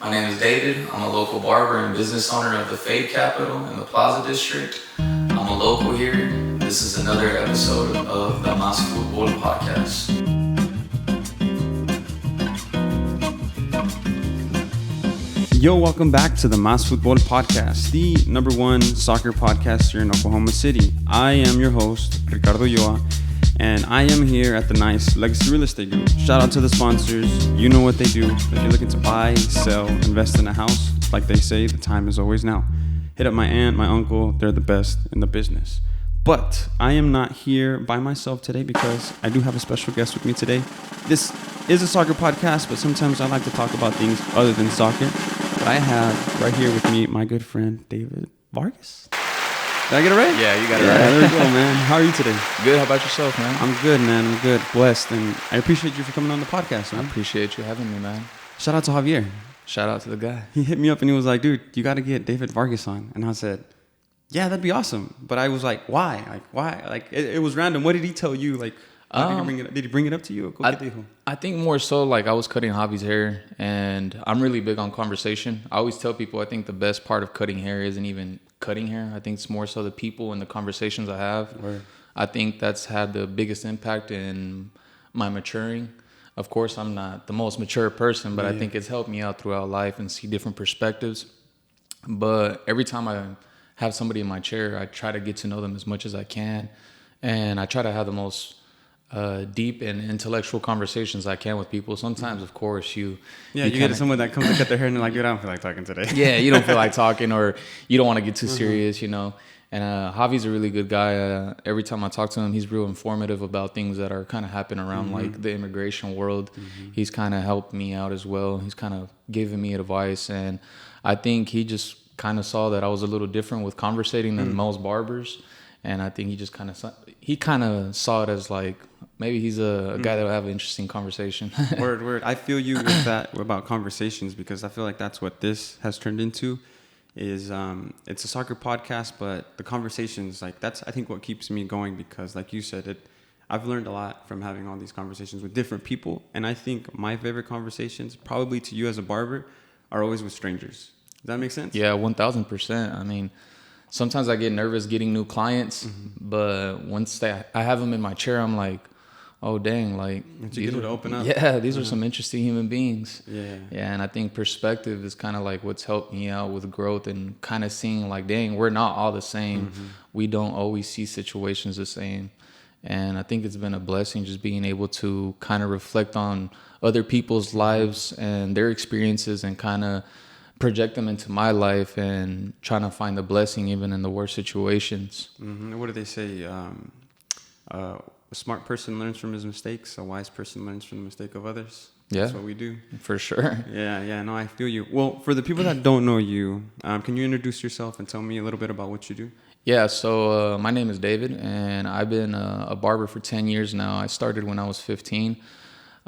My name is David. I'm a local barber and business owner of the Fade Capital in the Plaza district. I'm a local here. This is another episode of the Mas Futbol Podcast. Yo, welcome back to the Mas Futbol Podcast, the number one soccer podcast here in Oklahoma City. I am your host, Ricardo Yoa, and I am here at the nice Legacy Real Estate Group. Shout out to the sponsors. You know what they do. If you're looking to buy, sell, invest in a house, like they say, the time is always now. Hit up my aunt, my uncle. They're the best in the business. But I am not here by myself today because I do have a special guest with me today. This is a soccer podcast, but sometimes I like to talk about things other than soccer. But I have right here with me my good friend, David Vargas. Did I get it right? Yeah, you got it right. There we go, man. How are you today? Good. How about yourself, man? I'm good, man. I'm good. Blessed. And I appreciate you for coming on the podcast, man. I appreciate you having me, man. Shout out to Javier. Shout out to the guy. He hit me up and he was like, dude, you got to get David Vargas on. And I said, yeah, that'd be awesome. But I was like, why? It was random. What did he tell you? Like, how did he bring it up? Did he bring it up to you? I think more so like I was cutting Javi's hair, and I'm really big on conversation. I always tell people I think the best part of cutting hair isn't even cutting hair. I think it's more so the people and the conversations I have. Right. I think that's had the biggest impact in my maturing. Of course, I'm not the most mature person, but I think it's helped me out throughout life and see different perspectives. But every time I have somebody in my chair, I try to get to know them as much as I can, and I try to have the most deep and intellectual conversations I can with people. Sometimes, of course, you get someone that comes to cut their hair and they're like, dude, I don't feel like talking today. Yeah, you don't feel like talking, or you don't want to get too serious, you know. And Javi's a really good guy. Every time I talk to him, he's real informative about things that are kind of happening around like the immigration world. He's kind of helped me out as well. He's kind of given me advice, and I think he just kind of saw that I was a little different with conversating than most barbers. And I think he just kind of saw it as like, maybe he's a guy that will have an interesting conversation. Word. I feel you with that about conversations, because I feel like that's what this has turned into. Is it's a soccer podcast, but the conversations, like that's I think what keeps me going, because like you said, I've learned a lot from having all these conversations with different people. And I think my favorite conversations, probably to you as a barber, are always with strangers. Does that make sense? Yeah, 1,000%. I mean, sometimes I get nervous getting new clients, but once I have them in my chair, I'm like, oh, dang, like, these are to open up. Yeah, these are some interesting human beings. Yeah, and I think perspective is kind of like what's helped me out with growth, and kind of seeing like, dang, we're not all the same. We don't always see situations the same. And I think it's been a blessing just being able to kind of reflect on other people's lives and their experiences, and kind of project them into my life, and trying to find the blessing even in the worst situations. What do they say? A smart person learns from his mistakes. A wise person learns from the mistake of others. Yeah, that's what we do. For sure. Yeah. No, I feel you. Well, for the people that don't know you, can you introduce yourself and tell me a little bit about what you do? Yeah, so my name is David, and I've been a barber for 10 years now. I started when I was 15.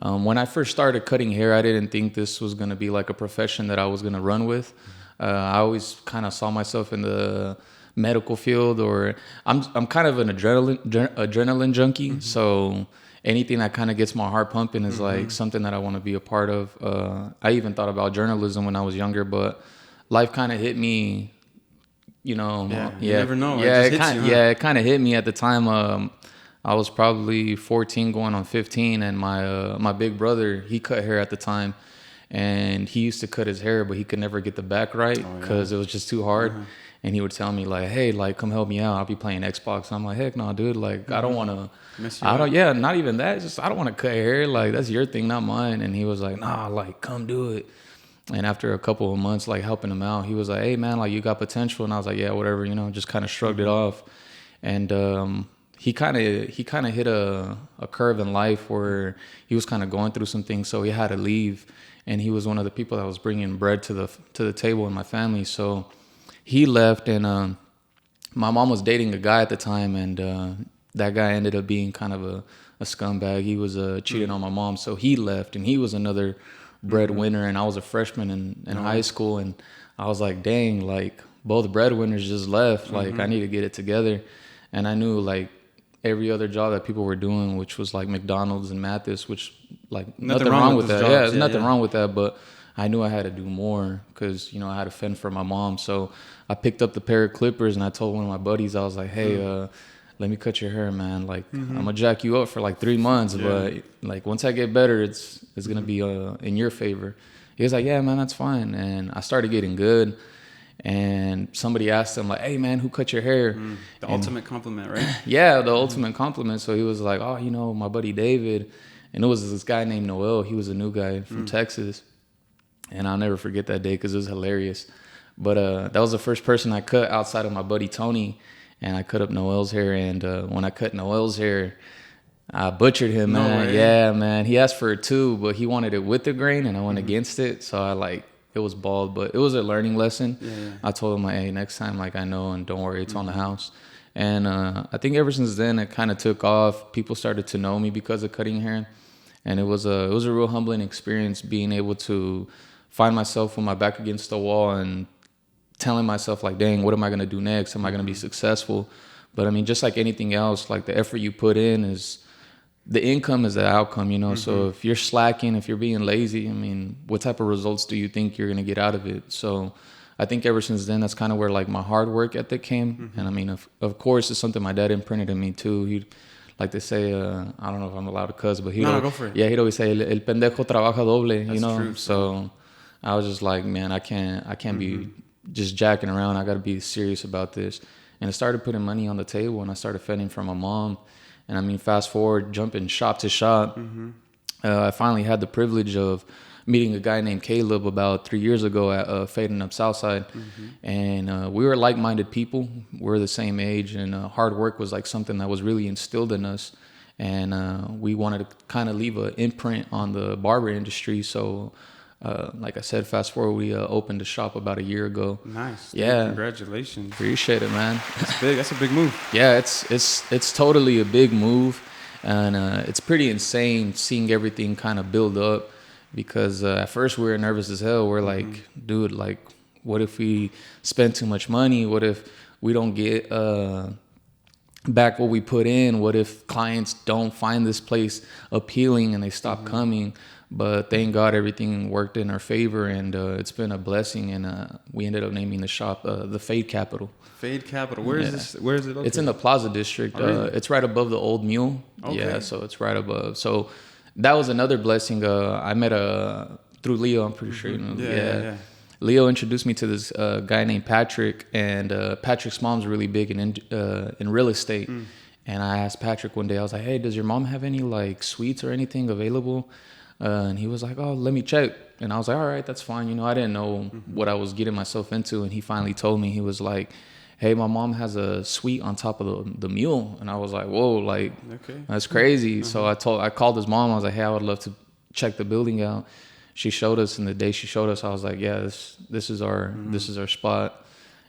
When I first started cutting hair, I didn't think this was going to be like a profession that I was going to run with. I always kind of saw myself in the medical field, or I'm kind of an adrenaline junkie. So anything that kind of gets my heart pumping is like something that I want to be a part of. I even thought about journalism when I was younger, but life kind of hit me, you know. You never know. It kind of hit me at the time. I was probably 14 going on 15, and my big brother, he cut hair at the time, and he used to cut his hair, but he could never get the back right because it was just too hard. And he would tell me like, hey, like, come help me out. I'll be playing Xbox. I'm like, heck no, dude. Like, I don't want to, not even that. Just, I don't want to cut hair. Like, that's your thing, not mine. And he was like, nah, like, come do it. And after a couple of months, like, helping him out, he was like, hey, man, like, you got potential. And I was like, yeah, whatever, you know, just kind of shrugged it off. And he kind of hit a curve in life where he was kind of going through some things, so he had to leave. And he was one of the people that was bringing bread to the table in my family. So he left, and my mom was dating a guy at the time, and that guy ended up being kind of a scumbag. He was cheating on my mom, so he left, and he was another breadwinner, and I was a freshman in high school, and I was like, dang, like, both breadwinners just left. Like, I need to get it together. And I knew, like, every other job that people were doing, which was like McDonald's and Mathis, which like nothing wrong with that. Jobs. Yeah, there's nothing wrong with that. But I knew I had to do more because, you know, I had to fend for my mom. So I picked up the pair of clippers and I told one of my buddies, I was like, hey, let me cut your hair, man. Like, I'm going to jack you up for like 3 months. But like, once I get better, it's going to be in your favor. He was like, yeah, man, that's fine. And I started getting good. And somebody asked him like, hey, man, who cut your hair? The ultimate compliment, right? Yeah, the ultimate compliment. So he was like, oh, you know, my buddy David. And it was this guy named Noel. He was a new guy from Texas. And I'll never forget that day because it was hilarious. But that was the first person I cut outside of my buddy Tony. And I cut up Noel's hair. And when I cut Noel's hair, I butchered him, man. Way. Yeah, man. He asked for it too, but he wanted it with the grain. And I went against it. So I like... It was bald, but it was a learning lesson. I told him, like, hey, next time, like, I know, and don't worry, it's on the house. And I think ever since then, it kind of took off. People started to know me because of cutting hair. And it was a real humbling experience being able to find myself with my back against the wall and telling myself, like, dang, what am I going to do next? Am I going to be successful? But, I mean, just like anything else, like, the effort you put in is... The income is the outcome, you know. So if you're slacking, if you're being lazy, I mean, what type of results do you think you're going to get out of it? So I think ever since then, that's kind of where like my hard work ethic came. And I mean, of course, it's something my dad imprinted in me too. He'd like to say, I don't know if I'm allowed to cuss, but go for it. Yeah, he'd always say, el pendejo trabaja doble, you know. True. So I was just like, man, I can't be just jacking around. I got to be serious about this. And I started putting money on the table, and I started fending for my mom. And I mean, fast forward, jumping shop to shop, I finally had the privilege of meeting a guy named Caleb about 3 years ago at Fading Up Southside. And we were like-minded people. We were the same age, and hard work was like something that was really instilled in us. And we wanted to kind of leave an imprint on the barber industry. So like I said, fast forward, we opened a shop about a year ago. Nice. Yeah. Dude, congratulations. Appreciate it, man. That's big. That's a big move. Yeah, it's totally a big move. And it's pretty insane seeing everything kind of build up because at first we were nervous as hell. We're like, dude, like, what if we spend too much money? What if we don't get back what we put in? What if clients don't find this place appealing and they stop coming? But thank God everything worked in our favor, and it's been a blessing. And we ended up naming the shop the Fade Capital. Fade Capital. Where is this? Where is it located? It's in the Plaza district. Oh, really? It's right above the Old Mule. Okay. Yeah, so it's right above. So that was another blessing. I met through Leo. I'm pretty sure you know. Yeah. Leo introduced me to this guy named Patrick, and Patrick's mom's really big in real estate. And I asked Patrick one day, I was like, hey, does your mom have any like suites or anything available? And he was like, oh, let me check. And I was like, all right, that's fine. You know, I didn't know what I was getting myself into. And he finally told me, he was like, hey, my mom has a suite on top of the mule. And I was like, whoa, like, that's crazy. So I called his mom. I was like, hey, I would love to check the building out. She showed us, and the day she showed us, I was like, yeah, this is our spot.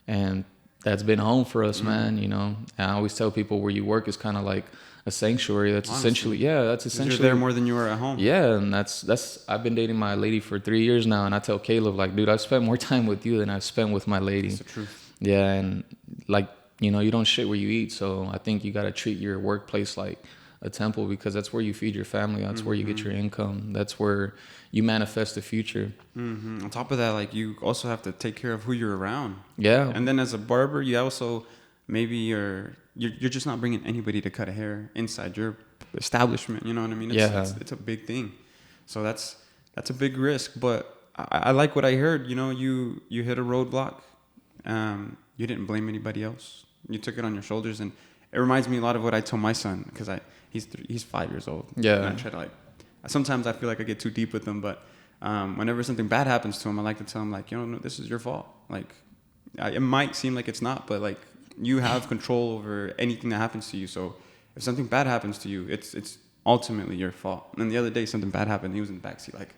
And that's been home for us, man, you know. And I always tell people where you work is kind of like a sanctuary. That's essentially You're there more than you are at home. Yeah, and that's I've been dating my lady for 3 years now, and I tell Caleb, like, dude, I've spent more time with you than I've spent with my lady. That's the truth. Yeah, and like, you know, you don't shit where you eat, so I think you got to treat your workplace like a temple, because that's where you feed your family. That's where you get your income. That's where you manifest the future. On top of that, like, you also have to take care of who you're around. Yeah. And then as a barber, you also maybe you're just not bringing anybody to cut a hair inside your establishment. You know what I mean? It's a big thing. So that's a big risk. But I like what I heard. You know, you hit a roadblock. You didn't blame anybody else. You took it on your shoulders, and it reminds me a lot of what I told my son, because he's 5 years old. Yeah. And I try to sometimes I feel like I get too deep with him, but whenever something bad happens to him, I like to tell him, like, you know, no, this is your fault. Like, it might seem like it's not, but like, you have control over anything that happens to you. So if something bad happens to you, it's ultimately your fault. And the other day, something bad happened. He was in the backseat, like,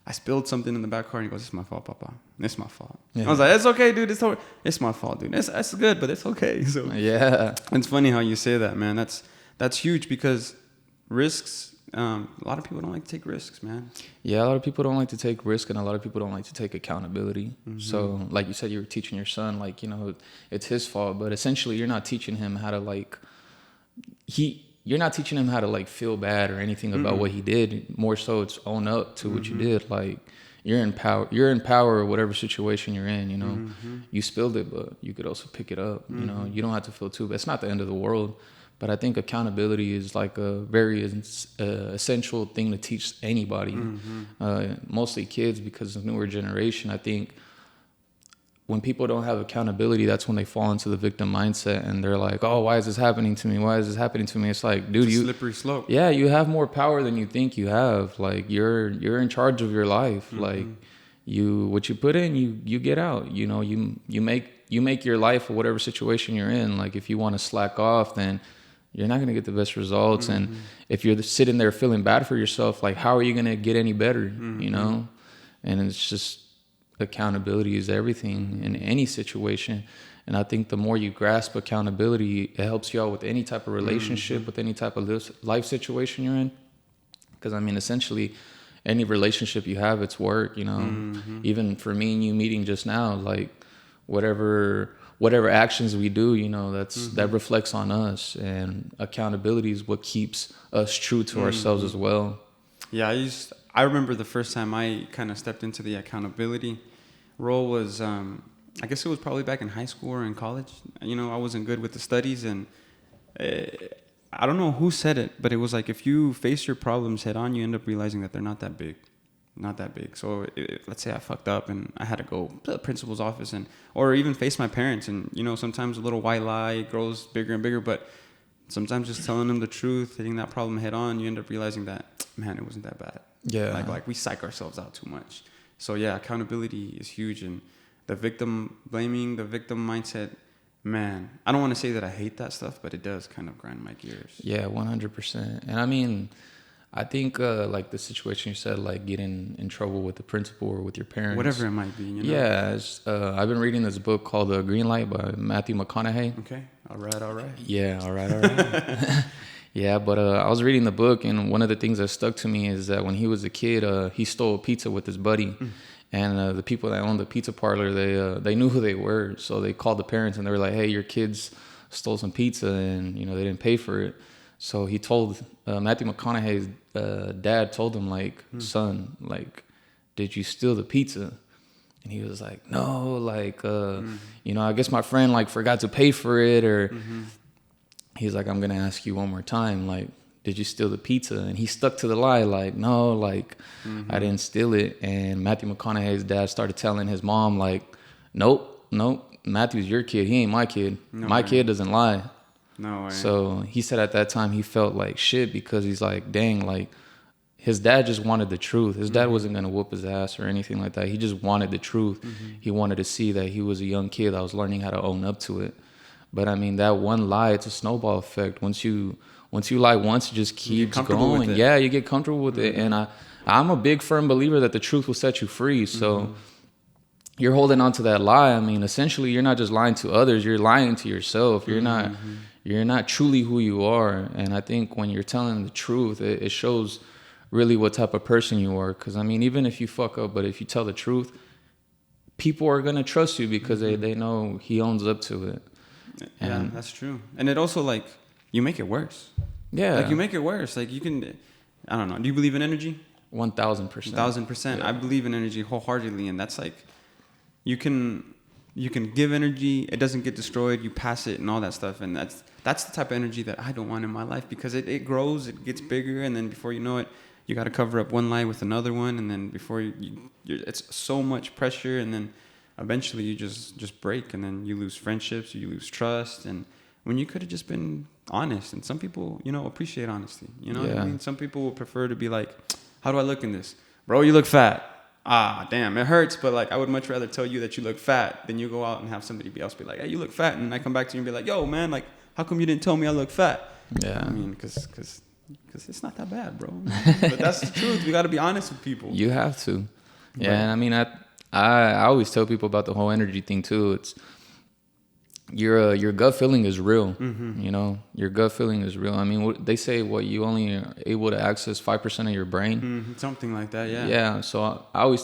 I spilled something in the back car, and he goes, "It's my fault, Papa. It's my fault." Yeah. I was like, "It's okay, dude. It's my fault, dude. It's good, but it's okay." So yeah, it's funny how you say that, man. That's huge, because risks. A lot of people don't like to take risks, man. Yeah, a lot of people don't like to take risk, and a lot of people don't like to take accountability. So, like you said, you were teaching your son, like, you know, it's his fault, but essentially, you're not teaching him how to you're not teaching him how to like feel bad or anything about what he did. More so, it's own up to what you did. Like, you're in power. You're in power of whatever situation you're in. You know, you spilled it, but you could also pick it up. You know, you don't have to feel too bad. It's not the end of the world. But I think accountability is like a very essential thing to teach anybody, mostly kids, because of newer generation. I think when people don't have accountability, that's when they fall into the victim mindset and they're like, oh, why is this happening to me? Why is this happening to me? It's like, dude, it's a slippery slope. Yeah, you have more power than you think you have. Like you're in charge of your life. Like what you put in, you get out. You know, you make your life or whatever situation you're in. Like if you want to slack off, then you're not going to get the best results. And if you're sitting there feeling bad for yourself, like how are you going to get any better? You know? And it's just accountability is everything in any situation. And I think the more you grasp accountability, it helps you out with any type of relationship, with any type of life situation you're in. Because I mean, essentially, any relationship you have, it's work, you know. Even for me and you meeting just now, like whatever actions we do, you know, that reflects on us, and accountability is what keeps us true to ourselves as well. Yeah, I remember the first time I kind of stepped into the accountability role was, I guess it was probably back in high school or in college. You know, I wasn't good with the studies, and I don't know who said it, but it was like if you face your problems head on, you end up realizing that they're not that big. So let's say I fucked up and I had to go to the principal's office or even face my parents, and you know, sometimes a little white lie grows bigger and bigger, but sometimes just telling them the truth, hitting that problem head on, you end up realizing that, man, it wasn't that bad. Yeah. Like we psych ourselves out too much. So yeah, accountability is huge, and the victim blaming, the victim mindset, man, I don't want to say that I hate that stuff, but it does kind of grind my gears. Yeah, 100%. And I mean, I think like the situation you said, like getting in trouble with the principal or with your parents, whatever it might be, you know? Yeah, I've been reading this book called Green Light by Matthew McConaughey. Okay, all right. Yeah, all right. Yeah, but I was reading the book, and one of the things that stuck to me is that when he was a kid, he stole pizza with his buddy. And the people that owned the pizza parlor, they knew who they were. So they called the parents and they were like, hey, your kids stole some pizza and, you know, they didn't pay for it. So he told, Matthew McConaughey's dad told him, like, son, like, did you steal the pizza? And he was like, no, like, you know, I guess my friend, like, forgot to pay for it. Or he's like, I'm going to ask you one more time, like, did you steal the pizza? And he stuck to the lie, like, no, like, I didn't steal it. And Matthew McConaughey's dad started telling his mom, like, nope, Matthew's your kid. He ain't my kid. My kid doesn't lie. No way. So he said at that time he felt like shit because he's like, dang, like, his dad just wanted the truth. His dad wasn't going to whoop his ass or anything like that. He just wanted the truth. He wanted to see that he was a young kid that was learning how to own up to it. But, I mean, that one lie, it's a snowball effect. Once you lie once, it just keeps going. Yeah, you get comfortable with it. And I'm a big firm believer that the truth will set you free. So you're holding on to that lie. I mean, essentially, you're not just lying to others. You're lying to yourself. You're not truly who you are. And I think when you're telling the truth, it shows really what type of person you are. Because, I mean, even if you fuck up, but if you tell the truth, people are going to trust you because they know he owns up to it. Yeah, that's true. And it also, like, you make it worse. Yeah. Like, you make it worse. Like, you can, I don't know. Do you believe in energy? 1,000%. 1,000%. Yeah. I believe in energy wholeheartedly. And that's like, you can give energy. It doesn't get destroyed. You pass it and all that stuff. And that's the type of energy that I don't want in my life, because it grows, it gets bigger. And then before you know it, you got to cover up one lie with another one. And then before it's so much pressure. And then eventually you just break, and then you lose friendships, you lose trust. And when you could have just been honest. And some people, you know, appreciate honesty. You know what I mean? Some people would prefer to be like, how do I look in this? Bro, you look fat. Ah, damn, it hurts. But like, I would much rather tell you that you look fat than you go out and have somebody else be like, hey, you look fat. And I come back to you and be like, yo, man, like, how come you didn't tell me I look fat? Yeah. I mean, because it's not that bad, bro. But that's the truth. We got to be honest with people. You have to. Yeah, and I mean, I always tell people about the whole energy thing too. It's your gut feeling is real. You know, your gut feeling is real. I mean, they say you only are able to access 5% of your brain. Something like that. Yeah. Yeah. So I always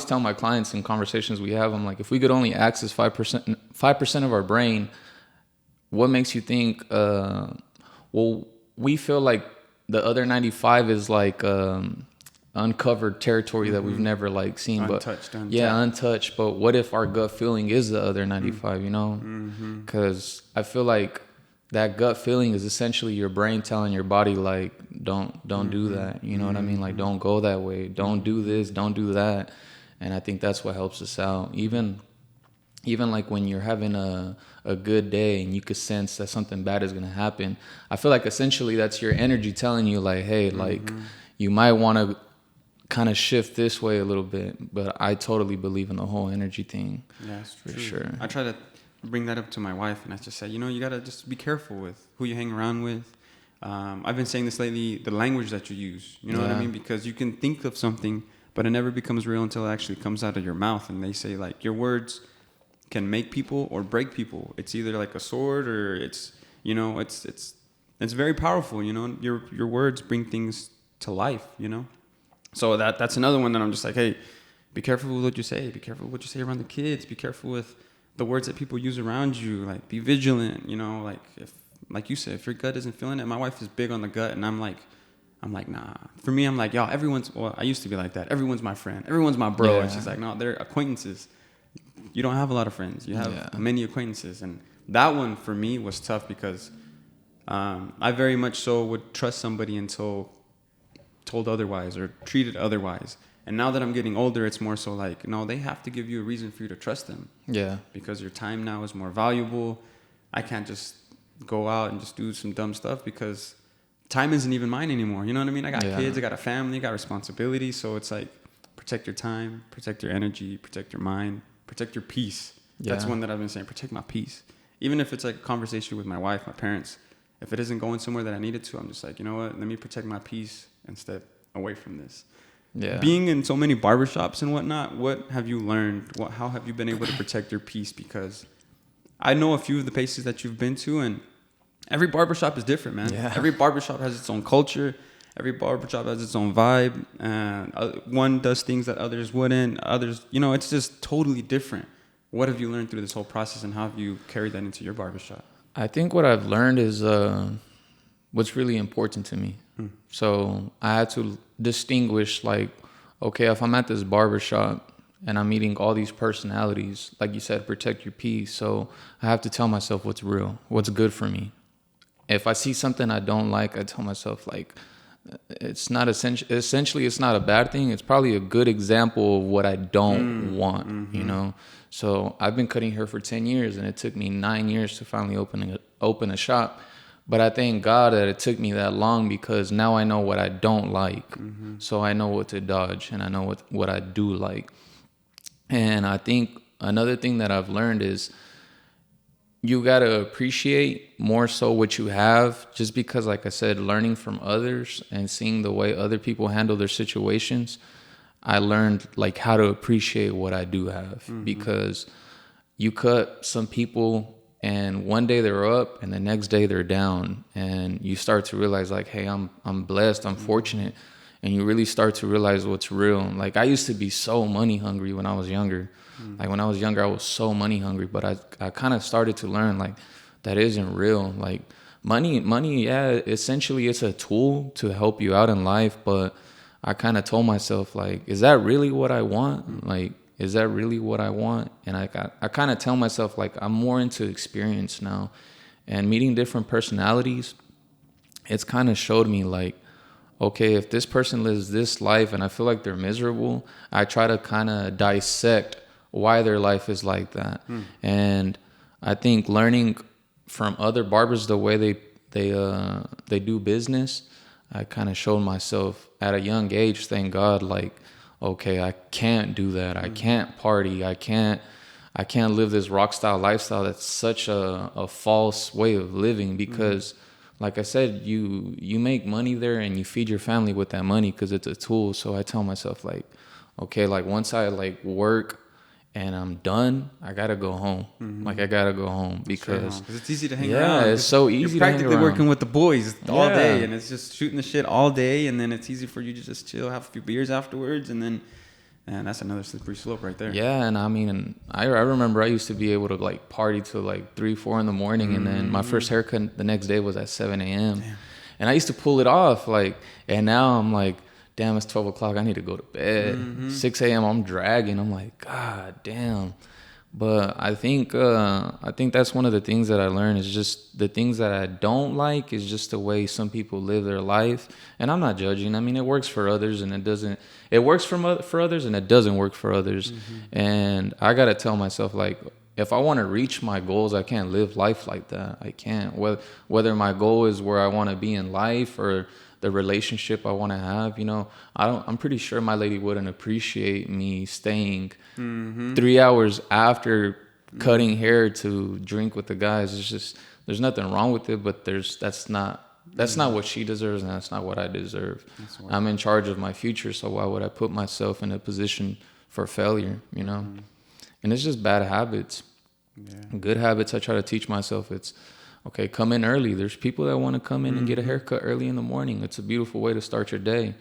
tell my clients in conversations we have, I'm like, if we could only access 5% of our brain, what makes you think? Well, we feel like the other 95 is like uncovered territory that we've never like seen, untouched. Untouched. But what if our gut feeling is the other 95? You know, because I feel like that gut feeling is essentially your brain telling your body like, don't do that. You know what I mean? Like, don't go that way. Don't do this. Don't do that. And I think that's what helps us out. Even like when you're having a good day and you could sense that something bad is going to happen, I feel like essentially that's your energy telling you like, hey, like you might want to kind of shift this way a little bit. But I totally believe in the whole energy thing. Yeah, that's for true. Sure. I try to bring that up to my wife, and I just say, you got to just be careful with who you hang around with. I've been saying this lately, the language that you use, you know what I mean? Because you can think of something, but it never becomes real until it actually comes out of your mouth. And they say like your words can make people or break people. It's either like a sword or it's very powerful, your words bring things to life, So that's another one that I'm just like, hey, be careful with what you say. Be careful with what you say around the kids. Be careful with the words that people use around you. Like, be vigilant, like if, like you said, if your gut isn't feeling it. My wife is big on the gut, and I'm like, nah. For me, I'm like, yo, I used to be like that. Everyone's my friend. Everyone's my bro. Yeah. And she's like, no, they're acquaintances. You don't have a lot of friends. You have many acquaintances. And that one for me was tough because I very much so would trust somebody until told otherwise or treated otherwise. And now that I'm getting older, it's more so like, no, they have to give you a reason for you to trust them. Yeah. Because your time now is more valuable. I can't just go out and just do some dumb stuff because time isn't even mine anymore. You know what I mean? I got kids, I got a family, I got responsibilities. So it's like, protect your time, protect your energy, protect your mind, protect your peace. That's one that I've been saying, protect my peace. Even if it's like a conversation with my wife, my parents, if it isn't going somewhere that I need it to, I'm just like, you know what? Let me protect my peace and step away from this. Yeah. Being in so many barbershops and whatnot, what have you learned? How have you been able to protect your peace? Because I know a few of the places that you've been to, and every barbershop is different, man. Yeah. Every barbershop has its own culture. Every barbershop has its own vibe. And one does things that others wouldn't. Others, it's just totally different. What have you learned through this whole process, and how have you carried that into your barbershop? I think what I've learned is what's really important to me. So I had to distinguish, like, okay, if I'm at this barbershop and I'm meeting all these personalities, like you said, protect your peace. So I have to tell myself what's real, what's good for me. If I see something I don't like, I tell myself, like, it's not essentially it's not a bad thing. It's probably a good example of what I don't want, So I've been cutting hair for 10 years, and it took me 9 years to finally open a shop. But I thank God that it took me that long, because now I know what I don't like. So I know what to dodge, and I know what I do like. And I think another thing that I've learned is you got to appreciate more so what you have, just because, like I said, learning from others and seeing the way other people handle their situations, I learned like how to appreciate what I do have. Because you cut some people and one day they're up and the next day they're down, and you start to realize like, hey, I'm blessed, I'm fortunate. And you really start to realize what's real. Like, I used to be so money hungry when I was younger. Like, when I was younger, I was so money hungry, but I kind of started to learn like that isn't real. Like, money, yeah, essentially it's a tool to help you out in life. But I kind of told myself, like, is that really what I want? Like, is that really what I want? And I kind of tell myself, like, I'm more into experience now, and meeting different personalities. It's kind of showed me like, okay, if this person lives this life and I feel like they're miserable, I try to kind of dissect why their life is like that. And I think learning from other barbers the way they do business, I kind of showed myself at a young age, thank God, like, okay, I can't do that. I can't party. I can't live this rock style lifestyle. That's such a false way of living, because like I said, you make money there and you feed your family with that money because it's a tool. So I tell myself, like, okay, like once I like work and I'm done, I gotta go home. Like, I gotta go home because it's easy to hang around. Yeah, it's so easy. You're practically working with the boys all day, and it's just shooting the shit all day, and then it's easy for you to just chill, have a few beers afterwards, and then. And that's another slippery slope right there. Yeah, and I mean, I remember I used to be able to like party till like 3-4 in the morning, and then my first haircut the next day was at 7 a.m. Damn. And I used to pull it off, like, and now I'm like, damn, it's 12 o'clock. I need to go to bed. 6 a.m. I'm dragging. I'm like, God damn. But I think that's one of the things that I learned is just the things that I don't like is just the way some people live their life. And I'm not judging. I mean, it works for others and it doesn't. It works for others and it doesn't work for others. And I got to tell myself, like, if I want to reach my goals, I can't live life like that. I can't. Whether my goal is where I want to be in life or the relationship I want to have, you know, I'm pretty sure my lady wouldn't appreciate me staying 3 hours after cutting hair to drink with the guys. It's just, there's nothing wrong with it, but that's not what she deserves, and that's not what I deserve. I'm in charge of my future, so why would I put myself in a position for failure, you know? And it's just bad habits. Good habits I try to teach myself. It's, okay, come in early. There's people that want to come in and get a haircut early in the morning. It's a beautiful way to start your day.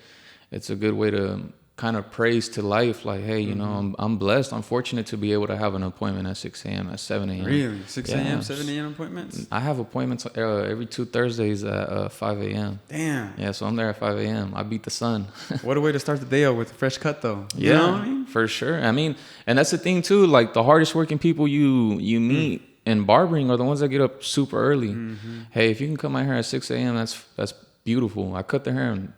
It's a good way to kind of praise to life. Like, hey, you know, I'm blessed. I'm fortunate to be able to have an appointment at 6 a.m., at 7 a.m. Really? 6 a.m., 7 a.m. appointments? I have appointments every 2 Thursdays at 5 a.m. Damn. Yeah, so I'm there at 5 a.m. I beat the sun. What a way to start the day out with a fresh cut, though. Yeah, you know what I mean? For sure. I mean, and that's the thing, too. Like, the hardest working people you meet in barbering are the ones that get up super early. Hey, if you can come out here at 6 a.m., that's beautiful. I cut their hair and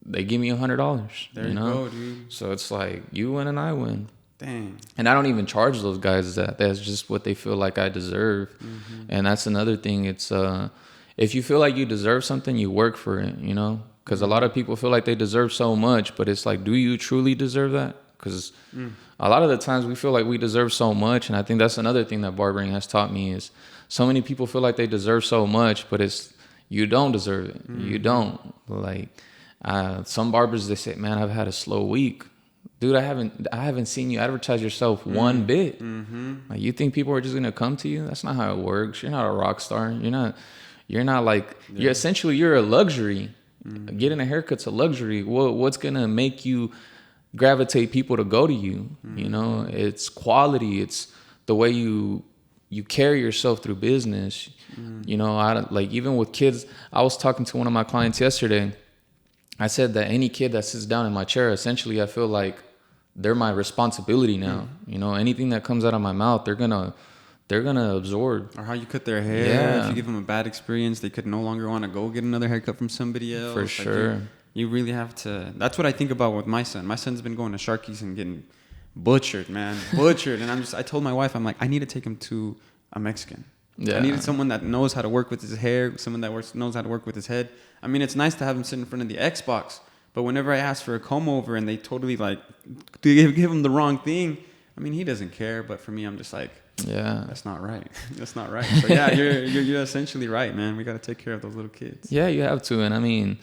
they give me $100. There you go, dude. So it's like you win and I win. Dang. And I don't even charge those guys that. That's just what they feel like I deserve. And that's another thing. It's if you feel like you deserve something, you work for it, you know? Because a lot of people feel like they deserve so much, but it's like, do you truly deserve that? Because a lot of the times we feel like we deserve so much. And I think that's another thing that barbering has taught me is so many people feel like they deserve so much, but it's, you don't deserve it. You don't. Like, some barbers, they say, man, I've had a slow week. Dude, I haven't seen you advertise yourself one bit. Like, you think people are just gonna come to you? That's not how it works. You're not a rock star. You're not like, you're a luxury. Getting a haircut's a luxury. What's gonna make you gravitate people to go to you? You know, it's quality. It's the way you carry yourself through business. You know, like, even with kids, I was talking to one of my clients yesterday. I said that any kid that sits down in my chair, essentially, I feel like they're my responsibility now. You know, anything that comes out of my mouth, they're gonna absorb. Or how you cut their hair. If you give them a bad experience, they could no longer want to go get another haircut from somebody else. For sure. Like you really have to. That's what I think about with my son. My son's been going to Sharky's and getting butchered, man, butchered. And I told my wife, I'm like, I need to take him to a Mexican. I needed someone that knows how to work with his hair, someone that knows how to work with his head. I mean, it's nice to have him sit in front of the Xbox, but whenever I ask for a comb over and they totally like give him the wrong thing, I mean, he doesn't care. But for me, I'm just like, that's not right. That's not right. So yeah, you're essentially right, man. We got to take care of those little kids. Yeah, you have to. And I mean,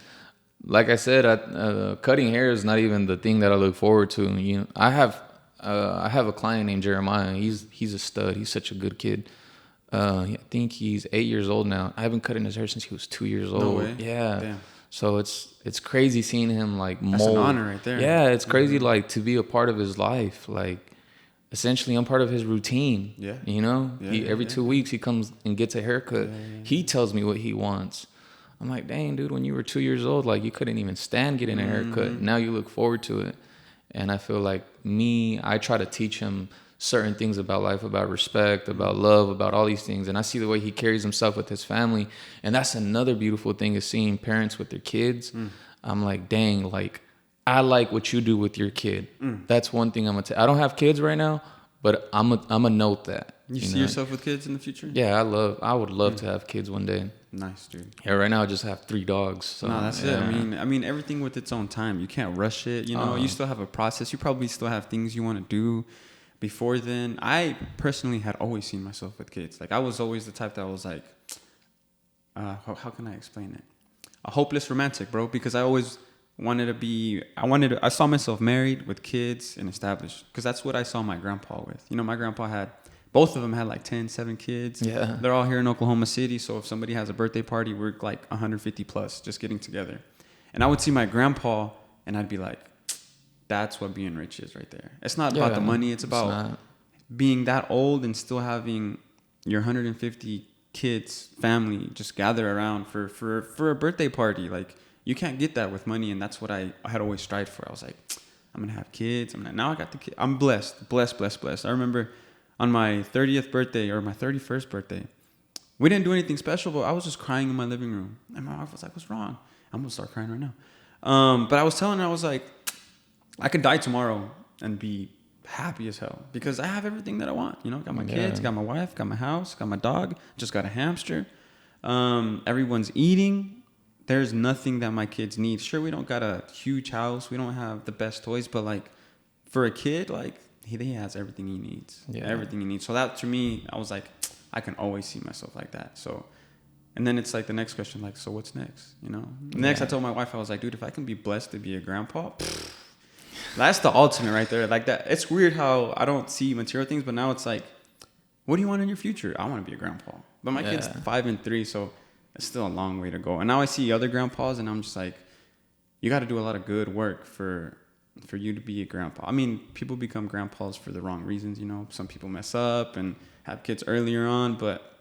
like I said, cutting hair is not even the thing that I look forward to. You know, I have a client named Jeremiah. He's a stud. He's such a good kid. I think he's 8 years old now. I haven't cut his hair since he was 2 years old. No way. Yeah. Damn. So it's crazy seeing him like mold. That's an honor right there. Yeah, it's crazy like to be a part of his life. Like, essentially, I'm part of his routine. Yeah. You know, every 2 weeks he comes and gets a haircut. He tells me what he wants. I'm like, dang, dude, when you were 2 years old, like, you couldn't even stand getting a haircut. Now you look forward to it. And I feel like I try to teach him certain things about life, about respect, about love, about all these things. And I see the way he carries himself with his family. And that's another beautiful thing is seeing parents with their kids. I'm like, dang, like, I like what you do with your kid. That's one thing I'm going to tell. I don't have kids right now, but I'm a note that. You see yourself with kids in the future? Yeah, I would love to have kids one day. Nice, dude. Yeah, right now I just have 3 dogs. So, no, that's it. I mean, everything with its own time. You can't rush it. You know, you still have a process. You probably still have things you want to do. Before then, I personally had always seen myself with kids. Like, I was always the type that was like, how can I explain it? A hopeless romantic, bro. Because I always wanted to be, I saw myself married with kids and established. Because that's what I saw my grandpa with. You know, my grandpa both of them had like 7 kids. Yeah. They're all here in Oklahoma City. So if somebody has a birthday party, we're like 150 plus just getting together. And I would see my grandpa and I'd be like, that's what being rich is right there. It's not about the money. It's about being that old and still having your 150 kids, family, just gather around for a birthday party. Like, you can't get that with money. And that's what I had always strived for. I was like, I'm going to have kids. Now I got the kid. I'm blessed. I remember on my 30th birthday or my 31st birthday, we didn't do anything special, but I was just crying in my living room. And my wife was like, what's wrong? I'm going to start crying right now. But I was telling her, I was like, I could die tomorrow and be happy as hell because I have everything that I want. You know, got my kids, got my wife, got my house, got my dog, just got a hamster. Everyone's eating. There's nothing that my kids need. Sure, we don't got a huge house. We don't have the best toys, but like for a kid, like he has everything he needs. Yeah. Everything he needs. So that to me, I was like, I can always see myself like that. So, and then it's like the next question, like, so what's next? You know, next I told my wife, I was like, dude, if I can be blessed to be a grandpa, that's the ultimate right there. Like that. It's weird how I don't see material things, but now it's like, what do you want in your future? I want to be a grandpa, but my kid's 5 and 3. So it's still a long way to go. And now I see other grandpas and I'm just like, you got to do a lot of good work for you to be a grandpa. I mean, people become grandpas for the wrong reasons. You know, some people mess up and have kids earlier on, but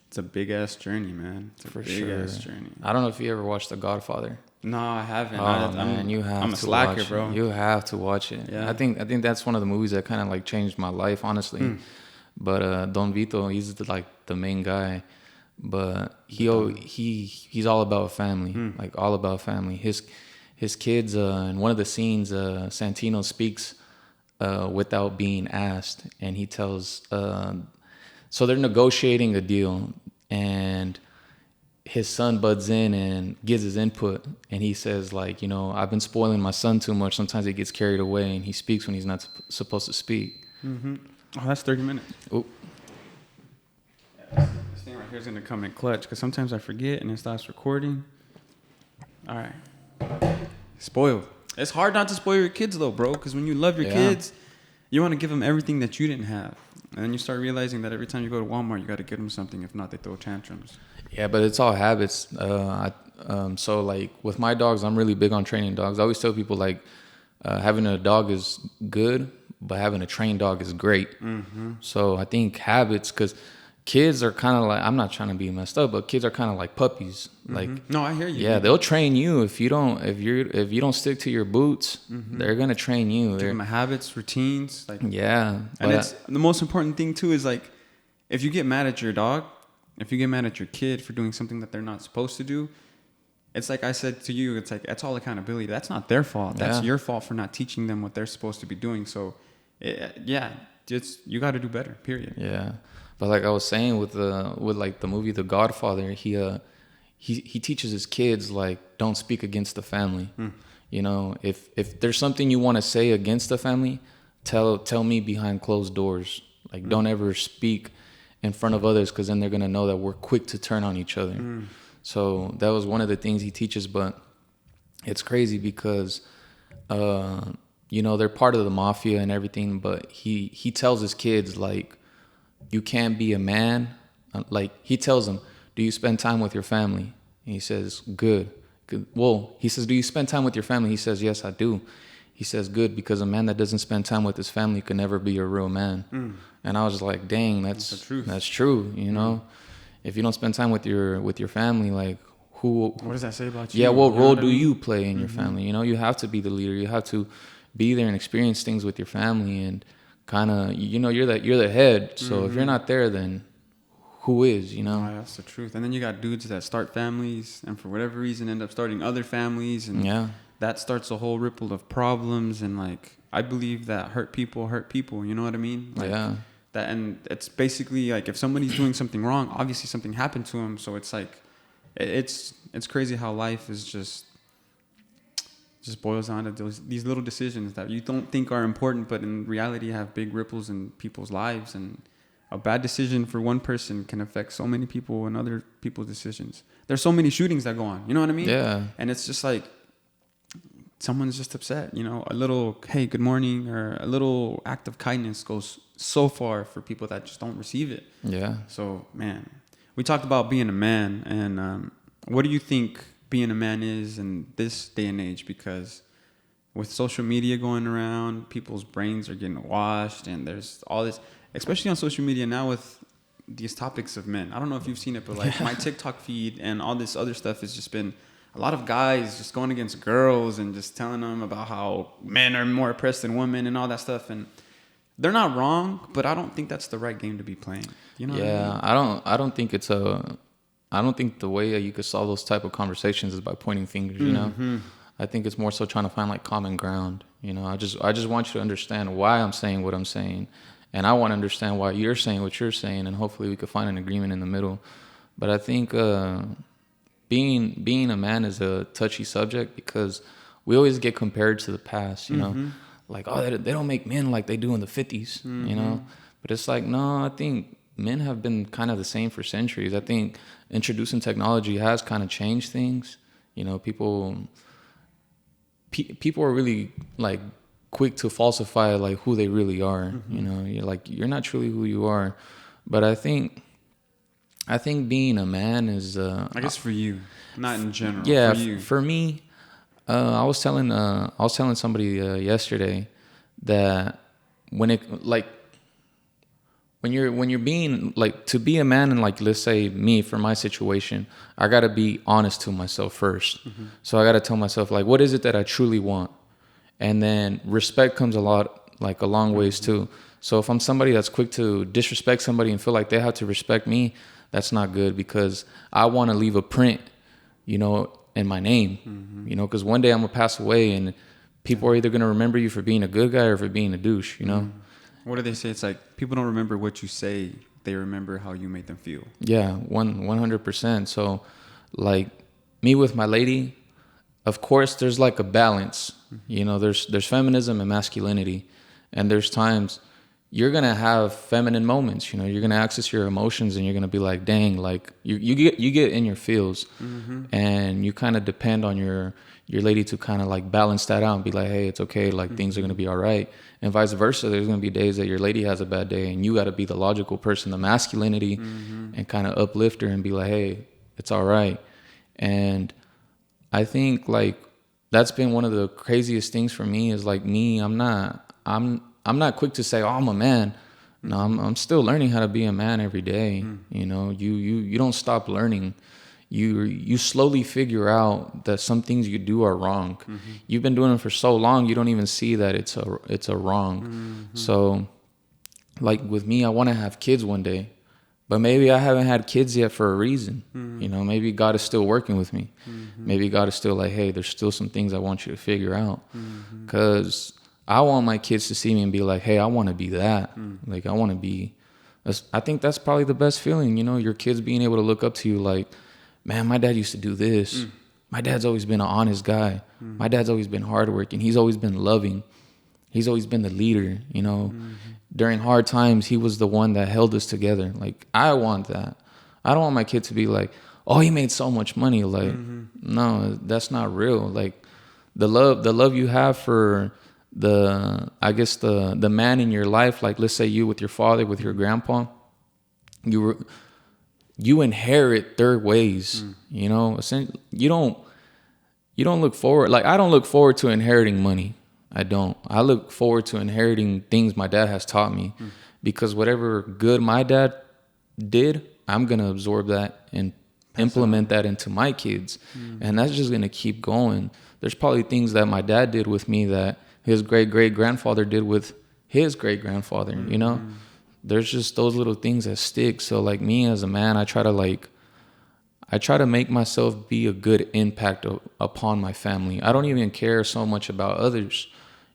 it's a big ass journey, man. It's a big ass journey. I don't know if you ever watched The Godfather. No, I haven't. Man, you have. I'm a slacker, bro. You have to watch it. Yeah. I think that's one of the movies that kind of like changed my life, honestly. But Don Vito, he's the main guy, but he's all about family, like all about family. His kids, in one of the scenes, Santino speaks without being asked, and he tells, so they're negotiating a deal, and his son butts in and gives his input, and he says, like, you know, I've been spoiling my son too much. Sometimes he gets carried away, and he speaks when he's not supposed to speak. Mm-hmm. Oh, that's 30 minutes. Oh. Yeah, this thing right here is going to come in clutch, because sometimes I forget, and it stops recording. All right. Spoiled. It's hard not to spoil your kids, though, bro, because when you love your kids, you want to give them everything that you didn't have. And then you start realizing that every time you go to Walmart, you got to get them something. If not, they throw tantrums. Yeah, but it's all habits. So, like, with my dogs, I'm really big on training dogs. I always tell people, like, having a dog is good, but having a trained dog is great. Mm-hmm. So I think habits, because kids are kind of like, I'm not trying to be messed up, but kids are kind of like puppies. Mm-hmm. Like, no, I hear you. Yeah, they'll train you if you don't stick to your boots. Mm-hmm. They're gonna train you. Give them habits, routines. Like, yeah, and it's the most important thing too is like, if you get mad at your dog, if you get mad at your kid for doing something that they're not supposed to do, it's like I said to you, it's like, that's all accountability. That's not their fault. That's your fault for not teaching them what they're supposed to be doing. So, you got to do better, period. Yeah. But like I was saying with like the movie The Godfather, he teaches his kids, like, don't speak against the family. You know, if there's something you want to say against the family, tell me behind closed doors. Like, don't ever speak in front of others, because then they're gonna know that we're quick to turn on each other. So that was one of the things he teaches. But it's crazy because you know, they're part of the mafia and everything, but he tells his kids, like, you can't be a man. Like, he tells them, do you spend time with your family? And he says, good. Well, he says, do you spend time with your family? He says, yes, I do. He says, good, because a man that doesn't spend time with his family could never be a real man. And I was just like, dang, that's the truth. That's true. You know, if you don't spend time with your family, like, what does that say about you? Yeah, what role do you play in your family? You know, you have to be the leader. You have to be there and experience things with your family, and kind of, you know, you're the head. So if you're not there, then who is, you know? Oh, that's the truth. And then you got dudes that start families and for whatever reason end up starting other families, and that starts a whole ripple of problems. And like, I believe that hurt people, you know what I mean? Like, that, and it's basically like, if somebody's doing something wrong, obviously something happened to them. So it's like, it's crazy how life is just boils down to these little decisions that you don't think are important, but in reality have big ripples in people's lives. And a bad decision for one person can affect so many people and other people's decisions. There's so many shootings that go on, you know what I mean? Yeah. And it's just like, someone's just upset, you know, a little, hey, good morning, or a little act of kindness goes so far for people that just don't receive it. Yeah. So, man, we talked about being a man, and what do you think being a man is in this day and age? Because with social media going around, people's brains are getting washed, and there's all this, especially on social media now with these topics of men. I don't know if you've seen it, but like my TikTok feed and all this other stuff has just been a lot of guys just going against girls and just telling them about how men are more oppressed than women and all that stuff. And they're not wrong, but I don't think that's the right game to be playing. You know? Yeah, what I mean? I don't think it's a. I don't think the way that you could solve those type of conversations is by pointing fingers. You know, I think it's more so trying to find like common ground. You know, I just want you to understand why I'm saying what I'm saying, and I want to understand why you're saying what you're saying, and hopefully we could find an agreement in the middle. But I think being a man is a touchy subject because we always get compared to the past. You know, like, oh, they don't make men like they do in the 50s. You know, but it's like, no, I think men have been kind of the same for centuries. I think introducing technology has kind of changed things. You know, people are really like quick to falsify like who they really are. You know, you're not truly who you are. But I think being a man is I guess for you, not in general. Yeah, for you. For me, I was telling somebody yesterday that when you're being like, to be a man, and like, let's say me, for my situation, I got to be honest to myself first. So I got to tell myself, like, what is it that I truly want? And then respect comes a long ways too. So if I'm somebody that's quick to disrespect somebody and feel like they have to respect me, that's not good, because I want to leave a print, you know, in my name, you know, because one day I'm gonna pass away and people are either gonna remember you for being a good guy or for being a douche, you know. What do they say? It's like, people don't remember what you say, they remember how you made them feel. Yeah, 100%. So, like, me with my lady, of course, there's like a balance. You know, there's feminism and masculinity, and there's times you're gonna have feminine moments. You know, you're gonna access your emotions, and you're gonna be like, dang, like you get in your feels, and you kind of depend on your lady to kind of like balance that out and be like, hey, it's okay, like things are gonna be all right. And vice versa, there's going to be days that your lady has a bad day and you got to be the logical person, the masculinity, and kind of uplift her and be like, hey, it's all right. And I think like that's been one of the craziest things for me, is like, me, I'm not quick to say, oh, I'm a man. No, I'm still learning how to be a man every day. You know, you don't stop learning. You slowly figure out that some things you do are wrong. You've been doing it for so long, you don't even see that it's a wrong. So, like with me, I want to have kids one day, but maybe I haven't had kids yet for a reason. You know, maybe God is still working with me. Maybe God is still like, hey, there's still some things I want you to figure out, because I want my kids to see me and be like, hey, I want to be that. Like, I want to be. I think that's probably the best feeling. You know, your kids being able to look up to you like, man, my dad used to do this. My dad's always been an honest guy. My dad's always been hardworking. He's always been loving. He's always been the leader, you know. During hard times, he was the one that held us together. Like, I want that. I don't want my kid to be like, oh, he made so much money. Like, no, that's not real. Like, the love you have for the man in your life, like, let's say you with your father, with your grandpa, you inherit their ways, you know. You don't look forward. Like, I don't look forward to inheriting money. I don't. I look forward to inheriting things my dad has taught me, because whatever good my dad did, I'm going to absorb that and implement that into my kids. And that's just going to keep going. There's probably things that my dad did with me that his great-great-grandfather did with his great-grandfather, you know. There's just those little things that stick. So like, me as a man, I try to make myself be a good impact upon my family. I don't even care so much about others.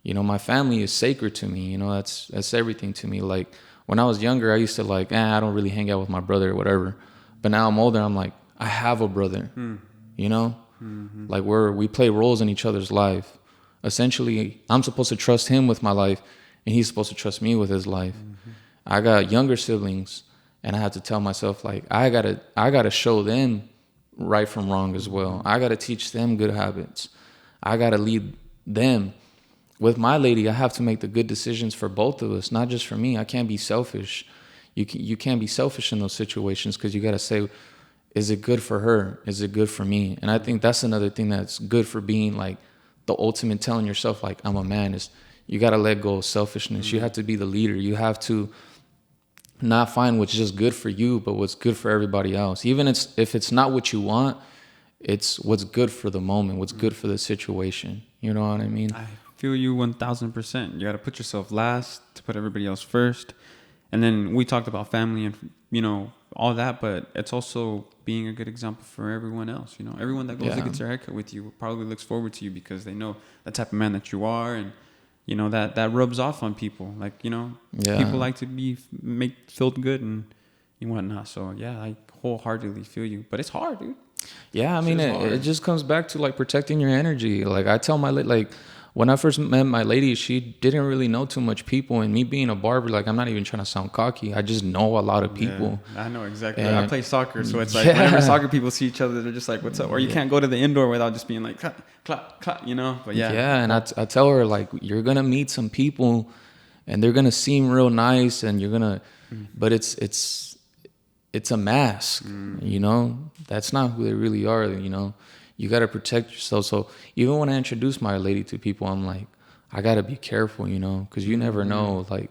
You know, my family is sacred to me. You know, that's everything to me. Like, when I was younger, I used to like, I don't really hang out with my brother or whatever. But now I'm older, I'm like, I have a brother, you know? Like, we play roles in each other's life. Essentially, I'm supposed to trust him with my life, and he's supposed to trust me with his life. I got younger siblings, and I have to tell myself, like, I gotta show them right from wrong as well. I gotta teach them good habits. I gotta lead them. With my lady, I have to make the good decisions for both of us, not just for me. I can't be selfish. You can't be selfish in those situations, because you gotta say, is it good for her? Is it good for me? And I think that's another thing that's good for being like the ultimate, telling yourself like, I'm a man, is you gotta let go of selfishness. You have to be the leader. You have to not find what's just good for you, but what's good for everybody else. Even if it's not what you want, it's what's good for the moment, what's good for the situation. You know what I mean? I feel you 1,000%. You got to put yourself last to put everybody else first. And then we talked about family and, you know, all that, but it's also being a good example for everyone else. You know, everyone that goes to get their haircut with you probably looks forward to you because they know the type of man that you are. And, you know, that rubs off on people. Like, you know, people like to be feel good and whatnot. So, yeah, I wholeheartedly feel you. But it's hard, dude. Yeah, I mean, it just comes back to, like, protecting your energy. Like, I tell my, like, when I first met my lady, she didn't really know too much people. And me being a barber, like, I'm not even trying to sound cocky. I just know a lot of people. Yeah, I know exactly. I play soccer, so it's like whenever soccer people see each other, they're just like, what's up? Or you can't go to the indoor without just being like, clap, clap, clap, you know? But yeah. Yeah, and I tell her, like, you're going to meet some people, and they're going to seem real nice, and you're going to... But it's a mask, you know? That's not who they really are, you know? You got to protect yourself. So even when I introduce my lady to people, I'm like, I got to be careful, you know? Because you never know. Like,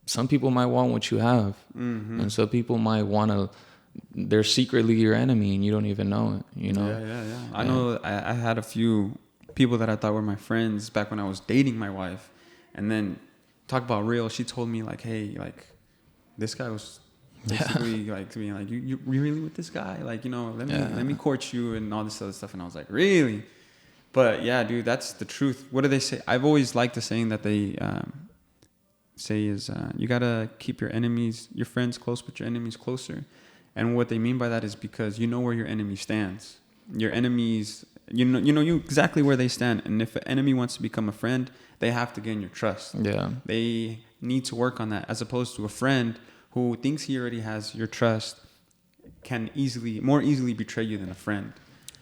some people might want what you have. And some people might want to... They're secretly your enemy, and you don't even know it, you know? Yeah. I know I had a few people that I thought were my friends back when I was dating my wife. And then, talk about real, she told me, like, hey, like, this guy was... basically like to me like you really with this guy, like, you know, let me court you and all this other stuff. And I was like, really? But yeah, dude, that's the truth. What do they say? I've always liked the saying that they say is you gotta keep your friends close but your enemies closer. And what they mean by that is because you know where your enemy stands. Your enemies, you know exactly where they stand. And if an enemy wants to become a friend, they have to gain your trust. They need to work on that, as opposed to a friend who thinks he already has your trust can more easily betray you than a friend.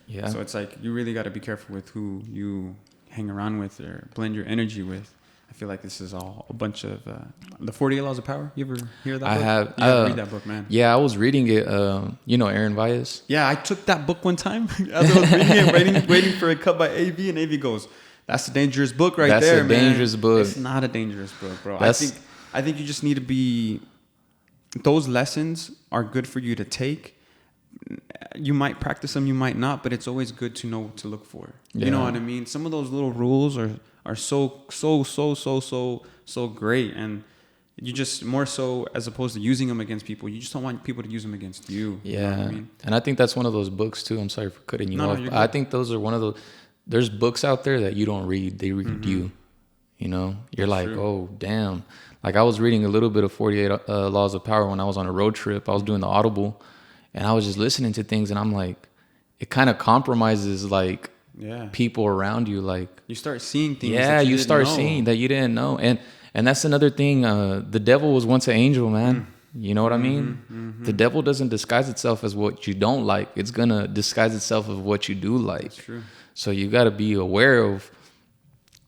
Yeah. So it's like you really got to be careful with who you hang around with or blend your energy with. I feel like this is all a bunch of the 48 Laws of Power. You ever hear that book? I have. You gotta read that book, man. Yeah, I was reading it. You know Aaron Valles? Yeah, I took that book one time. As I was reading it, waiting for a cut by AV, and AV goes, "That's a dangerous book there, man." That's a dangerous book. It's not a dangerous book, bro. I think you just need to be... Those lessons are good for you to take. You might practice them, you might not, but it's always good to know what to look for. Yeah. You know what I mean? Some of those little rules are so great, and you just more so as opposed to using them against people, you just don't want people to use them against you. Yeah, you know what I mean? And I think that's one of those books too. I'm sorry for cutting you off. I think those are one of those. There's books out there that you don't read; they read you. You know, you're that's like, true. Oh, damn. Like, I was reading a little bit of 48 Laws of Power when I was on a road trip. I was doing the Audible, and I was just listening to things, and I'm like, it kind of compromises, like, people around you. Like, you start seeing things. Yeah, you start seeing that you didn't know. And that's another thing. The devil was once an angel, man. You know what I mean? The devil doesn't disguise itself as what you don't like. It's going to disguise itself as what you do like. That's true. So you got to be aware of,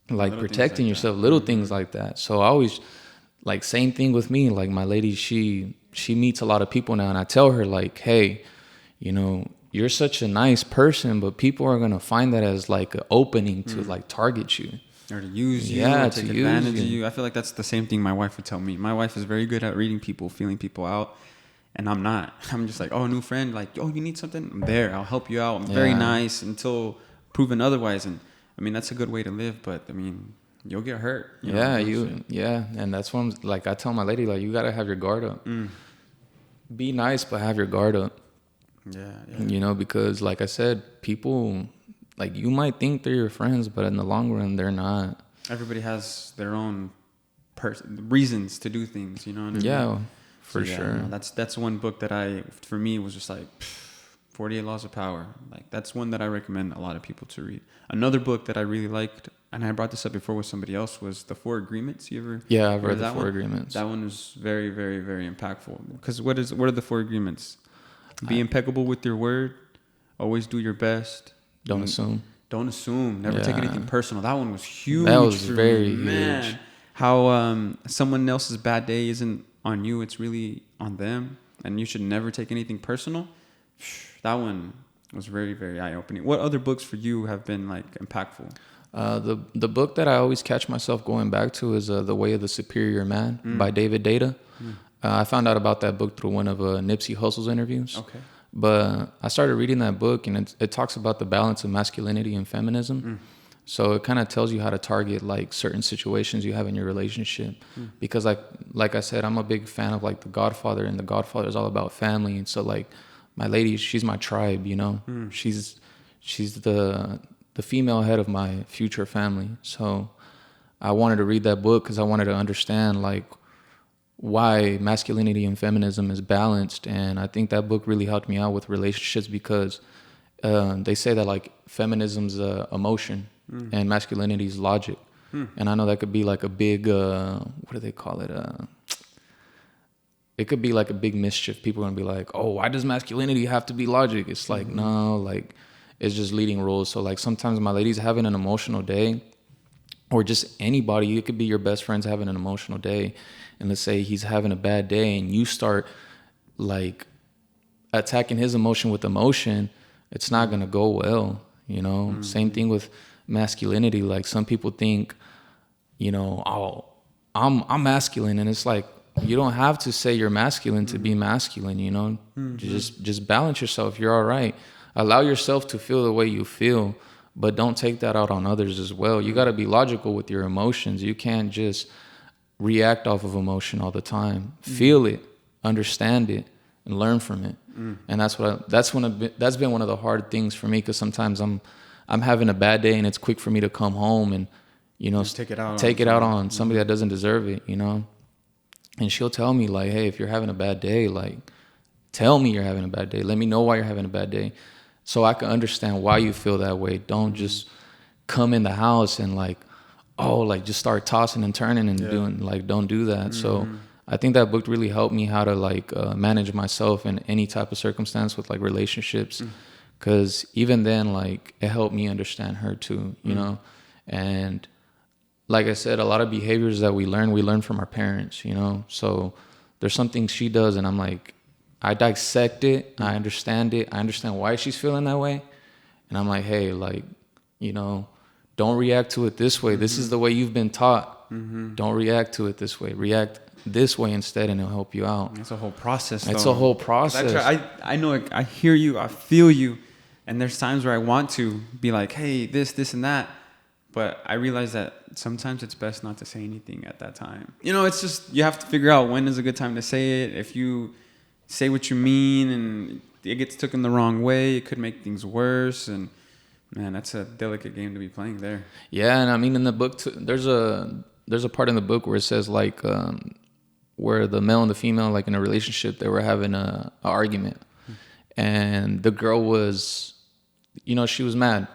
like, little protecting yourself, little things like that. So I always... Like, same thing with me. Like, my lady, she meets a lot of people now, and I tell her, like, hey, you know, you're such a nice person, but people are going to find that as, like, an opening to, like, target you. Or to use you, or take advantage of you. I feel like that's the same thing my wife would tell me. My wife is very good at reading people, feeling people out, and I'm not. I'm just like, oh, new friend, like, oh, you need something? I'm there. I'll help you out. I'm very nice until proven otherwise. And, I mean, that's a good way to live, but, I mean... You'll get hurt. And that's what I'm like. I tell my lady, like, you gotta have your guard up. Be nice, but have your guard up. Yeah. You know, because like I said, people, like, you might think they're your friends, but in the long run, they're not. Everybody has their own reasons to do things. You know what I mean? Yeah, for sure. No, that's one book that for me was just like 48 Laws of Power. Like, that's one that I recommend a lot of people to read. Another book that I really liked, and I brought this up before with somebody else, was The 4 Agreements. You ever? Yeah, I've read The 4 Agreements. That one was very, very, very impactful. Because what are the 4 agreements? Be impeccable with your word. Always do your best. Don't assume. Don't assume. Never take anything personal. That one was huge. That was very huge. How someone else's bad day isn't on you. It's really on them. And you should never take anything personal. That one was very, very eye-opening. What other books for you have been, like, impactful? The book that I always catch myself going back to is The Way of the Superior Man by David Vargas. I found out about that book through one of Nipsey Hussle's interviews. Okay. But I started reading that book, and it talks about the balance of masculinity and feminism. So it kind of tells you how to target like certain situations you have in your relationship. Because like I said, I'm a big fan of like The Godfather, and The Godfather is all about family. And so like my lady, she's my tribe, you know. She's the female head of my future family. So I wanted to read that book because I wanted to understand like why masculinity and feminism is balanced. And I think that book really helped me out with relationships, because they say that like feminism's emotion and masculinity is logic. And I know that could be like a big what do they call it, it could be like a big mischief. People are gonna be like, oh, why does masculinity have to be logic? It's like, no, like it's just leading rules. So like sometimes my lady's having an emotional day, or just anybody, it could be your best friend's having an emotional day, and let's say he's having a bad day, and you start like attacking his emotion with emotion, it's not gonna go well, you know. Same thing with masculinity. Like some people think, you know, oh, I'm masculine, and it's like you don't have to say you're masculine to be masculine, you know. Just balance yourself. You're all right. Allow yourself to feel the way you feel, but don't take that out on others as well. You got to be logical with your emotions. You can't just react off of emotion all the time. Feel it, understand it, and learn from it. And that's been one of the hard things for me, because sometimes I'm having a bad day, and it's quick for me to come home and, you know, take it out on somebody that doesn't deserve it, you know. And she'll tell me like, hey, if you're having a bad day, like tell me you're having a bad day. Let me know why you're having a bad day, so I can understand why you feel that way. Don't just come in the house and like, oh, like just start tossing and turning and doing, like, don't do that. So I think that book really helped me how to like manage myself in any type of circumstance with like relationships. Because even then, like, it helped me understand her too, you know. And like I said, a lot of behaviors that we learn from our parents, you know. So there's something she does, and I'm like, I dissect it, I understand it, I understand why she's feeling that way. And I'm like, hey, like, you know, don't react to it this way. This is the way you've been taught. Don't react to it this way. React this way instead, and it'll help you out. It's a whole process. It's a whole process. I know, I hear you, I feel you. And there's times where I want to be like, hey, this and that. But I realize that sometimes it's best not to say anything at that time. You know, it's just, you have to figure out when is a good time to say it. If you say what you mean and it gets taken the wrong way, it could make things worse. And man, that's a delicate game to be playing there. Yeah, and I mean, in the book, there's a part in the book where it says like, where the male and the female, like in a relationship, they were having a argument. And the girl was, you know, she was mad.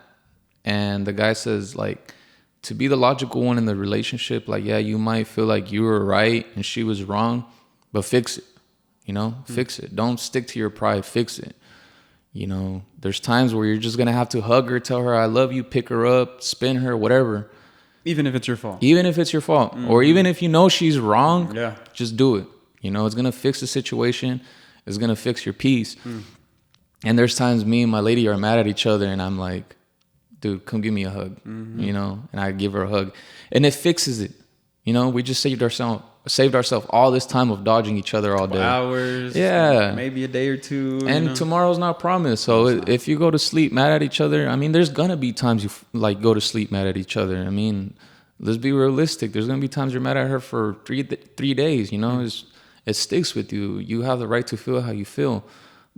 And the guy says, like, to be the logical one in the relationship, like, yeah, you might feel like you were right and she was wrong, but fix it, you know, fix it. Don't stick to your pride, fix it. You know, there's times where you're just going to have to hug her, tell her I love you, pick her up, spin her, whatever. Even if it's your fault. Even if it's your fault. Or even if you know she's wrong, yeah, just do it. You know, it's going to fix the situation. It's going to fix your peace. And there's times me and my lady are mad at each other, and I'm like, dude, come give me a hug, you know, and I give her a hug, and it fixes it. You know, we just saved ourselves all this time of dodging each other all day. Hours, maybe a day or two. And you know? Tomorrow's not promised. So if you go to sleep mad at each other, I mean, there's gonna be times you like go to sleep mad at each other. I mean, let's be realistic. There's gonna be times you're mad at her for three days. You know, it sticks with you. You have the right to feel how you feel,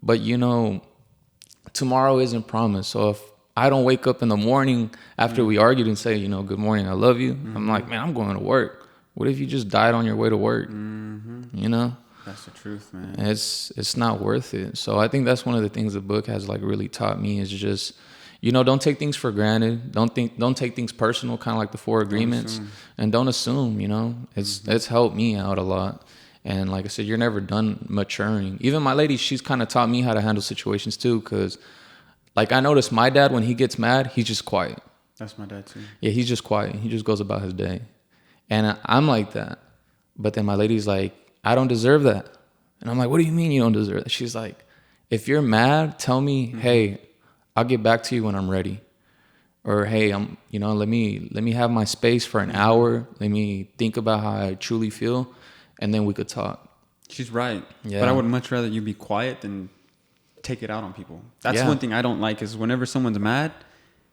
but you know, tomorrow isn't promised. So if I don't wake up in the morning after we argued and say, you know, good morning, I love you, I'm like, man, I'm going to work. What if you just died on your way to work? You know? That's the truth, man. It's not worth it. So I think that's one of the things the book has like really taught me is just, you know, don't take things for granted. Don't take things personal, kind of like the 4 agreements. And don't assume, you know. It's helped me out a lot. And like I said, you're never done maturing. Even my lady, she's kind of taught me how to handle situations too, because like I noticed my dad, when he gets mad, he's just quiet. That's my dad too. Yeah, he's just quiet. He just goes about his day. And I'm like that. But then my lady's like, I don't deserve that. And I'm like, what do you mean you don't deserve that? She's like, if you're mad, tell me, hey, I'll get back to you when I'm ready. Or hey, you know, let me have my space for an hour. Let me think about how I truly feel, and then we could talk. She's right. Yeah. But I would much rather you be quiet than take it out on people. That's one thing I don't like is whenever someone's mad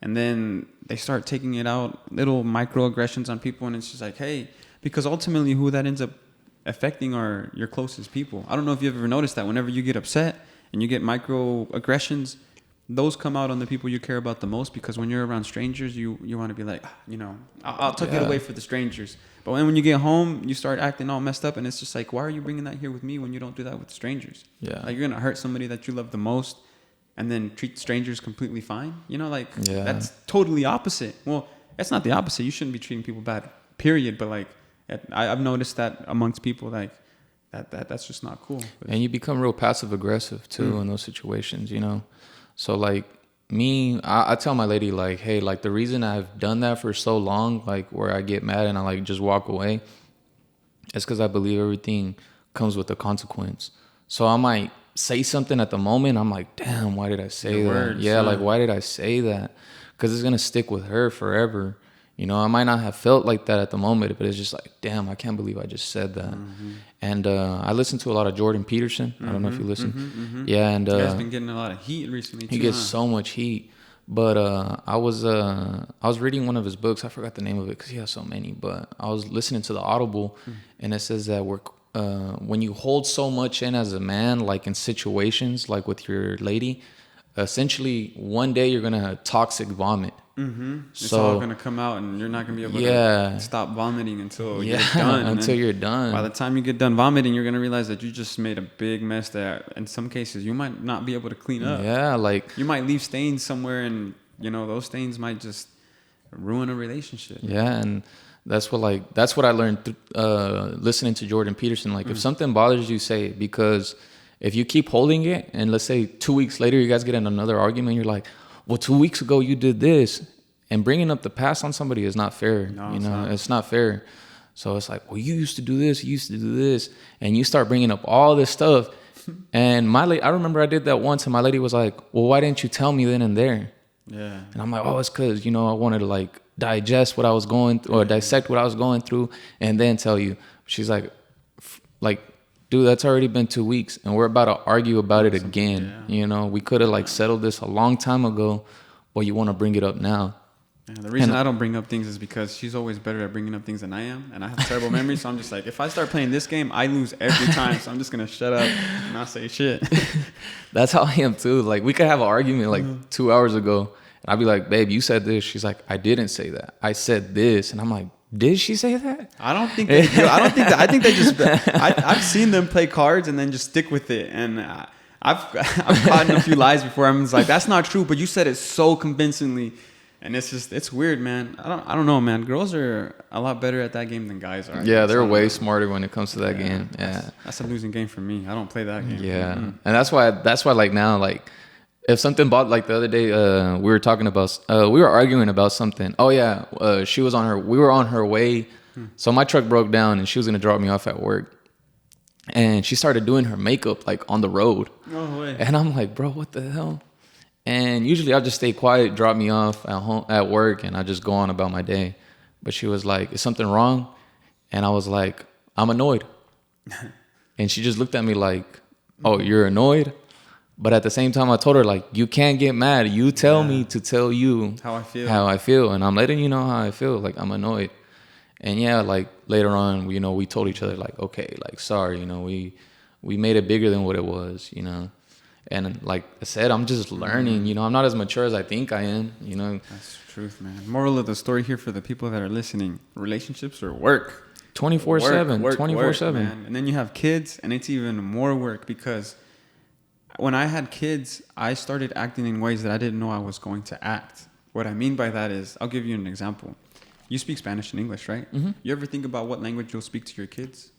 and then they start taking it out, little microaggressions on people, and it's just like, hey, because ultimately who that ends up affecting are your closest people. I don't know if you've ever noticed that whenever you get upset and you get microaggressions, those come out on the people you care about the most, because when you're around strangers, you want to be like, I'll tuck it away for the strangers. But when you get home, you start acting all messed up, and it's just like, why are you bringing that here with me when you don't do that with strangers? Yeah. Like, you're going to hurt somebody that you love the most and then treat strangers completely fine? That's totally opposite. Well, that's not the opposite. You shouldn't be treating people bad, period. But like, I've noticed that amongst people, like, that's just not cool. And you become real passive aggressive too in those situations, So like me, I tell my lady, like, hey, like, the reason I've done that for so long, like, where I get mad and I like just walk away, is because I believe everything comes with a consequence. So I might say something at the moment, I'm like, damn, why did I say that? Words, like, why did I say that? Because it's gonna stick with her forever. I might not have felt like that at the moment, but it's just like, damn, I can't believe I just said that. And I listen to a lot of Jordan Peterson. I don't know if you listen. Yeah, and he has been getting a lot of heat recently too. He gets so much heat. But I was reading one of his books. I forgot the name of it because he has so many. But I was listening to the Audible, and it says that when you hold so much in as a man, like in situations like with your lady, essentially one day you're gonna toxic vomit. It's all gonna come out, and you're not gonna be able to stop vomiting until you're done. Until you're done. By the time you get done vomiting, you're gonna realize that you just made a big mess that, in some cases, you might not be able to clean up. Yeah, like, you might leave stains somewhere, and those stains might just ruin a relationship. Yeah, and that's what I learned listening to Jordan Peterson. Like, if something bothers you, say it, because if you keep holding it, and let's say 2 weeks later you guys get in another argument, you're like, well, 2 weeks ago you did this, and bringing up the past on somebody is not fair. It's not fair. So it's like, well, you used to do this, and you start bringing up all this stuff. And I remember I did that once, and my lady was like, well, why didn't you tell me then and there? Yeah. And I'm like, oh, it's because, I wanted to like digest what I was going through, or dissect what I was going through, and then tell you. She's like, dude, that's already been 2 weeks, and we're about to argue about it again. Yeah. We could have like settled this a long time ago, but you want to bring it up now. Yeah, the reason I don't bring up things is because she's always better at bringing up things than I am, and I have terrible memory. So I'm just like, if I start playing this game, I lose every time. So I'm just gonna shut up and not say shit. That's how I am too. Like, we could have an argument like 2 hours ago, and I'd be like, babe, you said this. She's like, I didn't say that. I said this, and I'm like, did she say that? I don't think they do. I don't think that. I think they just. I've seen them play cards and then just stick with it, and I've caught in a few lies before. I'm just like, that's not true, but you said it so convincingly. And it's weird, man. I don't know, man. Girls are a lot better at that game than guys are. Yeah, they're way smarter when it comes to that game. Yeah, that's a losing game for me. I don't play that game. Yeah, and that's why like now, like, if something like the other day, we were arguing about something. Oh yeah, we were on her way. So my truck broke down, and she was gonna drop me off at work. And she started doing her makeup like on the road. No way. And I'm like, bro, what the hell? And usually I'll just stay quiet, drop me off at work, and I just go on about my day. But she was like, is something wrong? And I was like, I'm annoyed. And she just looked at me like, oh, you're annoyed? But at the same time, I told her, like, you can't get mad. You tell me to tell you how I feel. And I'm letting you know how I feel. Like, I'm annoyed. And yeah, like, later on, we told each other, like, okay, like, sorry, we made it bigger than what it was, And like I said, I'm just learning, I'm not as mature as I think I am, That's the truth, man. Moral of the story here for the people that are listening: relationships are work. 24/7, 24/7. Man. And then you have kids, and it's even more work, because when I had kids, I started acting in ways that I didn't know I was going to act. What I mean by that is, I'll give you an example. You speak Spanish and English, right? Mm-hmm. You ever think about what language you'll speak to your kids?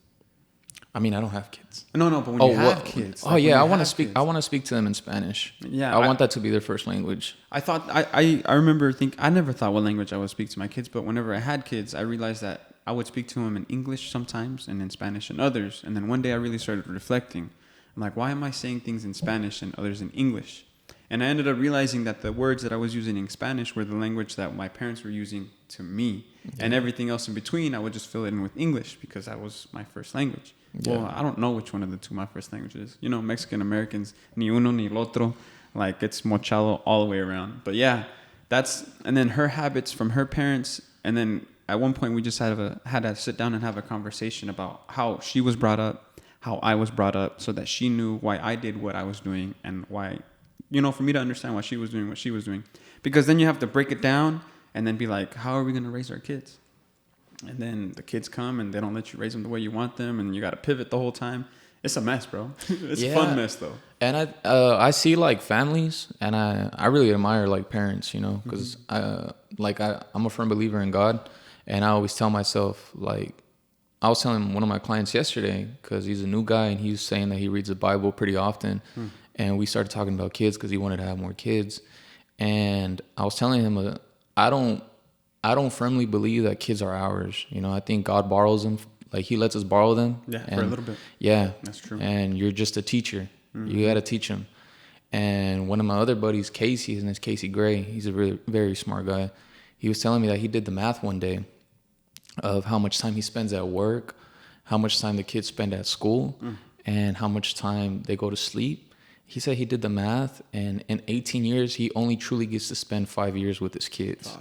I mean, I don't have kids. No, but when you have kids. Oh, yeah, I want to speak to them in Spanish. Yeah. I want that to be their first language. I thought, I remember I never thought what language I would speak to my kids, but whenever I had kids, I realized that I would speak to them in English sometimes and in Spanish in others. And then one day I really started reflecting. I'm like, why am I saying things in Spanish and others in English? And I ended up realizing that the words that I was using in Spanish were the language that my parents were using to me. Yeah. And everything else in between, I would just fill it in with English because that was my first language. Yeah. Well, I don't know which one of the two my first language is. You know, Mexican Americans, ni uno ni el otro. Like, it's mochalo all the way around. But yeah, and then her habits from her parents. And then at one point we just had to sit down and have a conversation about how she was brought up, how I was brought up, so that she knew why I did what I was doing and why, you know, for me to understand why she was doing what she was doing. Because then you have to break it down and then be like, how are we going to raise our kids? And then the kids come and they don't let you raise them the way you want them, and you got to pivot the whole time. It's a mess, bro. It's a fun mess, though. And I see like families, and I really admire like parents, you know, because I'm a firm believer in God, and I always tell myself, like, I was telling one of my clients yesterday, because he's a new guy and he's saying that he reads the Bible pretty often, and we started talking about kids because he wanted to have more kids, and I was telling him I don't firmly believe that kids are ours. You know, I think God borrows them. Like, he lets us borrow them. Yeah, for a little bit. Yeah. That's true. And you're just a teacher. You got to teach them. And one of my other buddies, Casey, his name's Casey Gray. He's a really very smart guy. He was telling me that he did the math one day of how much time he spends at work, how much time the kids spend at school, and how much time they go to sleep. He said he did the math, and in 18 years, he only truly gets to spend 5 years with his kids.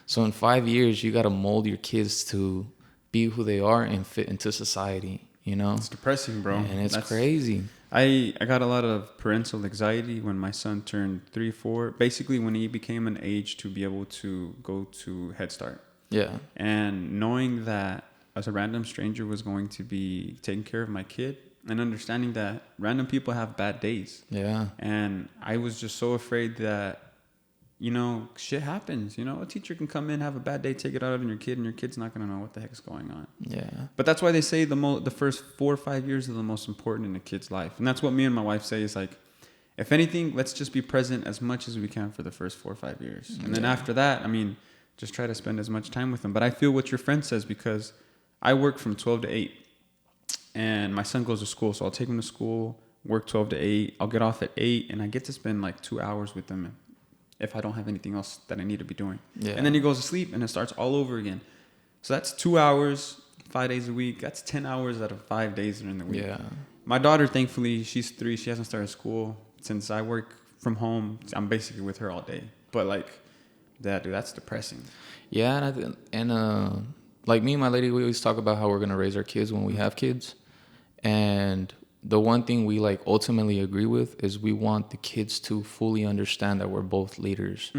So in 5 years, you got to mold your kids to be who they are and fit into society, you know? It's depressing, bro. And it's crazy. I got a lot of parental anxiety when my son turned 3, 4. Basically, when he became an age to be able to go to Head Start. Yeah. And knowing that as a random stranger was going to be taking care of my kid, and understanding that random people have bad days. Yeah. And I was just so afraid that, you know, shit happens. You know, a teacher can come in, have a bad day, take it out on your kid, and your kid's not going to know what the heck is going on. Yeah. But that's why they say the first 4 or 5 years are the most important in a kid's life. And that's what me and my wife say is like, if anything, let's just be present as much as we can for the first 4 or 5 years. And then after that, I mean, just try to spend as much time with them. But I feel what your friend says, because I work from 12 to 8. And my son goes to school, so I'll take him to school, work 12 to 8. I'll get off at 8, and I get to spend like 2 hours with him if I don't have anything else that I need to be doing. Yeah. And then he goes to sleep, and it starts all over again. So that's 2 hours, 5 days a week. That's 10 hours out of 5 days during the week. Yeah. My daughter, thankfully, she's 3. She hasn't started school. Since I work from home, I'm basically with her all day. But like, that, dude, that's depressing. Yeah, and like me and my lady, we always talk about how we're gonna raise our kids when we have kids. And the one thing we like ultimately agree with is we want the kids to fully understand that we're both leaders.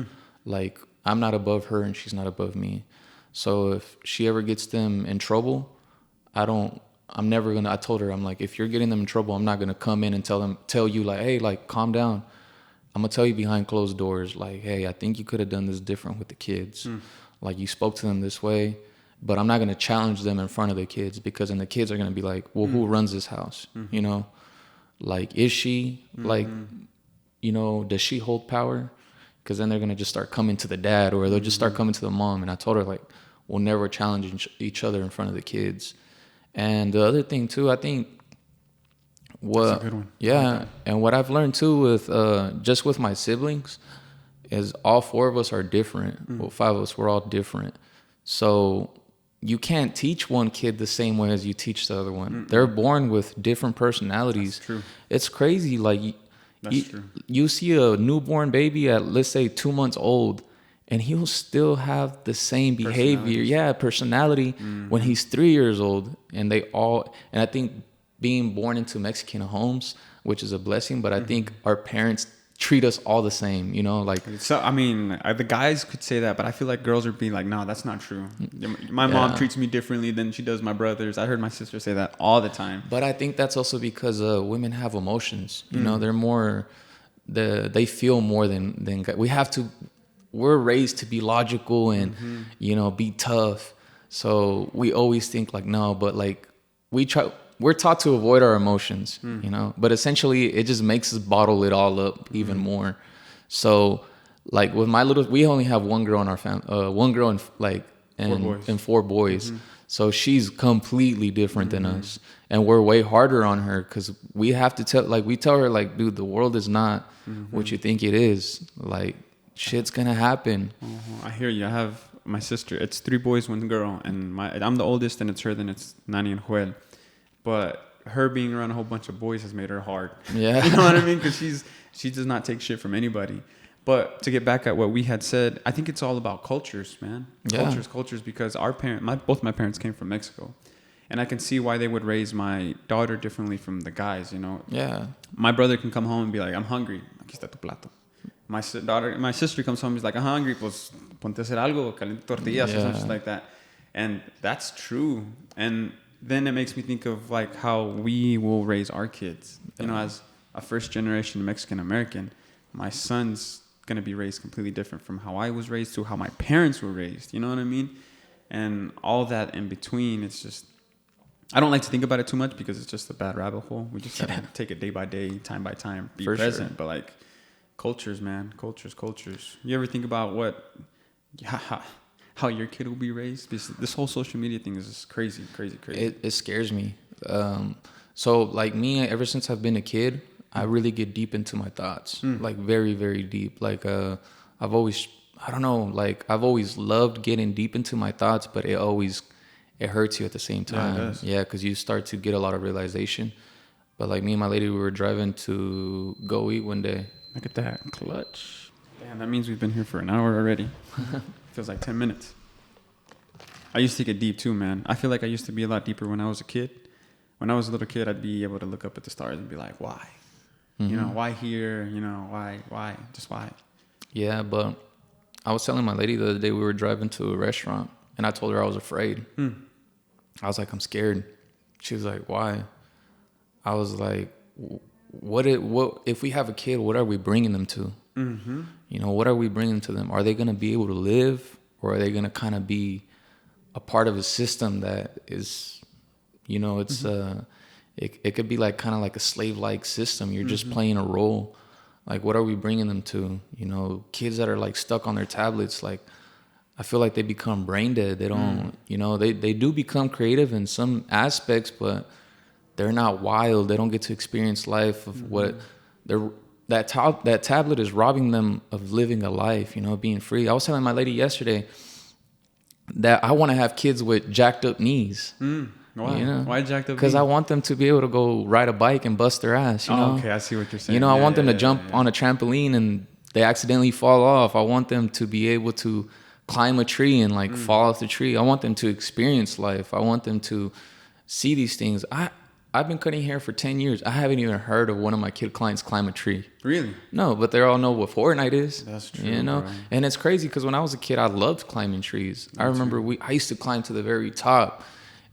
Like, I'm not above her and she's not above me. So if she ever gets them in trouble, I told her, I'm like, if you're getting them in trouble, I'm not gonna come in and tell you like, hey, like, calm down. I'm gonna tell you behind closed doors, like, hey, I think you could have done this different with the kids. Like, you spoke to them this way. But I'm not going to challenge them in front of the kids, because then the kids are going to be like, well, who runs this house? You know, like, is she like, you know, does she hold power? Because then they're going to just start coming to the dad, or they'll just start coming to the mom. And I told her, like, we'll never challenge each other in front of the kids. And the other thing too, I think that's a good one. Yeah. And what I've learned too with, just with my siblings is all 4 of us are different. Well, 5 of us, we're all different. So you can't teach one kid the same way as you teach the other one. They're born with different personalities. That's true. It's crazy. Like, you see a newborn baby at, let's say, 2 months old, and he'll still have the same behavior. Personality when he's 3 years old. And I think being born into Mexican homes, which is a blessing, but I think our parents treat us all the same, you know, like. So I mean, the guys could say that, but I feel like girls are being like, no, that's not true. My mom treats me differently than she does my brothers. I heard my sister say that all the time. But I think that's also because women have emotions. You know, they're more, they feel more than we're raised to be logical and you know, be tough. So we always think like, no, but like we're taught to avoid our emotions, you know, but essentially it just makes us bottle it all up even more. So like with we only have one girl in our family, one girl and 4 boys. So she's completely different than us, and we're way harder on her because we have to we tell her like, dude, the world is not what you think it is. Like, shit's gonna happen. I hear you. I have my sister. It's 3 boys, 1 girl, and I'm the oldest, and it's her. Then it's Nani and Joel. But her being around a whole bunch of boys has made her hard. Yeah. You know what I mean? Because she does not take shit from anybody. But to get back at what we had said, I think it's all about cultures, man. Yeah. Cultures, because both my parents came from Mexico. And I can see why they would raise my daughter differently from the guys, you know? Yeah. My brother can come home and be like, I'm hungry. Aquí está tu plato. My sister comes home and is like, I'm hungry. Pues ponte a hacer algo, caliente tortillas or something like that. And that's true. And then it makes me think of like how we will raise our kids. You know, as a first generation Mexican American, my son's going to be raised completely different from how I was raised to how my parents were raised. You know what I mean? And all that in between, it's just, I don't like to think about it too much because it's just a bad rabbit hole. We just have to take it day by day, time by time, be present. Sure. But like cultures, man, cultures. You ever think about how your kid will be raised? This whole social media thing is just crazy. It scares me. So like me, ever since I've been a kid, I really get deep into my thoughts, like very, very deep. Like I've always loved getting deep into my thoughts, but it hurts you at the same time. Yeah, because you start to get a lot of realization. But like me and my lady, we were driving to go eat one day. Look at that clutch. Damn, that means we've been here for an hour already. Feels like 10 minutes. I used to get deep too, man. I feel like I used to be a lot deeper when I was a kid. When I was a little kid, I'd be able to look up at the stars and be like, why? You know, why here? You know, why? Just why? Yeah, but I was telling my lady the other day, we were driving to a restaurant, and I told her I was afraid. I was like, I'm scared. She was like, why? I was like, what if we have a kid, what are we bringing them to? You know, what are we bringing to them? Are they going to be able to live, or are they going to kind of be a part of a system that is, you know, it's it could be like kind of like a slave-like system. You're just playing a role. Like, what are we bringing them to? You know, kids that are like stuck on their tablets, like, I feel like they become brain dead. They don't, you know, they do become creative in some aspects, but they're not wild. They don't get to experience life of what that tablet is robbing them of living a life, you know, being free. I was telling my lady yesterday that I want to have kids with jacked up knees. Why? You know? Why jacked up? Because I want them to be able to go ride a bike and bust their ass. You know? Okay, I see what you're saying. You know, I want them to jump on a trampoline and they accidentally fall off. I want them to be able to climb a tree and like fall off the tree. I want them to experience life. I want them to see these things. I've been cutting hair for 10 years. I haven't even heard of one of my kid clients climb a tree. Really? No, but they all know what Fortnite is. That's true. You know, bro. And it's crazy because when I was a kid, I loved climbing trees. I remember I used to climb to the very top,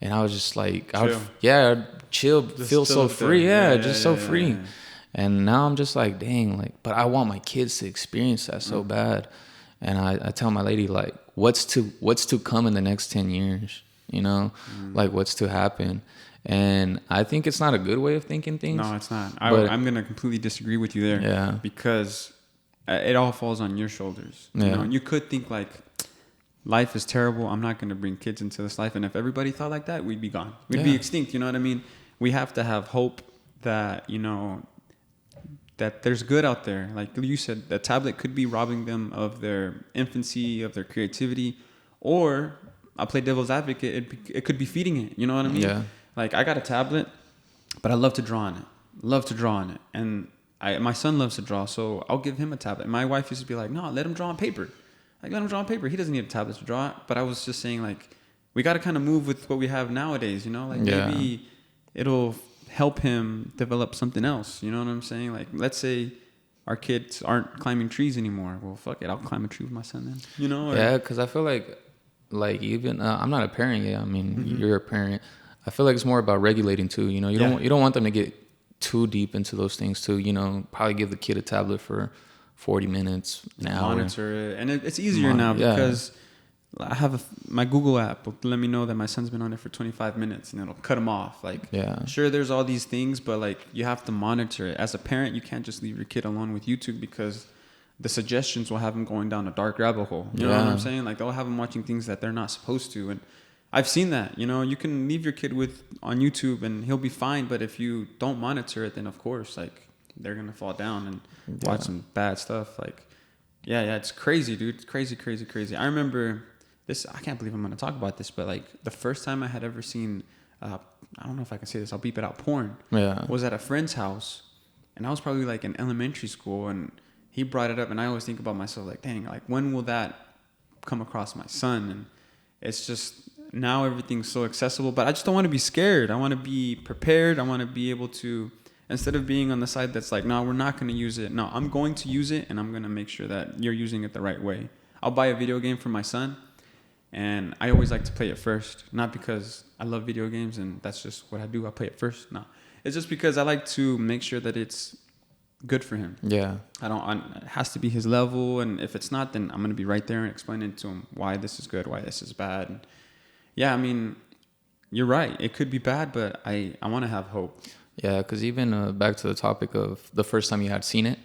and I was just like, I'd chill, feel so free. So free. And now I'm just like, dang, like, but I want my kids to experience that so bad. And I tell my lady, like, what's to come in the next 10 years? You know, like what's to happen? And I think it's not a good way of thinking things. No, it's not. I'm going to completely disagree with you there. Yeah. Because it all falls on your shoulders. You know, and you could think like, life is terrible. I'm not going to bring kids into this life. And if everybody thought like that, we'd be gone. We'd be extinct. You know what I mean? We have to have hope that, you know, that there's good out there. Like you said, the tablet could be robbing them of their infancy, of their creativity, or I'll play devil's advocate. It could be feeding it. You know what I mean? Yeah. Like I got a tablet, but I love to draw on it. And my son loves to draw, so I'll give him a tablet. My wife used to be like, no, let him draw on paper. Like, let him draw on paper. He doesn't need a tablet to draw. But I was just saying, like, we got to kind of move with what we have nowadays, you know? Like, maybe it'll help him develop something else. You know what I'm saying? Like, let's say our kids aren't climbing trees anymore. Well, fuck it. I'll climb a tree with my son then. You know? Yeah, because I feel like even I'm not a parent yet. I mean, you're a parent. I feel like it's more about regulating too. You know, you don't want them to get too deep into those things too. You know, probably give the kid a tablet for 40 minutes, an hour. Monitor it. And it's easier now because I have my Google app will let me know that my son's been on it for 25 minutes and it'll cut him off. Like, sure, there's all these things, but like you have to monitor it. As a parent, you can't just leave your kid alone with YouTube because the suggestions will have them going down a dark rabbit hole. You know what I'm saying? Like they'll have them watching things that they're not supposed to. And I've seen that, you know, you can leave your kid on YouTube and he'll be fine. But if you don't monitor it, then of course, like they're going to fall down and watch some bad stuff. Like, it's crazy, dude. It's crazy. I remember this, I can't believe I'm going to talk about this, but like the first time I had ever seen I don't know if I can say this, I'll beep it out, porn. Yeah. Was at a friend's house, and I was probably like in elementary school, and he brought it up, and I always think about myself like, dang, like when will that come across my son? And it's just, now everything's so accessible, but I just don't want to be scared. I want to be prepared. I want to be able to, instead of being on the side that's like, no, we're not going to use it. No, I'm going to use it, and I'm going to make sure that you're using it the right way. I'll buy a video game for my son, and I always like to play it first. Not because I love video games and that's just what I do. I play it first. No, it's just because I like to make sure that it's good for him. Yeah. It has to be his level, and if it's not, then I'm going to be right there and explaining to him why this is good, why this is bad. And yeah, I mean, you're right. It could be bad, but I want to have hope. Yeah, because even back to the topic of the first time you had seen it,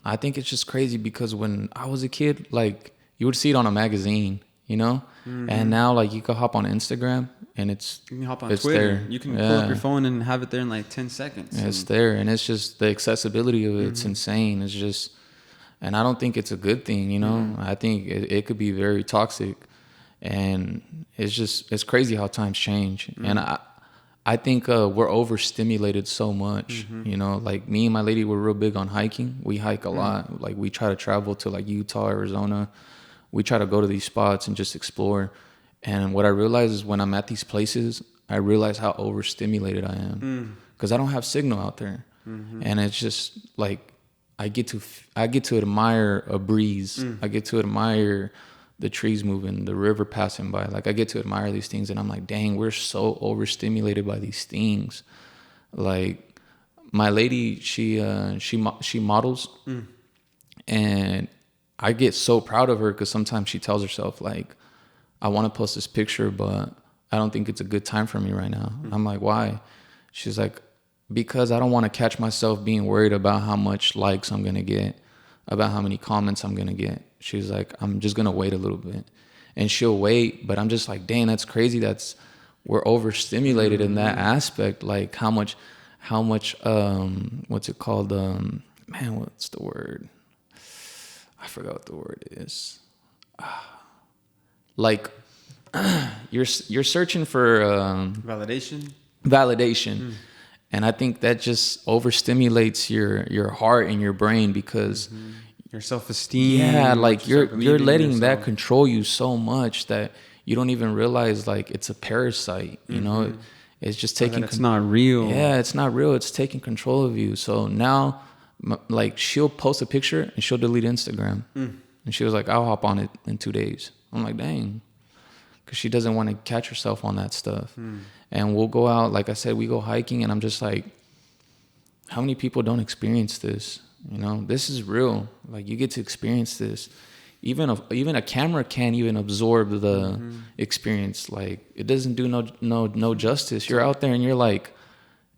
I think it's just crazy because when I was a kid, like, you would see it on a magazine, you know? And now, like, you can hop on Instagram and you can hop on Twitter. There. You can pull up your phone and have it there in like 10 seconds. Yeah, it's there, and it's just the accessibility of it. It's insane. It's just, and I don't think it's a good thing, you know? I think it could be very toxic, and it's crazy how times change. And I think we're overstimulated so much, you know? Like, me and my lady, we're real big on hiking. We hike a lot. Like, we try to travel to like Utah, Arizona. We try to go to these spots and just explore. And what I realize is when I'm at these places, I realize how overstimulated I am because I don't have signal out there. And it's just like, I get to admire a breeze. I get to admire the trees moving, the river passing by. Like, I get to admire these things, and I'm like, dang, we're so overstimulated by these things. Like, my lady, she models, and I get so proud of her because sometimes she tells herself, like, I want to post this picture, but I don't think it's a good time for me right now. I'm like, why? She's like, because I don't want to catch myself being worried about how much likes I'm going to get, about how many comments I'm going to get. She's like, I'm just going to wait a little bit. And she'll wait, but I'm just like, dang, that's crazy. We're overstimulated in that aspect. Like, how much, what's it called? Man, what's the word? I forgot what the word is. Like, you're searching for validation. And I think that just overstimulates your heart and your brain because your self-esteem. Yeah, like you're letting that control you so much that you don't even realize, like, it's a parasite, you know? It's just taking it's not real. Yeah, it's not real. It's taking control of you. So now, like, she'll post a picture and she'll delete Instagram. And she was like, I'll hop on it in 2 days. I'm like, dang. Because she doesn't want to catch herself on that stuff. And we'll go out, like I said, we go hiking, and I'm just like, how many people don't experience this? You know, this is real. Like, you get to experience this. Even a camera can't even absorb the experience. Like, it doesn't do no justice. You're out there and you're like,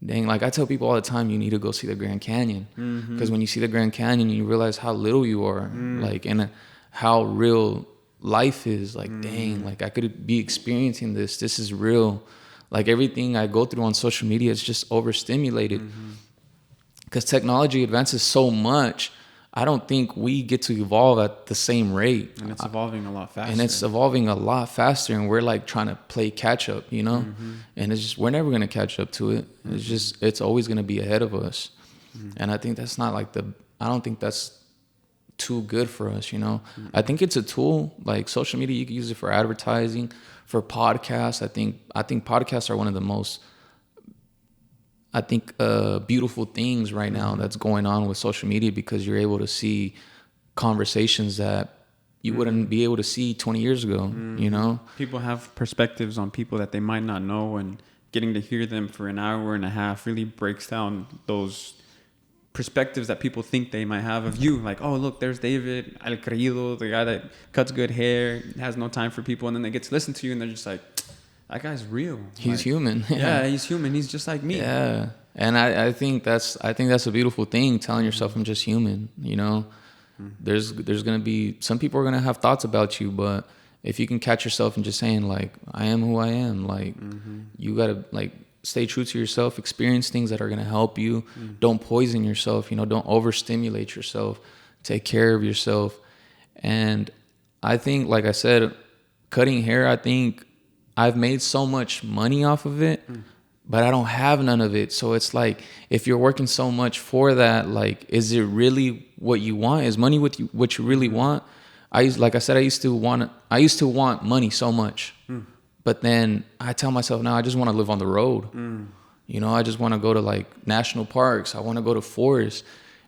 dang, like, I tell people all the time, you need to go see the Grand Canyon. Because when you see the Grand Canyon, you realize how little you are. Like, and how real life is. Like, dang, like, I could be experiencing this. This is real. Like, everything I go through on social media is just overstimulated. Because technology advances so much, I don't think we get to evolve at the same rate. And it's evolving a lot faster. And we're like trying to play catch up, you know? And it's just, we're never going to catch up to it. It's always going to be ahead of us. And I think that's not like I don't think that's too good for us, you know? I think it's a tool. Like, social media, you can use it for advertising, for podcasts. I think podcasts are one of the most, beautiful things right now that's going on with social media, because you're able to see conversations that you wouldn't be able to see 20 years ago, you know? People have perspectives on people that they might not know, and getting to hear them for an hour and a half really breaks down those perspectives that people think they might have of you. Like, oh, look, there's David, El Creído, the guy that cuts good hair, has no time for people, and then they get to listen to you and they're just like, that guy's real. He's human. Yeah, he's human. He's just like me. Yeah. And I think that's a beautiful thing, telling yourself I'm just human, you know? There's going to be, some people are going to have thoughts about you, but if you can catch yourself and just saying, like, I am who I am, like, you got to, like, stay true to yourself, experience things that are going to help you. Don't poison yourself, you know, don't overstimulate yourself, take care of yourself. And I think, like I said, cutting hair, I think I've made so much money off of it, but I don't have none of it. So it's like, if you're working so much for that, like, is it really what you want? Is money what you really want? I used to want money so much, but then I tell myself now I just want to live on the road. You know, I just want to go to like national parks. I want to go to forests,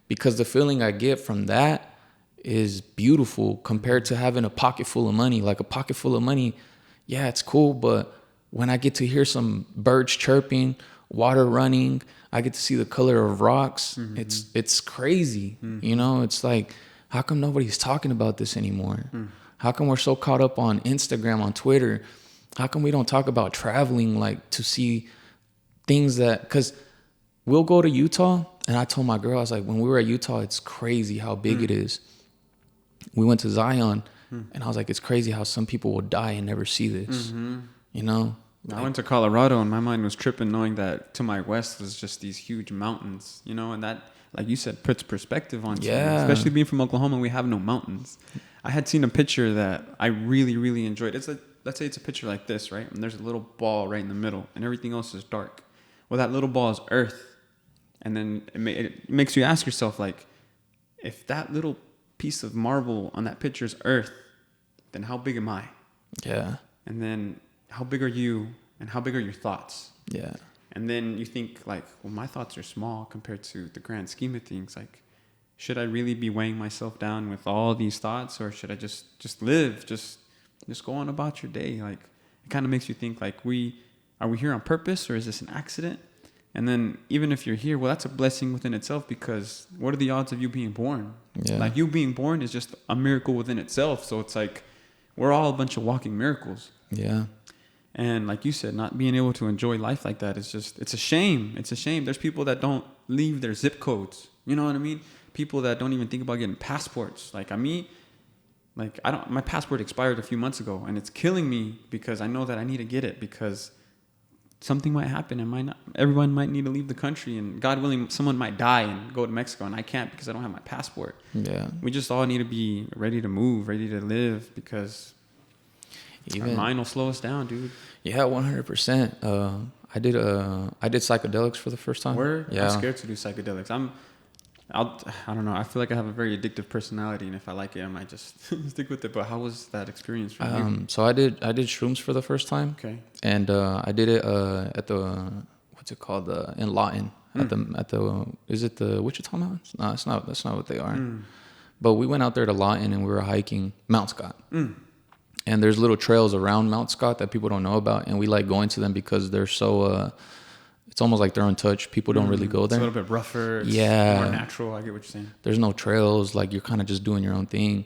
because the feeling I get from that is beautiful compared to having a pocket full of money. Like, a pocket full of money, yeah, it's cool, but when I get to hear some birds chirping, water running, I get to see the color of rocks. It's crazy. You know, it's like, how come nobody's talking about this anymore? How come we're so caught up on Instagram, on Twitter? How come we don't talk about traveling, like, to see things that, because we'll go to Utah, and I told my girl, I was like, when we were at Utah, it's crazy how big it is. We went to Zion, and I was like, it's crazy how some people will die and never see this. You know? I went to Colorado, and my mind was tripping knowing that to my west was just these huge mountains, you know, and that, like you said, puts perspective on you. Especially being from Oklahoma, we have no mountains. I had seen a picture that I really, really enjoyed. Let's say it's a picture like this, right? And there's a little ball right in the middle, and everything else is dark. Well, that little ball is Earth. And then it makes you ask yourself, like, if that little piece of marble on that picture is Earth, then how big am I? Yeah. And then how big are you, and how big are your thoughts? Yeah. And then you think, like, well, my thoughts are small compared to the grand scheme of things. Like, should I really be weighing myself down with all these thoughts, or should I just live, just go on about your day? Like, it kind of makes you think, like, are we here on purpose, or is this an accident? And then even if you're here, well, that's a blessing within itself, because what are the odds of you being born? Yeah. Like, you being born is just a miracle within itself. So it's like, we're all a bunch of walking miracles. Yeah. And like you said, not being able to enjoy life like that is just, it's a shame. It's a shame. There's people that don't leave their zip codes. You know what I mean? People that don't even think about getting passports. Like, my passport expired a few months ago, and it's killing me because I know that I need to get it, because something might happen, and everyone might need to leave the country, and God willing, someone might die and go to Mexico, and I can't because I don't have my passport. Yeah. We just all need to be ready to move, ready to live, because our mind will slow us down, dude. Yeah, 100%. I did psychedelics for the first time. Yeah. I'm scared to do psychedelics. I don't know. I feel like I have a very addictive personality, and if I like it, I might just stick with it. But how was that experience for you? So I did shrooms for the first time. Okay. And I did it at the, what's it called, in Lawton, at the is it the Wichita Mountains? No, it's not. That's not what they are. But we went out there to Lawton, and we were hiking Mount Scott. And there's little trails around Mount Scott that people don't know about, and we like going to them because they're so it's almost like they're untouched. People don't really go there. It's a little bit rougher. It's more natural. I get what you're saying. There's no trails. Like, you're kind of just doing your own thing.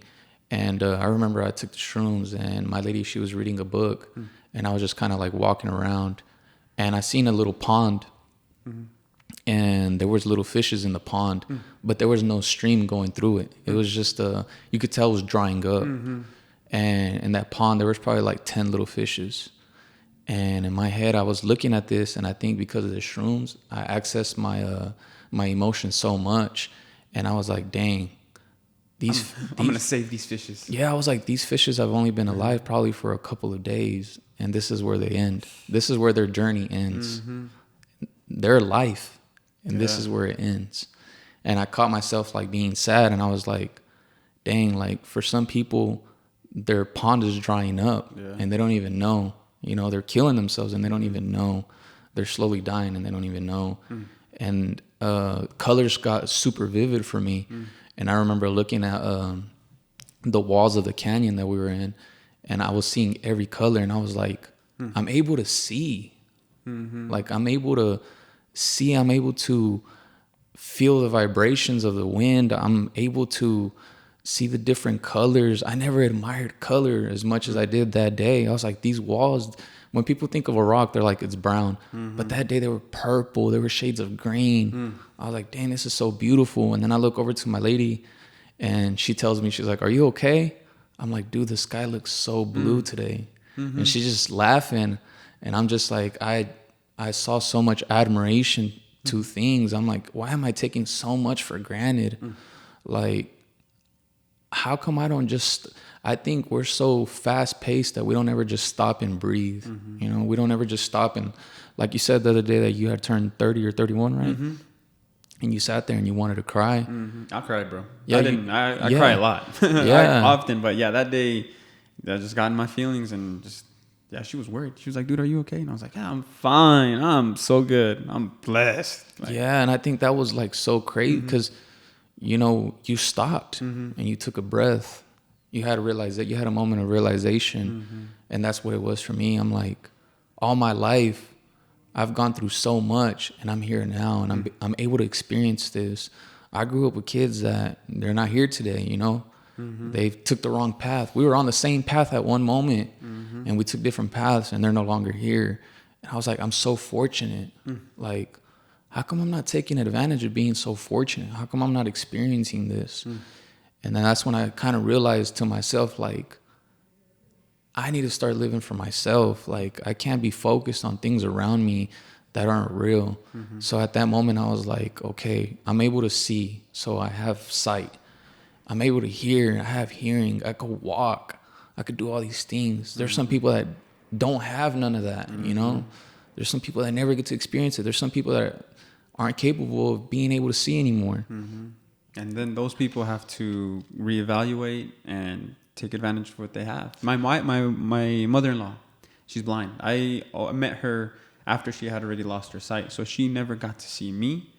And I remember I took the shrooms, and my lady, she was reading a book, and I was just kind of like walking around, and I seen a little pond, and there was little fishes in the pond, but there was no stream going through it. It was just you could tell it was drying up. And in that pond, there was probably like 10 little fishes. And in my head, I was looking at this, and I think because of the shrooms, I accessed my emotions so much, and I was like, "Dang, I'm gonna save these fishes." Yeah, I was like, these fishes have only been alive probably for a couple of days, and this is where they end. This is where their journey ends. Their life, and this is where it ends. And I caught myself like being sad, and I was like, "Dang, like for some people, their pond is drying up, and they don't even know." You know, they're killing themselves and they don't even know. They're slowly dying and they don't even know. And colors got super vivid for me. And I remember looking at the walls of the canyon that we were in, and I was seeing every color, and I was like, I'm able to see. Like, I'm able to see. I'm able to feel the vibrations of the wind. I'm able to see the different colors. I never admired color as much as I did that day. I was like, these walls, when people think of a rock, they're like, it's brown. But that day they were purple. There were shades of green. I was like, dang, this is so beautiful. And then I look over to my lady, and she tells me, she's like, are you okay? I'm like, dude, the sky looks so blue today. And she's just laughing. And I'm just like, I saw so much admiration to things. I'm like, why am I taking so much for granted? Like, how come I don't just, I think we're so fast paced that we don't ever just stop and breathe. You know, we don't ever just stop. And like you said the other day that you had turned 30 or 31, right? And you sat there and you wanted to cry. I cried, bro. Yeah, I cry a lot. Yeah. Often, but yeah, that day I just got in my feelings and just, yeah, she was worried. She was like, dude, are you okay? And I was like, yeah, I'm fine. I'm so good. I'm blessed. Like, yeah, and I think that was like so crazy because, you know, you stopped and you took a breath. You had to realize that you had a moment of realization. And that's what it was for me. I'm like, all my life, I've gone through so much and I'm here now and I'm able to experience this. I grew up with kids that they're not here today, you know. They took the wrong path. We were on the same path at one moment and we took different paths and they're no longer here. And I was like, I'm so fortunate. Like, how come I'm not taking advantage of being so fortunate? How come I'm not experiencing this? And then that's when I kind of realized to myself, like, I need to start living for myself. Like, I can't be focused on things around me that aren't real. So at that moment, I was like, okay, I'm able to see. So I have sight. I'm able to hear. I have hearing. I could walk. I could do all these things. There's some people that don't have none of that, you know? There's some people that never get to experience it. There's some people that aren't capable of being able to see anymore. And then those people have to reevaluate and take advantage of what they have. My mother-in-law, she's blind. I met her after she had already lost her sight. So she never got to see me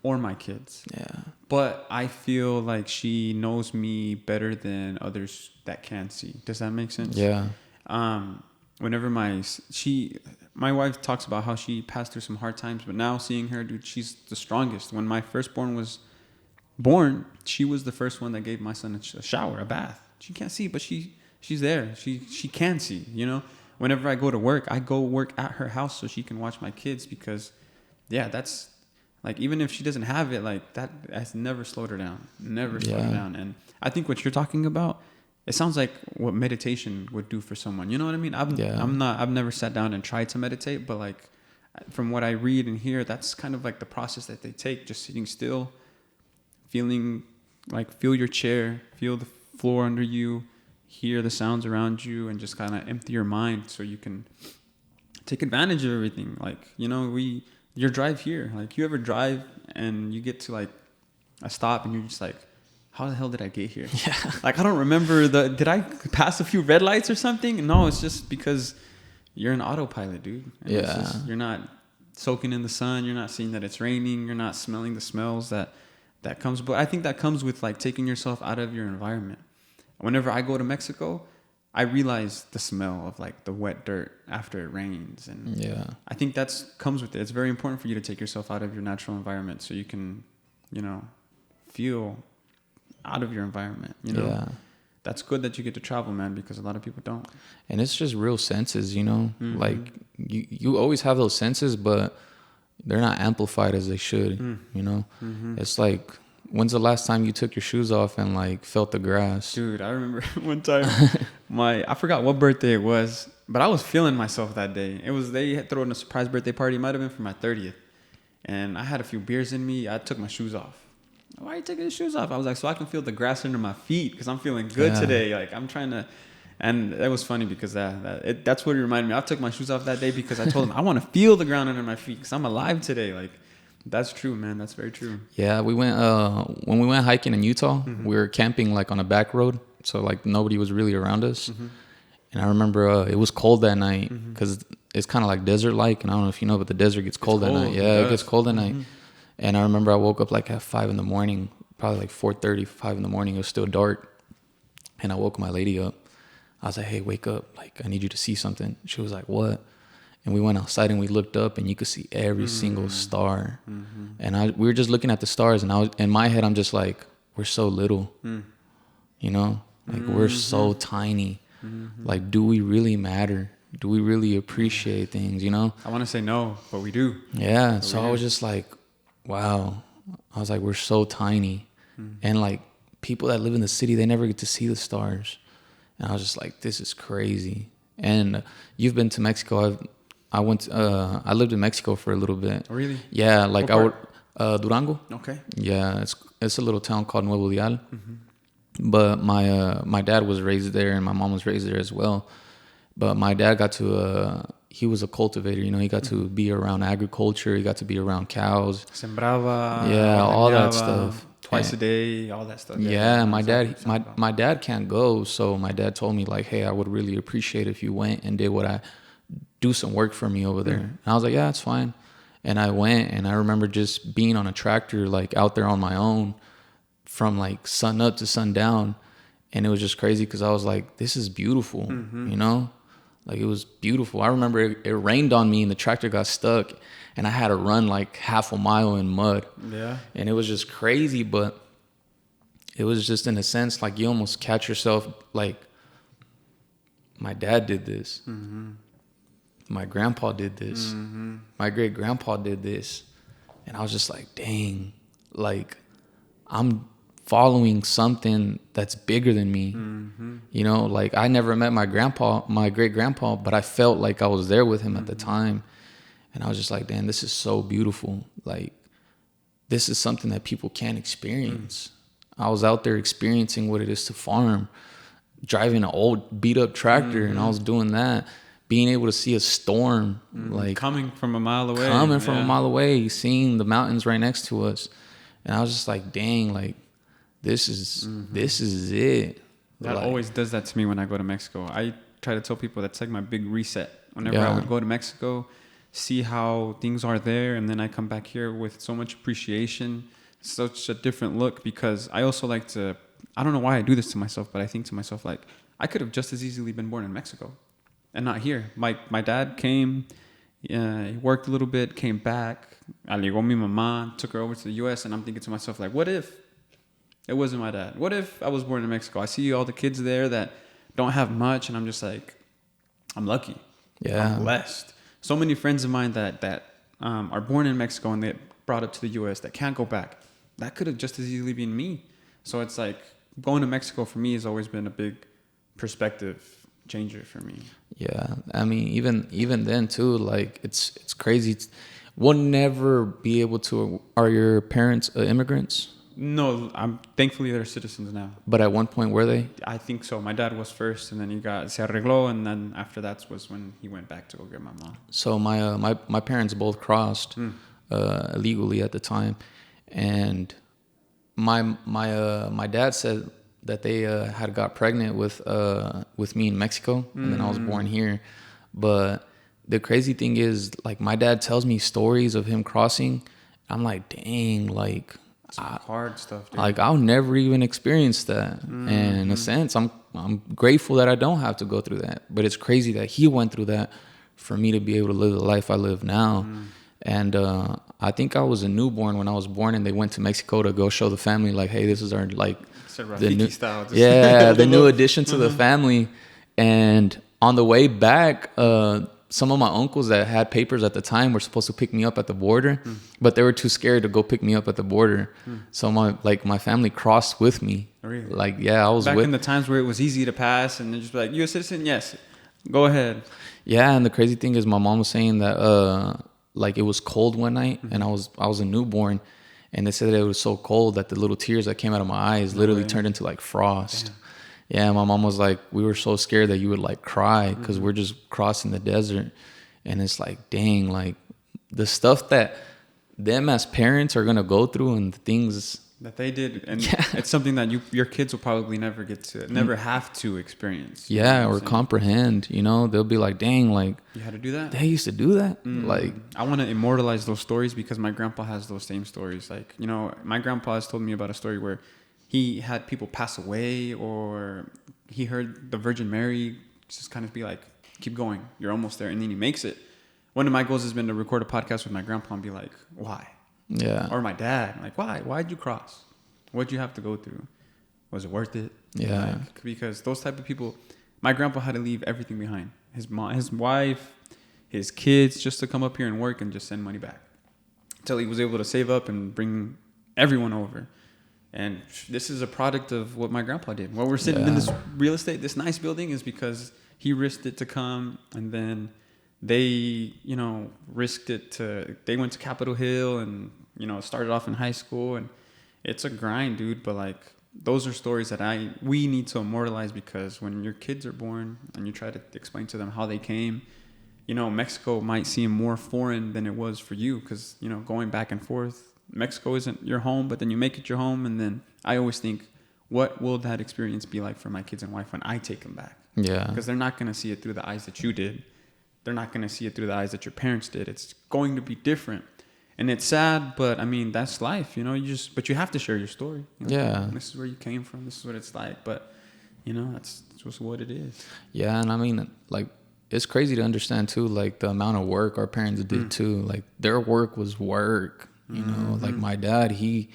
or my kids. Yeah. But I feel like she knows me better than others that can see. Does that make sense? Yeah. Whenever my wife talks about how she passed through some hard times, but now seeing her, dude, she's the strongest. When my firstborn was born, she was the first one that gave my son a shower, a bath. She can't see, but she's there. She can see, you know. Whenever I go work at her house so she can watch my kids because, yeah, that's like, even if she doesn't have it, like, that has never slowed her down. Never slowed her down. And I think what you're talking about, it sounds like what meditation would do for someone. You know what I mean? I've never sat down and tried to meditate, but like, from what I read and hear, that's kind of like the process that they take, just sitting still, feel your chair, feel the floor under you, hear the sounds around you, and just kind of empty your mind so you can take advantage of everything. Like, you know, your drive here, like, you ever drive and you get to like a stop and you're just like, how the hell did I get here? Yeah. Like, I don't remember did I pass a few red lights or something? No, it's just because you're an autopilot, dude. And you're not soaking in the sun. You're not seeing that it's raining. You're not smelling the smells that comes. But I think that comes with like taking yourself out of your environment. Whenever I go to Mexico, I realize the smell of like the wet dirt after it rains. And I think that comes with it. It's very important for you to take yourself out of your natural environment so you can, you know, feel out of your environment, you know. Yeah. That's good that you get to travel, man, because a lot of people don't. And it's just real senses, you know. Like, you always have those senses, but they're not amplified as they should, you know. It's like, when's the last time you took your shoes off and like felt the grass? Dude, I remember one time I forgot what birthday it was, but I was feeling myself that day. They had thrown a surprise birthday party. It might have been for my 30th. And I had a few beers in me. I took my shoes off. Why are you taking your shoes off? I was like, so I can feel the grass under my feet because I'm feeling good today. Like, I'm trying to, and that was funny because that's what it reminded me. I took my shoes off that day because I told them I want to feel the ground under my feet because I'm alive today. Like, that's true, man. That's very true. Yeah, we went when we went hiking in Utah. We were camping like on a back road, so like nobody was really around us. And I remember it was cold that night because it's kind of like desert-like, and I don't know if you know, but the desert gets cold at night. Yeah, it gets cold at night. And I remember I woke up like at 5 a.m, probably like 4:30, 5 a.m. It was still dark. And I woke my lady up. I was like, hey, wake up. Like, I need you to see something. She was like, what? And we went outside and we looked up and you could see every single star. And we were just looking at the stars. And in my head, I'm just like, we're so little, you know, like we're so tiny. Like, do we really matter? Do we really appreciate things, you know? I want to say no, but we do. Yeah. So I was just like, wow. I was like, we're so tiny. And like, people that live in the city, they never get to see the stars. And I was just like, this is crazy. And you've been to Mexico. I lived in Mexico for a little bit. Oh, really? Yeah, like Durango. Okay. Yeah, it's a little town called Nuevo Dial. But my dad was raised there, and my mom was raised there as well. But my dad got to he was a cultivator. You know, he got to be around agriculture. He got to be around cows. Sembraba. Yeah, all that stuff. Twice a day, all that stuff. Yeah, my dad can't go, so my dad told me like, hey, I would really appreciate if you went and do some work for me over there. And I was like, yeah, it's fine. And I went, and I remember just being on a tractor, like out there on my own from like sun up to sundown. And it was just crazy because I was like, this is beautiful, you know? Like, it was beautiful. I remember it rained on me and the tractor got stuck, and I had to run like half a mile in mud. Yeah. And it was just crazy, but it was just in a sense like you almost catch yourself like, my dad did this. My grandpa did this. My great grandpa did this. And I was just like, dang, like I'm following something that's bigger than me. You know, like I never met my great grandpa, but I felt like I was there with him at the time. And I was just like, damn, this is so beautiful. Like, this is something that people can't experience. I was out there experiencing what it is to farm, driving an old beat up tractor, and I was doing that. Being able to see a storm, like coming from a mile away, seeing the mountains right next to us. And I was just like, dang, like, this is it. That like, always does that to me when I go to Mexico. I try to tell people that's like my big reset. Whenever I would go to Mexico, see how things are there, and then I come back here with so much appreciation, such a different look, because I also like to, I don't know why I do this to myself, but I think to myself, like, I could have just as easily been born in Mexico and not here. My dad came, he worked a little bit, came back, aligó mi mamá, took her over to the U.S., and I'm thinking to myself, like, what if it wasn't my dad? What if I was born in Mexico? I see all the kids there that don't have much, and I'm just like, I'm lucky. Yeah. I'm blessed. So many friends of mine that are born in Mexico and they brought up to the U.S. that can't go back. That could have just as easily been me. So it's like going to Mexico for me has always been a big perspective changer for me. Yeah, I mean, even then too, like it's crazy. We'll never be able to. Are your parents immigrants? No, thankfully they're citizens now. But at one point, were they? I think so. My dad was first, and then he se arregló, and then after that was when he went back to go get my mom. So my parents both crossed illegally at the time, and my dad said that they had got pregnant with me in Mexico, and then I was born here. But the crazy thing is, like, my dad tells me stories of him crossing. I'm like, dang, like. Hard stuff, dude. Like, I'll never even experience that. And in a sense, I'm grateful that I don't have to go through that. But it's crazy that he went through that for me to be able to live the life I live now. And I think I was a newborn when I was born, and they went to Mexico to go show the family, like, hey, this is our, like, the new style. The new addition to the family. And on the way back, some of my uncles that had papers at the time were supposed to pick me up at the border, but they were too scared to go pick me up at the border. So my family crossed with me. Really? Like, yeah, I was back in the times where it was easy to pass, and they're just like, "You a citizen? Yes, go ahead." Yeah, and the crazy thing is, my mom was saying that like, it was cold one night, and I was a newborn, and they said that it was so cold that the little tears that came out of my eyes literally turned into like frost. Damn. Yeah, my mom was like, we were so scared that you would like cry because we're just crossing the desert. And it's like, dang, like the stuff that them as parents are going to go through and the things that they did. And it's something that your kids will probably never have to experience. Yeah, or comprehend, you know, they'll be like, dang, like. You had to do that? They used to do that? Like. I want to immortalize those stories because my grandpa has those same stories. Like, you know, my grandpa has told me about a story where he had people pass away, or he heard the Virgin Mary just kind of be like, keep going, you're almost there. And then he makes it. One of my goals has been to record a podcast with my grandpa and be like, why? Yeah. Or my dad, like, why? Why'd you cross? What'd you have to go through? Was it worth it? Yeah. Like, because those type of people, my grandpa had to leave everything behind. His mom, his wife, his kids, just to come up here and work and just send money back. Until he was able to save up and bring everyone over. And this is a product of what my grandpa did. While we're sitting in this real estate, this nice building, is because he risked it to come. And then they, you know, risked it to, they went to Capitol Hill and, you know, started off in high school. And it's a grind, dude. But like, those are stories that we need to immortalize, because when your kids are born and you try to explain to them how they came, you know, Mexico might seem more foreign than it was for you, because, you know, going back and forth, Mexico isn't your home, but then you make it your home. And then I always think, what will that experience be like for my kids and wife when I take them back? Yeah. Because they're not going to see it through the eyes that you did. They're not going to see it through the eyes that your parents did. It's going to be different. And it's sad, but I mean, that's life, you know, but you have to share your story. You know? Yeah. This is where you came from. This is what it's like. But, you know, that's just what it is. Yeah. And I mean, like, it's crazy to understand too, like the amount of work our parents did too. Like their work was work, you know, like my dad, he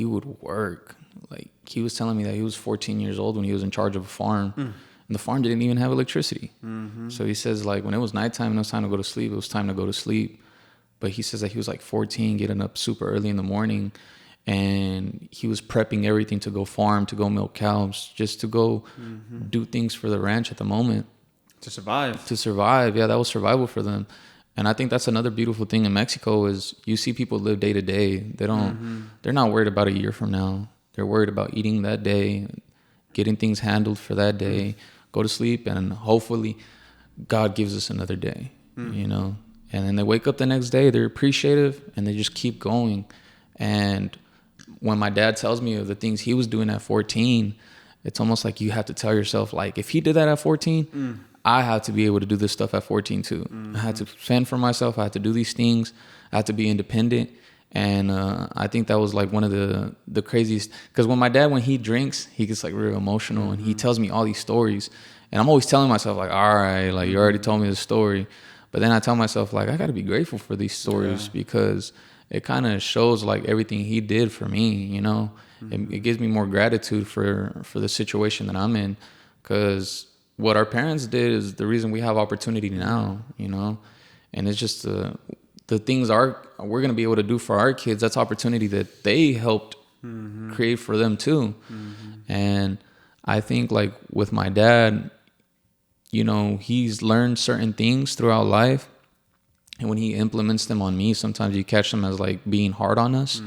would work. Like he was telling me that he was 14 years old when he was in charge of a farm, and the farm didn't even have electricity. So he says, like, when it was nighttime and it was time to go to sleep, it was time to go to sleep. But he says that he was like 14, getting up super early in the morning, and he was prepping everything to go farm, to go milk cows, just to go do things for the ranch at the moment. To survive. Yeah, that was survival for them. And I think that's another beautiful thing in Mexico is you see people live day to day. They're not worried about a year from now. They're worried about eating that day, getting things handled for that day, go to sleep, and hopefully God gives us another day, you know? And then they wake up the next day, they're appreciative, and they just keep going. And when my dad tells me of the things he was doing at 14, it's almost like you have to tell yourself, like, if he did that at 14, I have to be able to do this stuff at 14 too. I had to fend for myself. I had to do these things. I had to be independent. And I think that was like one of the craziest, because when he drinks, he gets like real emotional, and he tells me all these stories. And I'm always telling myself, like, all right, like, you already told me the story. But then I tell myself, like, I got to be grateful for these stories because it kind of shows like everything he did for me, you know. It gives me more gratitude for the situation that I'm in, because what our parents did is the reason we have opportunity now, you know. And it's just the things we're going to be able to do for our kids, that's opportunity that they helped create for them too. And I think like with my dad, you know, he's learned certain things throughout life, and when he implements them on me, sometimes you catch them as like being hard on us,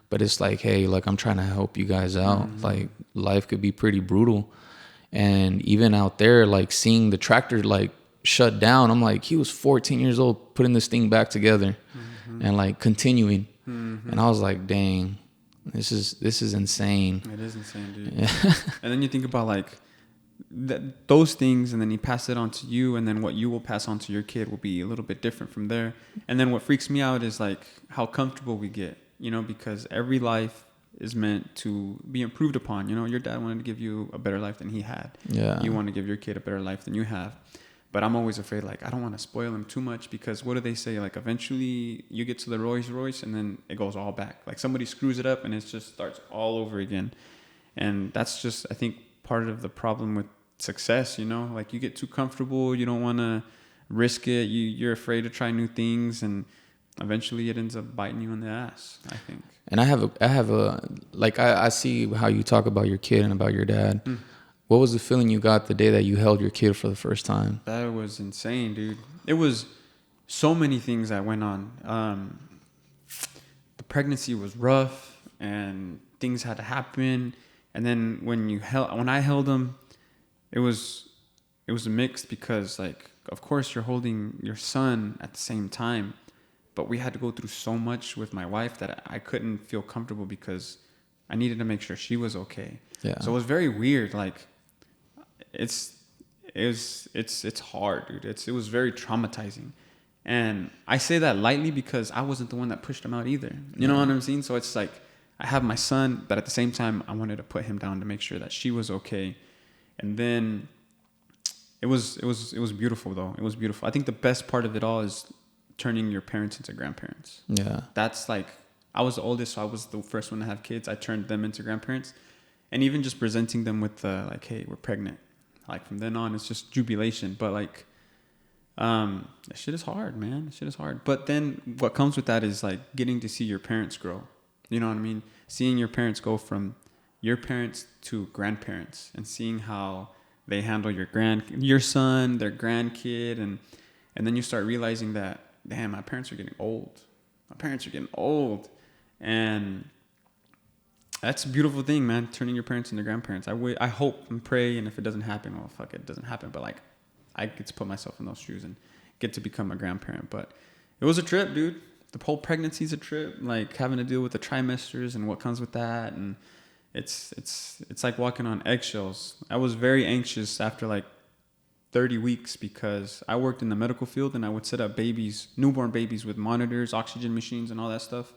but it's like, hey, like, I'm trying to help you guys out. Like, life could be pretty brutal. And even out there, like, seeing the tractor like shut down, I'm like, he was 14 years old putting this thing back together and like continuing. And I was like, dang, this is insane. It is insane, dude. Yeah. And then you think about like those things, and then you pass it on to you, and then what you will pass on to your kid will be a little bit different from there. And then what freaks me out is like how comfortable we get, you know, because every life is meant to be improved upon. You know, your dad wanted to give you a better life than he had. Yeah. You want to give your kid a better life than you have. But I'm always afraid, like, I don't want to spoil him too much, because what do they say? Like, eventually you get to the Rolls Royce and then it goes all back. Like, somebody screws it up and it just starts all over again. And that's just, I think, part of the problem with success, you know? Like, you get too comfortable. You don't want to risk it. You're afraid to try new things. And eventually it ends up biting you in the ass, I think. And I see how you talk about your kid and about your dad. What was the feeling you got the day that you held your kid for the first time? That was insane, dude. It was so many things that went on. The pregnancy was rough, and things had to happen. And then when I held him, it was a mix, because, like, of course you're holding your son at the same time, but we had to go through so much with my wife that I couldn't feel comfortable, because I needed to make sure she was okay. Yeah. So it was very weird. Like, it's hard, dude. It was very traumatizing. And I say that lightly because I wasn't the one that pushed him out either. You know what I'm saying? So it's like, I have my son, but at the same time, I wanted to put him down to make sure that she was okay. And then it was beautiful, though. It was beautiful. I think the best part of it all is turning your parents into grandparents. Yeah. That's like, I was the oldest, so I was the first one to have kids. I turned them into grandparents. And even just presenting them with like, hey, we're pregnant. Like, from then on, it's just jubilation. But like, that shit is hard, man. That shit is hard. But then what comes with that is like getting to see your parents grow. You know what I mean? Seeing your parents go from your parents to grandparents, and seeing how they handle your son, their grandkid, and then you start realizing that, damn, my parents are getting old. And That's a beautiful thing, man. Turning your parents into grandparents. I hope and pray, and if it doesn't happen, well, fuck it, it doesn't happen. But like, I get to put myself in those shoes and get to become a grandparent. But it was a trip, dude. The whole pregnancy's a trip. Like having to deal with the trimesters and what comes with that, and it's like walking on eggshells. I was very anxious after like 30 weeks because I worked in the medical field and I would set up newborn babies with monitors, oxygen machines, and all that stuff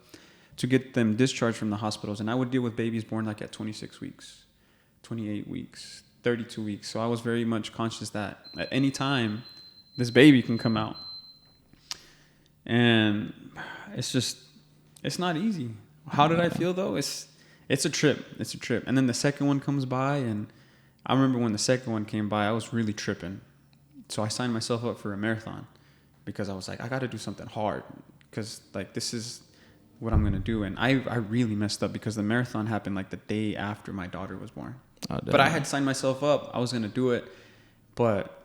to get them discharged from the hospitals. And I would deal with babies born like at 26 weeks, 28 weeks, 32 weeks. So I was very much conscious that at any time this baby can come out. And it's not easy. How did I feel though? It's a trip. It's a trip. And then the second one comes by, and I remember when the second one came by, I was really tripping. So I signed myself up for a marathon because I was like, I got to do something hard because like this is what I'm going to do. And I really messed up because the marathon happened like the day after my daughter was born. Oh, but I had signed myself up. I was going to do it, but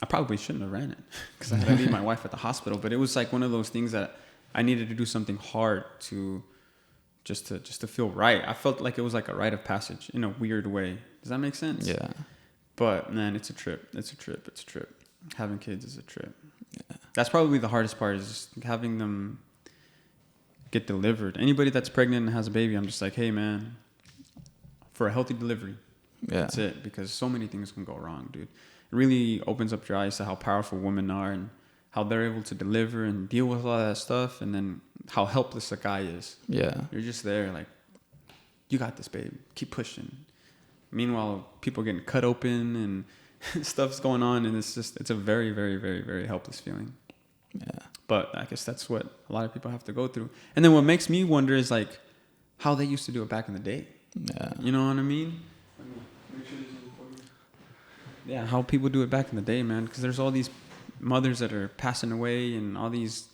I probably shouldn't have ran it because I had to leave my wife at the hospital. But it was like one of those things that I needed to do something hard to just to feel right. I felt like it was like a rite of passage in a weird way. Does that make sense? Yeah. But man, it's a trip. It's a trip. It's a trip. Having kids is a trip. Yeah. That's probably the hardest part, is just having them get delivered. Anybody that's pregnant and has a baby, I'm just like, hey man, for a healthy delivery. Yeah. That's it. Because so many things can go wrong, dude. It really opens up your eyes to how powerful women are and how they're able to deliver and deal with all that stuff, and then how helpless a guy is. Yeah. You're just there like, you got this, babe. Keep pushing. Meanwhile, people are getting cut open and stuff's going on, and it's a very, very, very, very helpless feeling. Yeah. But I guess that's what a lot of people have to go through. And then what makes me wonder is like how they used to do it back in the day. Yeah. You know what I mean? Yeah, how people do it back in the day, man. Because there's all these mothers that are passing away and all these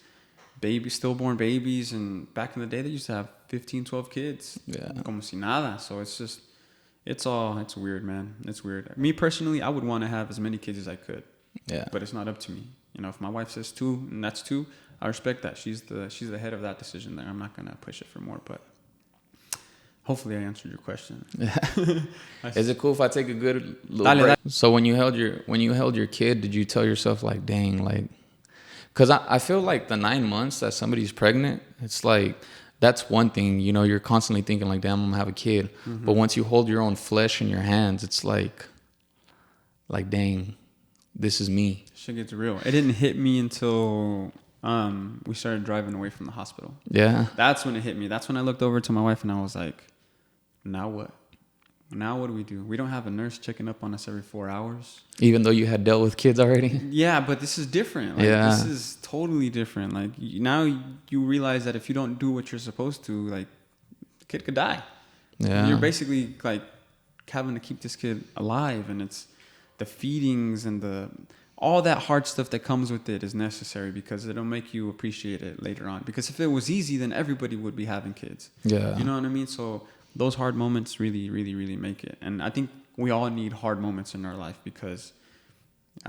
stillborn babies. And back in the day, they used to have 15, 12 kids. Yeah. Como si nada. So it's weird, man. It's weird. Me personally, I would want to have as many kids as I could. Yeah. But it's not up to me. You know, if my wife says 2 and that's 2, I respect that. She's the head of that decision there. I'm not going to push it for more, but hopefully I answered your question. Yeah. Is it cool if I take a good little break? So when you held your kid, did you tell yourself like, dang, like, because I feel like the 9 months that somebody's pregnant, it's like, that's one thing, you know, you're constantly thinking like, damn, I'm gonna have a kid. Mm-hmm. But once you hold your own flesh in your hands, it's like, dang, this is me. Shit gets real. It didn't hit me until we started driving away from the hospital. Yeah. That's when it hit me. That's when I looked over to my wife and I was like, now what? Now what do we do? We don't have a nurse checking up on us every 4 hours. Even though you had dealt with kids already? Yeah, but this is different. Like, yeah. This is totally different. Like, now you realize that if you don't do what you're supposed to, like, the kid could die. Yeah. You're basically, like, having to keep this kid alive. And it's the feedings and all that hard stuff that comes with it is necessary because it'll make you appreciate it later on. Because if it was easy, then everybody would be having kids. Yeah. You know what I mean? So those hard moments really, really, really make it. And I think we all need hard moments in our life because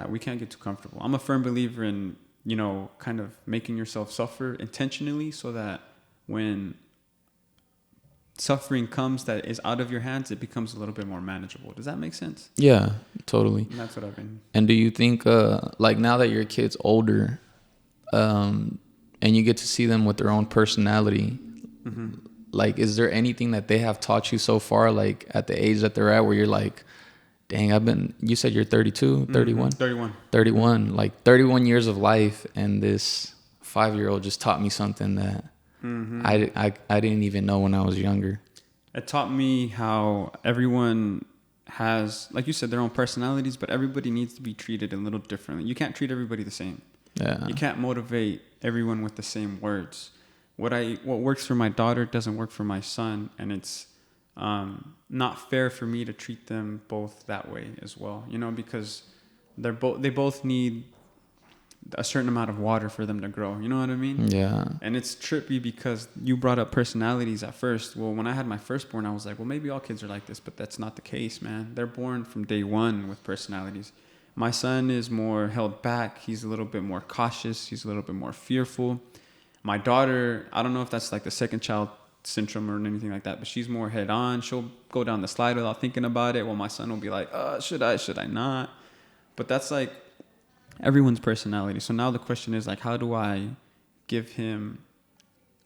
we can't get too comfortable. I'm a firm believer in, you know, kind of making yourself suffer intentionally so that when suffering comes that is out of your hands, it becomes a little bit more manageable. Does that make sense? Yeah, totally. And that's what I've been. And do you think, like now that your kid's older, and you get to see them with their own personality, mm-hmm. like, is there anything that they have taught you so far, like at the age that they're at, where you're like, dang, you said you're 32, 31? Mm-hmm. 31, like 31 years of life, and this 5-year-old just taught me something that mm-hmm. I didn't even know when I was younger. It taught me how everyone has, like you said, their own personalities, but everybody needs to be treated a little differently. You can't treat everybody the same. Yeah. You can't motivate everyone with the same words. What works for my daughter doesn't work for my son, and it's not fair for me to treat them both that way as well. You know, because they both need a certain amount of water for them to grow. You know what I mean? Yeah. And it's trippy because you brought up personalities at first. Well, when I had my firstborn, I was like, well, maybe all kids are like this, but that's not the case, man. They're born from day one with personalities. My son is more held back. He's a little bit more cautious. He's a little bit more fearful. My daughter, I don't know if that's like the second child syndrome or anything like that, but she's more head on. She'll go down the slide without thinking about it, while my son will be like, should I not? But that's like everyone's personality. So now the question is like, how do I give him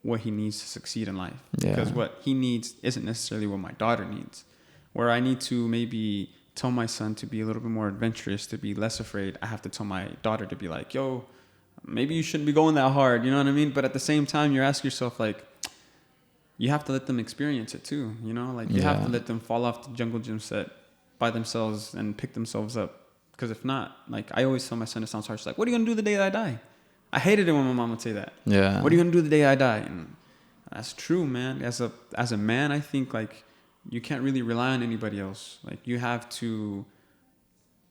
what he needs to succeed in life? Because what he needs isn't necessarily what my daughter needs. Where I need to maybe tell my son to be a little bit more adventurous, to be less afraid, I have to tell my daughter to be like, yo, maybe you shouldn't be going that hard, you know what I mean? But at the same time, you ask yourself, like, you have to let them experience it too, you know? Like, you have to let them fall off the jungle gym set by themselves and pick themselves up. Because if not, like, I always tell my son, it sounds harsh, like, what are you going to do the day that I die? I hated it when my mom would say that. Yeah. What are you going to do the day I die? And that's true, man. As a man, I think, like, you can't really rely on anybody else. Like, you have to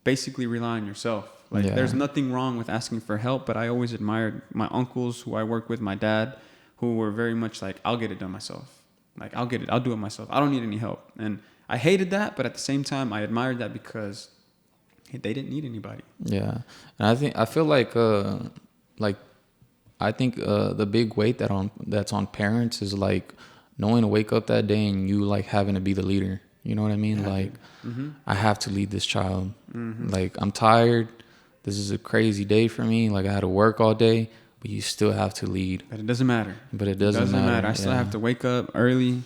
basically rely on yourself. Like, there's nothing wrong with asking for help, but I always admired my uncles who I work with, my dad, who were very much like, I'll get it done myself. Like, I'll do it myself. I don't need any help. And I hated that, but at the same time, I admired that because they didn't need anybody. Yeah. And I feel like the big weight that's on parents is like knowing to wake up that day and you like having to be the leader. You know what I mean? Yeah. Like, I have to lead this child. Like, I'm tired. This is a crazy day for me. Like, I had to work all day, but you still have to lead. But it doesn't matter. It doesn't matter. I still have to wake up early,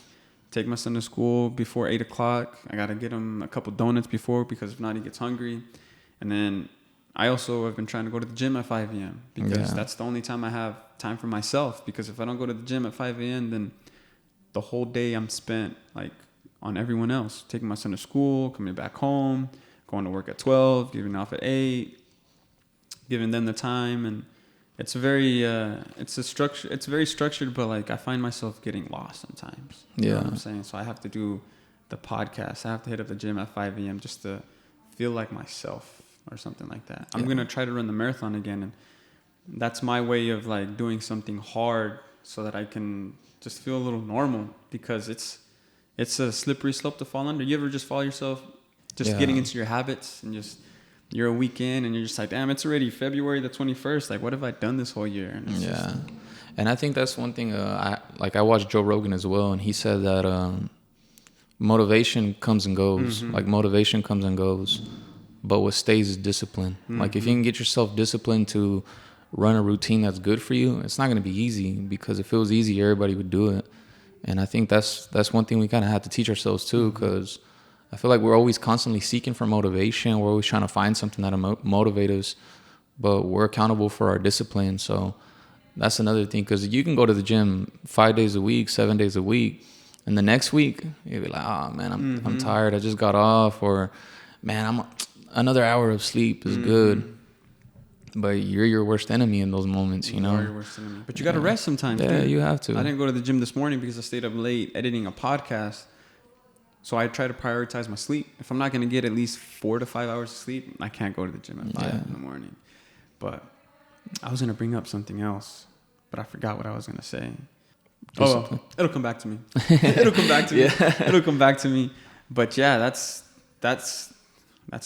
take my son to school before 8 o'clock. I got to get him a couple donuts before, because if not, he gets hungry. And then I also have been trying to go to the gym at 5 a.m. because that's the only time I have time for myself. Because if I don't go to the gym at 5 a.m., then the whole day I'm spent like on everyone else, taking my son to school, coming back home, going to work at 12, getting off at 8, giving them the time. And it's very, it's very structured, but like I find myself getting lost sometimes. You know what I'm saying? So I have to do the podcast. I have to hit up the gym at 5 a.m. just to feel like myself or something like that. I'm going to try to run the marathon again. And that's my way of like doing something hard so that I can just feel a little normal, because it's a slippery slope to fall under. You ever just fall yourself just getting into your habits and just you're a week in and you're just like, damn, it's already February the 21st. Like, what have I done this whole year? And and I think that's one thing. I watched Joe Rogan as well, and he said that motivation comes and goes. Like, motivation comes and goes, but what stays is discipline. Like, if you can get yourself disciplined to run a routine that's good for you, it's not going to be easy, because if it was easy, everybody would do it. And I think that's one thing we kind of have to teach ourselves too, because I feel like we're always constantly seeking for motivation. We're always trying to find something that'll motivate us, but we're accountable for our discipline. So that's another thing, because you can go to the gym 5 days a week, 7 days a week, and the next week you'll be like, oh man, I'm tired. I just got off, or man, another hour of sleep is good. But you're your worst enemy in those moments, you know? You are your worst enemy. But you got to rest sometimes. Yeah, dude. You have to. I didn't go to the gym this morning because I stayed up late editing a podcast. So I try to prioritize my sleep. If I'm not going to get at least 4 to 5 hours of sleep, I can't go to the gym at 5 in the morning. But I was going to bring up something else, but I forgot what I was going to say. It'll come back to me. It'll come back to me. It'll come back to me. But yeah, that's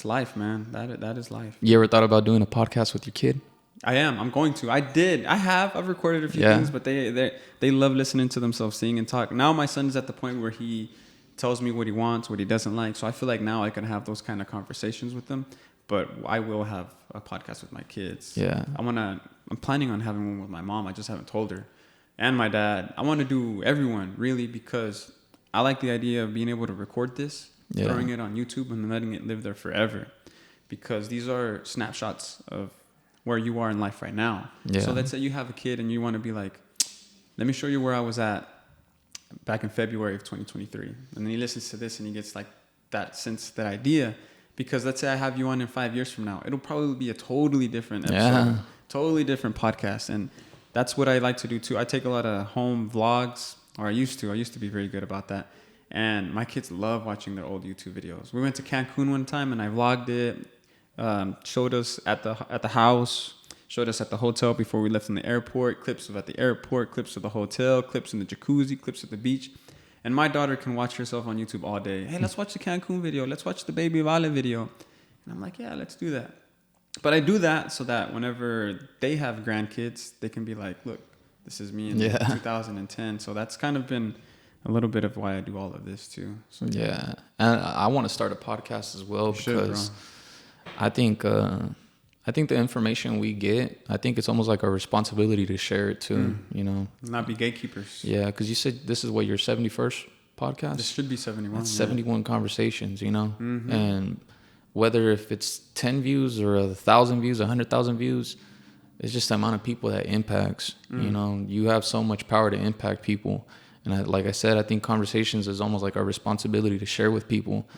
life, man. That is life. You ever thought about doing a podcast with your kid? I'm going to. I've recorded a few things, but they love listening to themselves sing and talk. Now my son's at the point where he tells me what he wants, what he doesn't like. So I feel like now I can have those kind of conversations with them. But I will have a podcast with my kids. Yeah. I'm planning on having one with my mom. I just haven't told her. And my dad. I want to do everyone, really, because I like the idea of being able to record this, throwing it on YouTube, and letting it live there forever. Because these are snapshots of where you are in life right now. Yeah. So let's say you have a kid and you want to be like, let me show you where I was at back in February of 2023. And then he listens to this and he gets like that idea. Because let's say I have you on in 5 years from now, it'll probably be a totally different episode, totally different podcast. And that's what I like to do too. I take a lot of home vlogs, or I used to be very good about that. And my kids love watching their old YouTube videos. We went to Cancun one time and I vlogged it, showed us at the house, showed us at the hotel before we left in the airport, clips of at the airport, clips of the hotel, clips in the jacuzzi, clips at the beach. And my daughter can watch herself on YouTube all day. Hey, let's watch the Cancun video. Let's watch the Baby Vale video. And I'm like, yeah, let's do that. But I do that so that whenever they have grandkids, they can be like, look, this is me in 2010. So that's kind of been a little bit of why I do all of this too. So yeah, and I want to start a podcast as well because I think the information we get, I think it's almost like our responsibility to share it too. You know, not be gatekeepers. Yeah, because you said this is what your 71st podcast. This should be 71. That's 71 conversations. You know, and whether if it's 10 views or 1,000 views, 100,000 views, it's just the amount of people that impacts. You know, you have so much power to impact people. And like I said, I think conversations is almost like our responsibility to share with people.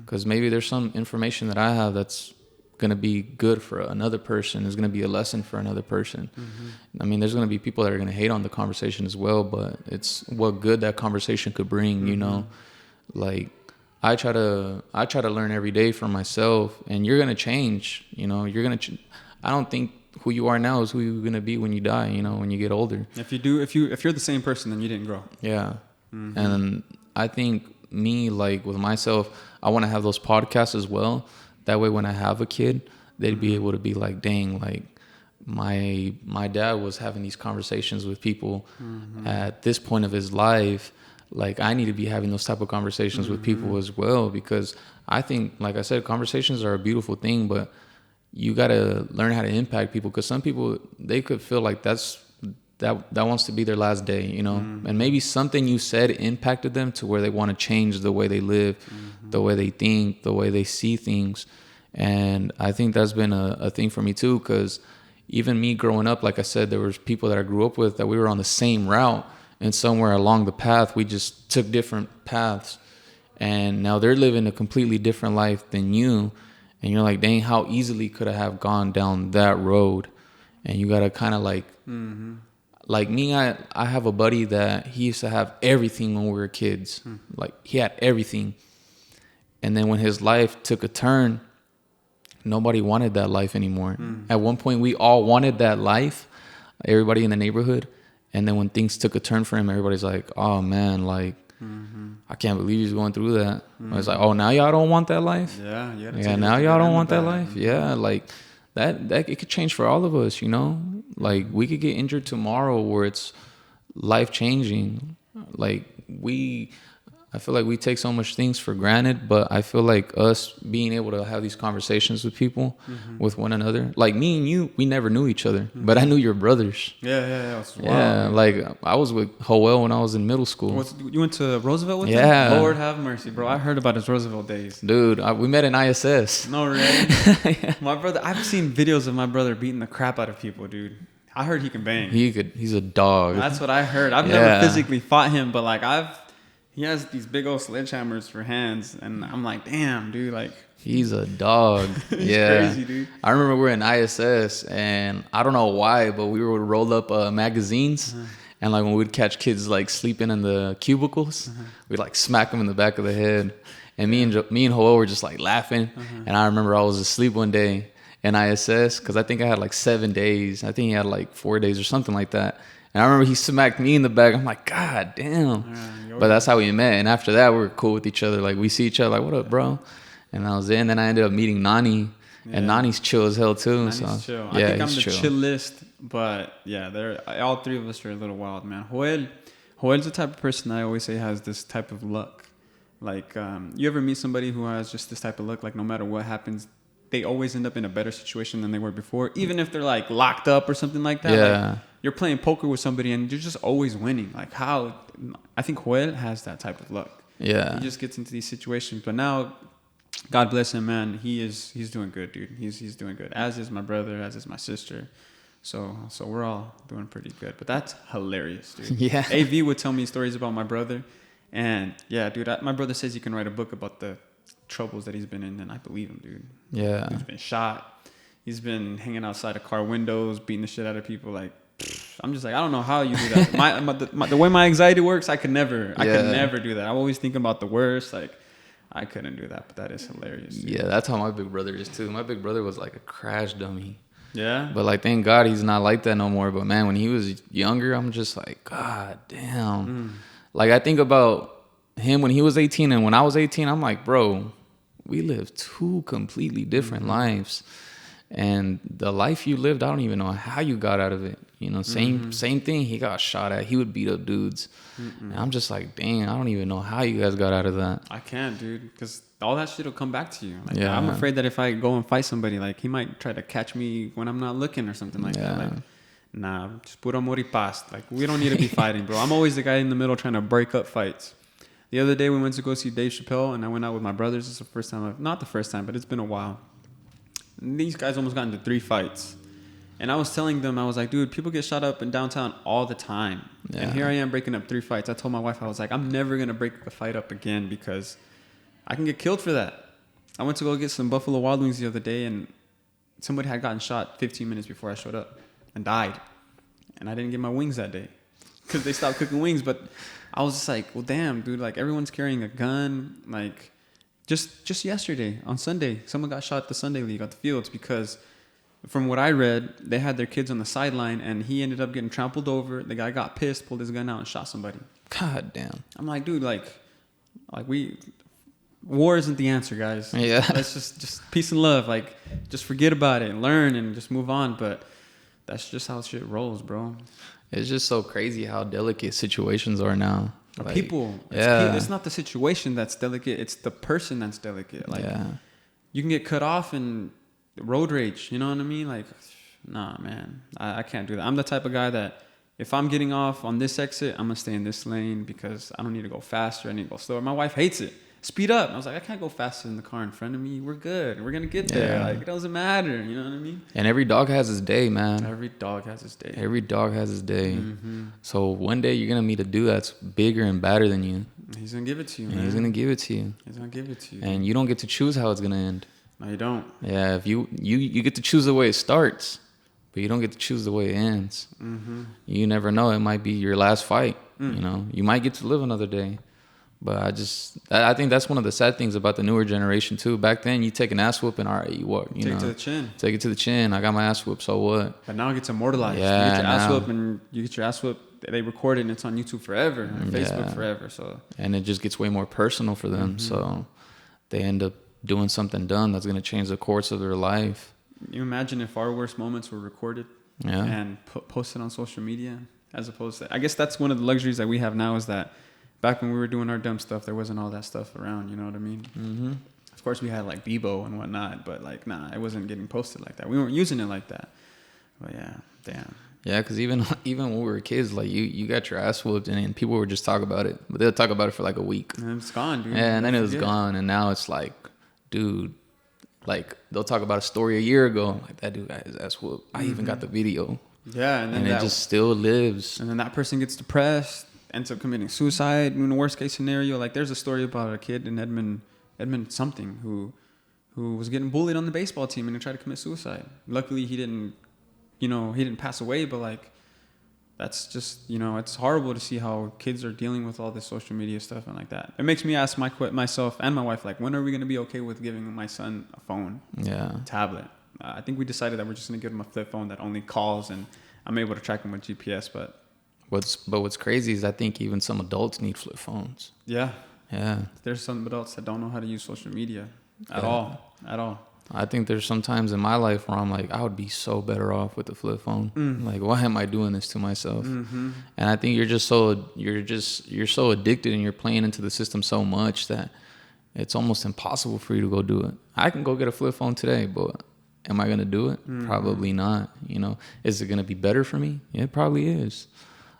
Because maybe there's some information that I have that's going to be good for another person, is going to be a lesson for another person. I mean, there's going to be people that are going to hate on the conversation as well, but it's what good that conversation could bring, you know? Like, I try to learn every day for myself, and you're going to change, you know? I don't think who you are now is who you're going to be when you die, you know, when you get older. If you're the same person, then you didn't grow. Yeah. And I think me, like with myself, I want to have those podcasts as well. That way when I have a kid, they'd be able to be like, dang, like my dad was having these conversations with people at this point of his life. Like, I need to be having those type of conversations with people as well, because I think, like I said, conversations are a beautiful thing, but you got to learn how to impact people, because some people, they could feel like that wants to be their last day, you know, and maybe something you said impacted them to where they want to change the way they live, the way they think, the way they see things. And I think that's been a thing for me too, because even me growing up, like I said, there was people that I grew up with that we were on the same route, and somewhere along the path, we just took different paths, and now they're living a completely different life than you. And you're like, dang, how easily could I have gone down that road? And you got to kind of like, like me, I have a buddy that he used to have everything when we were kids. Like, he had everything. And then when his life took a turn, nobody wanted that life anymore. At one point, we all wanted that life, everybody in the neighborhood. And then when things took a turn for him, everybody's like, oh man, like, I can't believe he's going through that. It's like, oh, now y'all don't want that life? Yeah. Now y'all don't want that life? Yeah, like that it could change for all of us, you know? Like, we could get injured tomorrow where it's life changing. Like, I feel like we take so much things for granted, but I feel like us being able to have these conversations with people, with one another. Like, me and you, we never knew each other, but I knew your brothers. Yeah. Like, I was with Joel when I was in middle school. You went to Roosevelt with him? Yeah. Lord have mercy, bro. I heard about his Roosevelt days. Dude, we met in ISS. No, really? Yeah. My brother, I've seen videos of my brother beating the crap out of people, dude. I heard he can bang. He's a dog. That's what I heard. I've never physically fought him, but like he has these big old sledgehammers for hands, and I'm like, damn, dude, like, he's a dog. He's crazy, dude. I remember we were in ISS, and I don't know why, but we would roll up magazines, and like when we'd catch kids like sleeping in the cubicles, we'd like smack them in the back of the head. And me and Joel were just like laughing, and I remember I was asleep one day in ISS because I think I had like 7 days. I think he had like 4 days or something like that. And I remember he smacked me in the back. I'm like, God damn. But that's how we met. And after that, we were cool with each other. Like, we see each other like, what up, bro? And I was in. Then I ended up meeting Nani. Yeah. And Nani's chill as hell, too. Nani's chill. I think I'm the chillest. But, yeah, all three of us are a little wild, man. Joel's the type of person I always say has this type of luck. Like, you ever meet somebody who has just this type of luck? Like, no matter what happens, they always end up in a better situation than they were before. Even if they're, like, locked up or something like that. Yeah. Like, you're playing poker with somebody and you're just always winning. Like, how? I think Joel has that type of luck. Yeah. He just gets into these situations. But now, God bless him, man. He's doing good, dude. He's doing good. As is my brother, as is my sister. So we're all doing pretty good. But that's hilarious, dude. Yeah. AV would tell me stories about my brother. And, yeah, dude, my brother says he can write a book about the troubles that he's been in. And I believe him, dude. Yeah. He's been shot. He's been hanging outside of car windows, beating the shit out of people. Like, I'm just like, I don't know how you do that. The way my anxiety works, I could never do that. I'm always thinking about the worst. Like, I couldn't do that, but that is hilarious. Dude. Yeah, that's how my big brother is too. My big brother was like a crash dummy. Yeah. But like, thank God he's not like that no more. But man, when he was younger, I'm just like, God damn. Like, I think about him when he was 18 and when I was 18, I'm like, bro, we lived two completely different lives. And the life you lived, I don't even know how you got out of it. You know, same thing. He got shot at. He would beat up dudes. And I'm just like, dang, I don't even know how you guys got out of that. I can't, dude, because all that shit will come back to you. Like, Yeah. I'm afraid that if I go and fight somebody, like, he might try to catch me when I'm not looking or something like that. Like, nah, just put amor y paz. Like, we don't need to be fighting, bro. I'm always the guy in the middle trying to break up fights. The other day we went to go see Dave Chappelle, and I went out with my brothers. It's the first time, not the first time, but it's been a while. And these guys almost got into 3 fights. And I was telling them, I was like, dude, people get shot up in downtown all the time. Yeah. And here I am breaking up 3 fights. I told my wife, I was like, I'm never going to break a fight up again because I can get killed for that. I went to go get some Buffalo Wild Wings the other day, and somebody had gotten shot 15 minutes before I showed up and died. And I didn't get my wings that day because they stopped cooking wings. But I was just like, well, damn, dude, like everyone's carrying a gun. Like just yesterday on Sunday, someone got shot at the Sunday League at the fields because from what I read, they had their kids on the sideline and he ended up getting trampled over. The guy got pissed, pulled his gun out and shot somebody. God damn. I'm like, dude, war isn't the answer, guys. Yeah. Let's just peace and love. Like, just forget about it and learn and just move on. But that's just how shit rolls, bro. It's just so crazy how delicate situations are now. Like, people. It's not the situation that's delicate. It's the person that's delicate. Like, you can get cut off and road rage. You know what I mean? Like, nah, man. I can't do that. I'm the type of guy that if I'm getting off on this exit, I'm going to stay in this lane because I don't need to go faster. I need to go slower. My wife hates it. Speed up. I was like, I can't go faster than the car in front of me. We're good. We're going to get there. Like, it doesn't matter. You know what I mean? And every dog has his day, man. Every dog has his day. Every dog has his day. Mm-hmm. So one day you're going to meet a dude that's bigger and badder than you. He's going to give it to you, and man. He's going to give it to you. He's going to give it to you. And you don't get to choose how it's going to end. No, you don't. Yeah, if you get to choose the way it starts, but you don't get to choose the way it ends. Mm-hmm. You never know. It might be your last fight. You know, you might get to live another day. But I think that's one of the sad things about the newer generation too. Back then, you take an ass whooping, all right, you what? You take know, it to the chin. Take it to the chin. I got my ass whooped, so what? But now it gets immortalized. Yeah, you get your ass now. whooped and you get your ass whooped. They record it and it's on YouTube forever, and Facebook forever. So and it just gets way more personal for them. So they end up doing something dumb that's going to change the course of their life. You imagine if our worst moments were recorded and posted on social media, as opposed to, I guess that's one of the luxuries that we have now is that back when we were doing our dumb stuff, there wasn't all that stuff around. You know what I mean? Mm-hmm. Of course, we had like Bebo and whatnot, but like, nah, it wasn't getting posted like that. We weren't using it like that. But yeah, damn. Yeah, because even when we were kids, like you got your ass whooped, and people would just talk about it, but they'll talk about it for like a week. And it's gone, dude. Yeah, and then it was gone, and now it's like, dude, like they'll talk about a story a year ago, like that dude got his ass whooped. I even got the video. Yeah, and then it just still lives. And then that person gets depressed, ends up committing suicide. In the worst case scenario, like there's a story about a kid in Edmond something who was getting bullied on the baseball team and he tried to commit suicide. Luckily, he didn't pass away, but like that's just, it's horrible to see how kids are dealing with all this social media stuff and like that. It makes me ask myself and my wife, like, when are we going to be okay with giving my son a phone, tablet? I think we decided that we're just going to give him a flip phone that only calls and I'm able to track him with GPS. But what's crazy is I think even some adults need flip phones. Yeah. Yeah. There's some adults that don't know how to use social media at all. I think there's some times in my life where I'm like, I would be so better off with the flip phone. Like, why am I doing this to myself? Mm-hmm. And I think you're so addicted and you're playing into the system so much that it's almost impossible for you to go do it. I can go get a flip phone today, but am I going to do it? Mm-hmm. Probably not. Is it going to be better for me? Yeah, it probably is.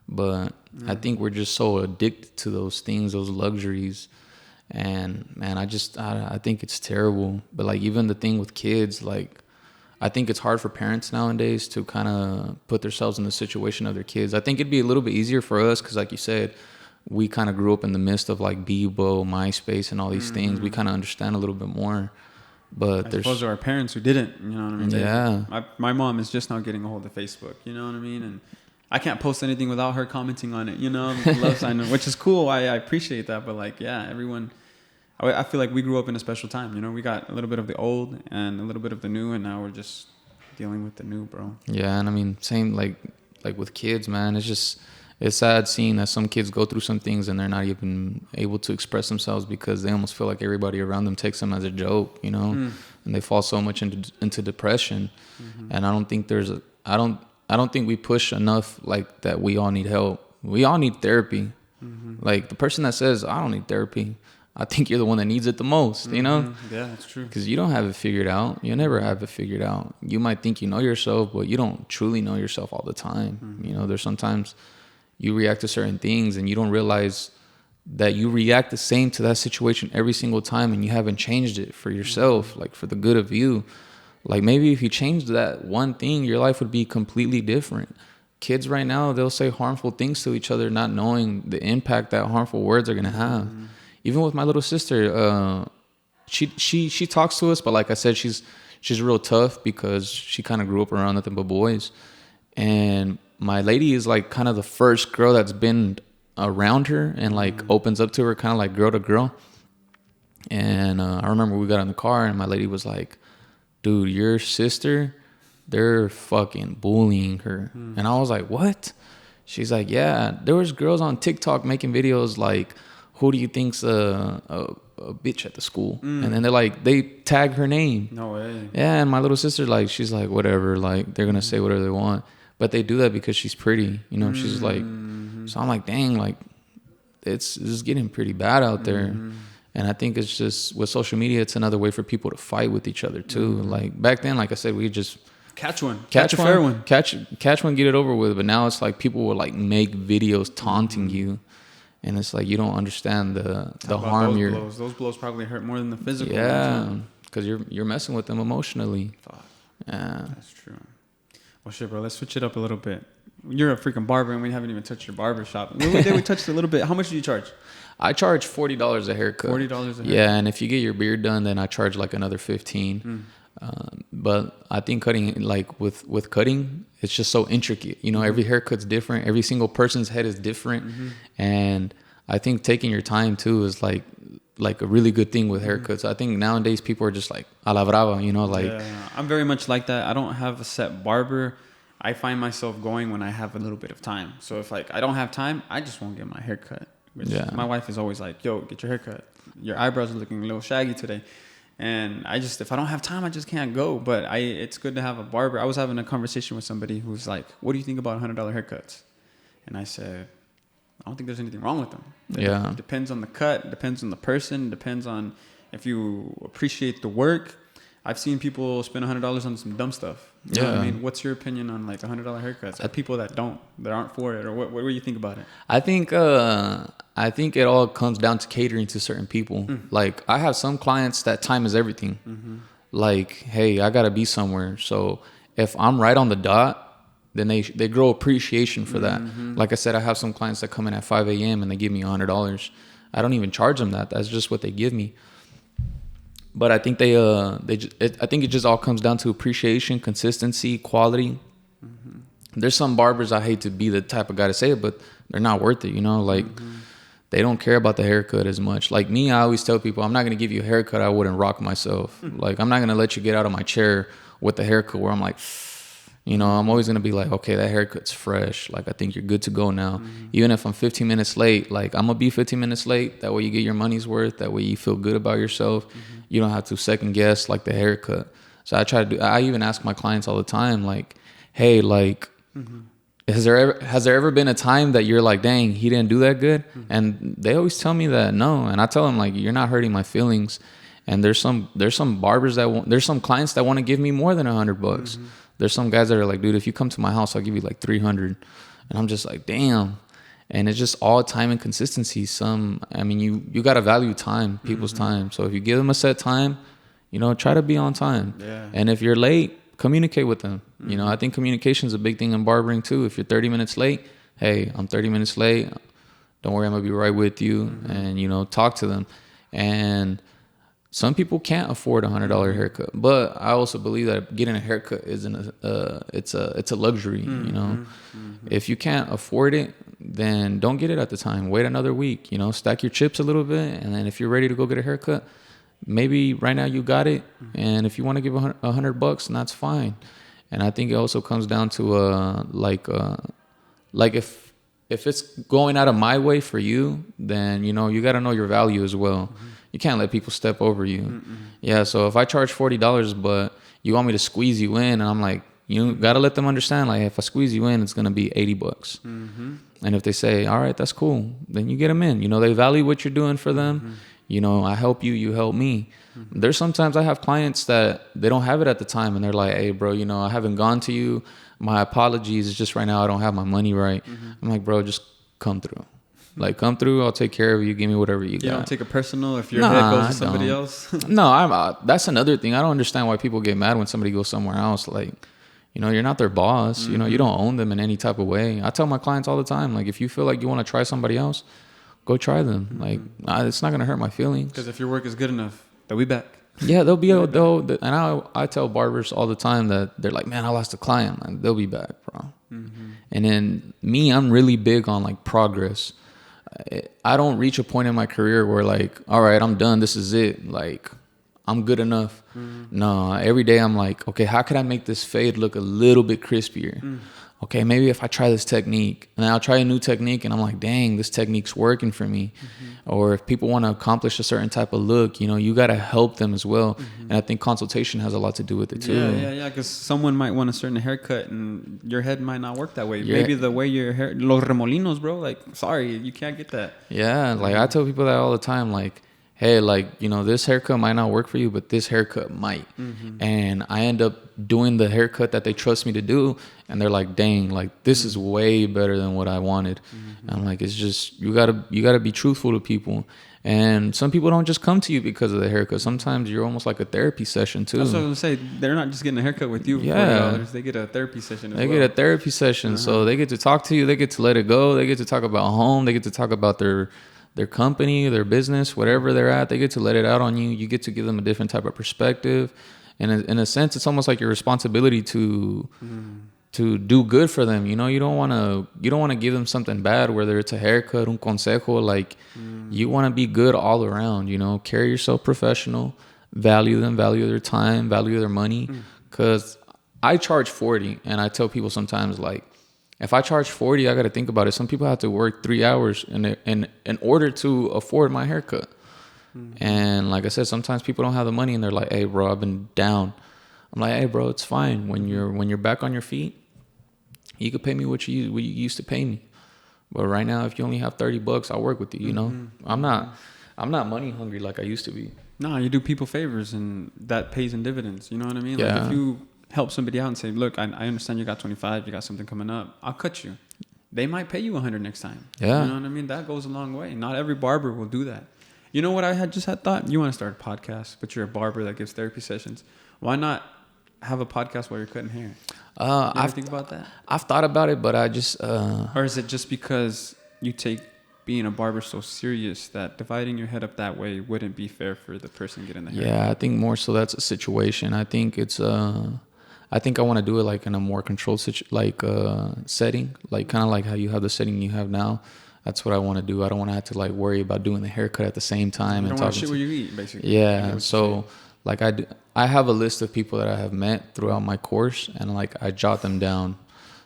But I think we're just so addicted to those things, those luxuries. And man, I think it's terrible. But like even the thing with kids, like I think it's hard for parents nowadays to kind of put themselves in the situation of their kids. I think it'd be a little bit easier for us because like you said, we kind of grew up in the midst of like Bebo, MySpace and all these things. We kind of understand a little bit more. But I suppose there are parents who didn't, you know what I mean? Yeah. My mom is just now getting a hold of Facebook, you know what I mean? And I can't post anything without her commenting on it, love sign, which is cool. I appreciate that. But like, yeah, everyone, I feel like we grew up in a special time. We got a little bit of the old and a little bit of the new, and now we're just dealing with the new, bro. Yeah, and I mean, same like with kids, man. It's it's sad seeing that some kids go through some things and they're not even able to express themselves because they almost feel like everybody around them takes them as a joke, you know, and they fall so much into depression. And I don't think I don't think we push enough like that. We all need help. We all need therapy. Like the person that says, I don't need therapy, I think you're the one that needs it the most, you know? Yeah, that's true. Because you don't have it figured out. You never have it figured out. You might think you know yourself, but you don't truly know yourself all the time. You know, there's sometimes you react to certain things and you don't realize that you react the same to that situation every single time and you haven't changed it for yourself, like for the good of you. Like maybe if you changed that one thing, your life would be completely different. Kids right now, they'll say harmful things to each other, not knowing the impact that harmful words are going to have. Even with my little sister, she talks to us, but like I said, she's real tough because she kind of grew up around nothing but boys. And my lady is like kind of the first girl that's been around her and like opens up to her kind of like girl to girl. And I remember we got in the car and my lady was like, dude, your sister, they're fucking bullying her. And I was like, what? She's like, yeah, there was girls on TikTok making videos like, who do you think's a bitch at the school? And then they tag her name. No way. Yeah, and my little sister, like, she's like, whatever, like, they're gonna say whatever they want. But they do that because she's pretty, you know. She's like, so I'm like, dang, like, it's getting pretty bad out there. And I think it's just with social media, it's another way for people to fight with each other too. Like back then, like I said, we just catch a fair fair one, catch one, get it over with. But now it's like people will like make videos taunting you, and it's like you don't understand the harm you're. Those blows probably hurt more than the physical. Yeah, because you're messing with them emotionally. Fuck. Yeah, that's true. Well, shit, bro. Let's switch it up a little bit. You're a freaking barber, and we haven't even touched your barber shop. We touched a little bit. How much do you charge? I charge $40 a haircut. $40 a haircut. Yeah, and if you get your beard done, then I charge like another $15. But I think cutting, like with cutting, it's just so intricate. You know, every haircut's different. Every single person's head is different, and I think taking your time too is like a really good thing with haircuts. I think nowadays people are just like a la brava. You know, like I'm very much like that. I don't have a set barber. I find myself going when I have a little bit of time. So if like I don't have time, I just won't get my hair cut. My wife is always like, yo, get your hair cut. Your eyebrows are looking a little shaggy today. And if I don't have time, I just can't go. But it's good to have a barber. I was having a conversation with somebody who's like, what do you think about $100 haircuts? And I said, I don't think there's anything wrong with them. It depends on the cut, depends on the person, depends on if you appreciate the work. I've seen people spend $100 on some dumb stuff. You know what I mean? What's your opinion on like $100 haircuts? People that aren't for it, or what do you think about it? I think it all comes down to catering to certain people. Like I have some clients that time is everything. Like, hey, I gotta be somewhere. So if I'm right on the dot, then they grow appreciation for that. Like I said, I have some clients that come in at 5 a.m. and they give me $100. I don't even charge them that. That's just what they give me. But I think I think it just all comes down to appreciation, consistency, quality. There's some barbers, I hate to be the type of guy to say it, but they're not worth it, you know? Like, they don't care about the haircut as much. Like me, I always tell people, I'm not going to give you a haircut I wouldn't rock myself. Like, I'm not going to let you get out of my chair with the haircut where I'm like, you know, I'm always going to be like, okay, that haircut's fresh. Like, I think you're good to go now. Even if I'm 15 minutes late, like, I'm going to be 15 minutes late. That way you get your money's worth. That way you feel good about yourself. You don't have to second guess, like, the haircut. So I even ask my clients all the time, like, hey, like, has there ever been a time that you're like, dang, he didn't do that good? And they always tell me that no. And I tell them, like, you're not hurting my feelings. And there's some barbers there's some clients that want to give me more than $100. There's some guys that are like, dude, if you come to my house, I'll give you like $300. And I'm just like, damn. And it's just all time and consistency. You got to value time, people's time. So if you give them a set time, you know, try to be on time. Yeah. And if you're late, communicate with them. You know, I think communication is a big thing in barbering too. If you're 30 minutes late, hey, I'm 30 minutes late. Don't worry, I'm going to be right with you. And, you know, talk to them. And some people can't afford $100 haircut, but I also believe that getting a haircut isn't it's a luxury. You know, if you can't afford it, then don't get it at the time. Wait another week. You know, stack your chips a little bit, and then if you're ready to go get a haircut, maybe right now you got it, and if you want to give $100, then that's fine. And I think it also comes down to like if if it's going out of my way for you, then, you know, you got to know your value as well. Mm-hmm. You can't let people step over you. Mm-mm. Yeah, so if I charge $40, but you want me to squeeze you in, and I'm like, you got to let them understand, like, if I squeeze you in, it's going to be $80. Mm-hmm. And if they say, all right, that's cool, then you get them in. You know, they value what you're doing for them. Mm-hmm. You know, I help you, you help me. Mm-hmm. There's sometimes I have clients that they don't have it at the time, and they're like, hey, bro, you know, I haven't gone to you. My apologies. It's just right now I don't have my money right. Mm-hmm. I'm like, bro, just come through. Like, come through. I'll take care of you. Give me whatever you got. You don't take it personal if your head goes to somebody else? No, that's another thing. I don't understand why people get mad when somebody goes somewhere else. Like, you know, you're not their boss. Mm-hmm. You know, you don't own them in any type of way. I tell my clients all the time, like, if you feel like you want to try somebody else, go try them. Mm-hmm. Like, it's not going to hurt my feelings. Because if your work is good enough, they'll be back. Yeah, and I tell barbers all the time that they're like, man, I lost a client. Like, they'll be back, bro. Mm-hmm. And then me, I'm really big on like progress. I don't reach a point in my career where like, all right, I'm done. This is it. Like, I'm good enough. Mm-hmm. No, every day I'm like, okay, how can I make this fade look a little bit crispier? Mm. Okay, maybe if I try this technique, and I'll try a new technique, and I'm like, dang, this technique's working for me. Mm-hmm. Or if people want to accomplish a certain type of look, you know, you got to help them as well. Mm-hmm. And I think consultation has a lot to do with it too. Yeah, because someone might want a certain haircut, and your head might not work that way. Yeah. Maybe the way your hair, los remolinos, bro, like, sorry, you can't get that. Yeah, like I tell people that all the time, like, hey, like, you know, this haircut might not work for you, but this haircut might. Mm-hmm. And I end up doing the haircut that they trust me to do. And they're like, dang, like, this is way better than what I wanted. Mm-hmm. I'm like, it's just, you gotta be truthful to people. And some people don't just come to you because of the haircut. Sometimes you're almost like a therapy session too. That's what I was going to say. They're not just getting a haircut with you for $40. They get a therapy session as well. They get a therapy session. Uh-huh. So they get to talk to you. They get to let it go. They get to talk about home. They get to talk about their company, their business, whatever they're at. They get to let it out on you. You get to give them a different type of perspective. And in a sense, it's almost like your responsibility to do good for them. You know, you don't want to give them something bad, whether it's a haircut, un consejo. Like, you want to be good all around. You know, carry yourself professional, value them, value their time, value their money. Because I charge $40, and I tell people sometimes, like, if I charge $40, I got to think about it. Some people have to work 3 hours in order to afford my haircut. Mm-hmm. And like I said, sometimes people don't have the money, and they're like, hey, bro, I've been down. I'm like, hey, bro, it's fine. When you're back on your feet, you could pay me what you used to pay me. But right now, if you only have $30, I'll work with you. You know, I'm not money hungry like I used to be. No, you do people favors, and that pays in dividends. You know what I mean? Yeah. Like, if you help somebody out and say, look, I understand you got 25, you got something coming up, I'll cut you. They might pay you 100 next time. Yeah. You know what I mean? That goes a long way. Not every barber will do that. You know what I had thought? You want to start a podcast, but you're a barber that gives therapy sessions. Why not have a podcast while you're cutting hair? You ever think about that? I've thought about it, but I just... Or is it just because you take being a barber so serious that dividing your head up that way wouldn't be fair for the person getting the hair? Yeah, I think more so that's a situation. I think it's... I think I want to do it like in a more controlled setting, like kind of like how you have the setting you have now. That's what I want to do. I don't want to have to like worry about doing the haircut at the same time. You don't want to shit where you eat, basically. Yeah. So like I have a list of people that I have met throughout my course, and like I jot them down.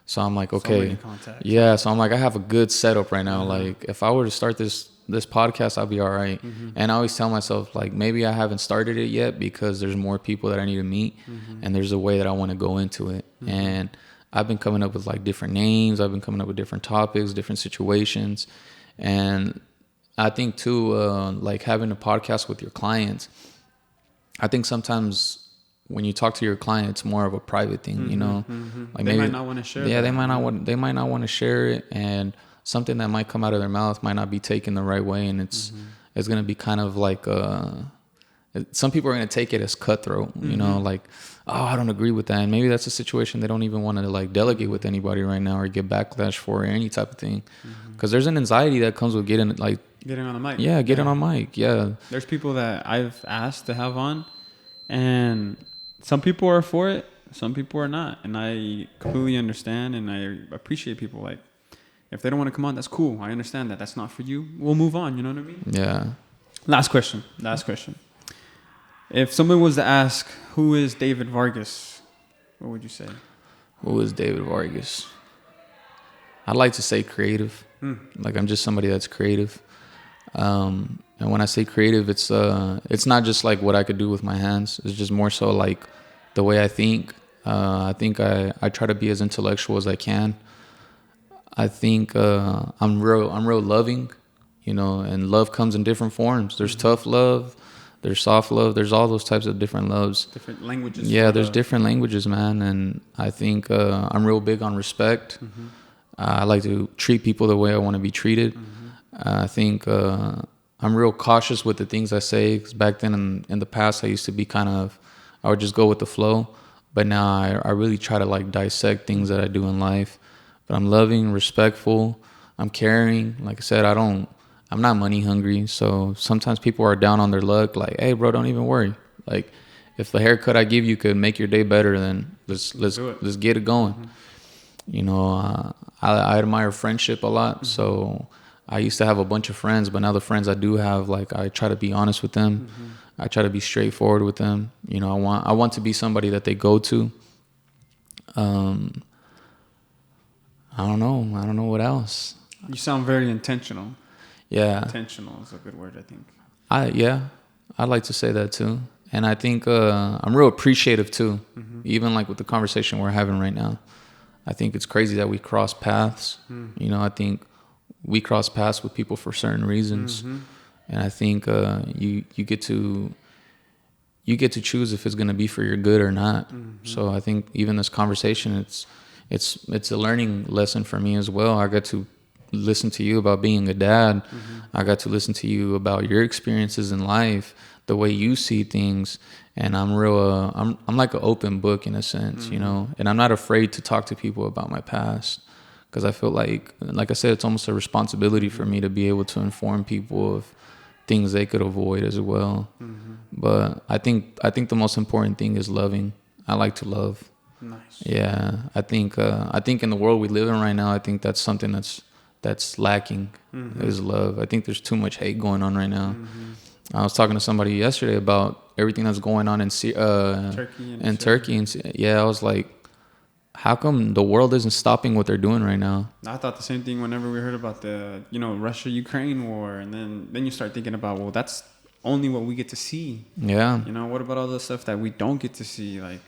So I'm like, okay, yeah. So I'm like, I have a good setup right now. Mm-hmm. Like if I were to start this podcast, I'll be all right. Mm-hmm. And I always tell myself, like, maybe I haven't started it yet because there's more people that I need to meet, and there's a way that I want to go into it. And I've been coming up with like different names. I've been coming up with different topics, different situations. And I think too, like having a podcast with your clients, I think sometimes when you talk to your client, it's more of a private thing, you know, like they might not want to share. Yeah, they might not want to share it, and something that might come out of their mouth might not be taken the right way, and it's going to be kind of like some people are going to take it as cutthroat, you know, like, oh, I don't agree with that. And maybe that's a situation they don't even want to like delegate with anybody right now or get backlash for, or any type of thing. Because there's an anxiety that comes with getting on the mic. Yeah, getting on mic. Yeah. There's people that I've asked to have on, and some people are for it, some people are not. And I completely understand, and I appreciate people. Like, if they don't want to come on, that's cool. I understand that. That's not for you. We'll move on. You know what I mean? Yeah. Last question. If someone was to ask, who is David Vargas, what would you say? Who is David Vargas? I'd like to say creative. Like I'm just somebody that's creative. And when I say creative, it's not just like what I could do with my hands. It's just more so like the way I think. I think I try to be as intellectual as I can. I think I'm real loving, you know, and love comes in different forms. There's tough love, there's soft love, there's all those types of different loves. Different languages. Yeah, there's different languages, man. And I think I'm real big on respect. I like to treat people the way I want to be treated. I think I'm real cautious with the things I say. 'Cause back then in the past, I used to be I would just go with the flow. But now I really try to like dissect things that I do in life. But I'm loving, respectful. I'm caring. Like I said, I'm not money hungry. So sometimes people are down on their luck. Like, hey, bro, don't even worry. Like, if the haircut I give you could make your day better, then let's get it going. You know, I admire friendship a lot. So I used to have a bunch of friends, but now the friends I do have, like, I try to be honest with them. I try to be straightforward with them. You know, I want to be somebody that they go to. I don't know what else. You sound very intentional. Yeah. Intentional is a good word, I think. I'd like to say that too. And I think I'm real appreciative too. Even like with the conversation we're having right now. I think it's crazy that we cross paths. You know, I think we cross paths with people for certain reasons. And I think you get to choose if it's going to be for your good or not. So I think even this conversation, it's a learning lesson for me as well. I got to listen to you about being a dad. I got to listen to you about your experiences in life, the way you see things. And I'm I'm like an open book in a sense, you know, and I'm not afraid to talk to people about my past. Because I feel like I said, it's almost a responsibility for me to be able to inform people of things they could avoid as well. But I think the most important thing is loving. I like to love. Nice. Yeah, I think in the world we live in right now, I think that's something that's lacking is love. I think there's too much hate going on right now. I was talking to somebody yesterday about everything that's going on in Turkey, and yeah, I was like, how come the world isn't stopping what they're doing right now? I thought the same thing whenever we heard about the, Russia-Ukraine war, and then you start thinking about, well, that's only what we get to see. Yeah. You know, what about all the stuff that we don't get to see? Like,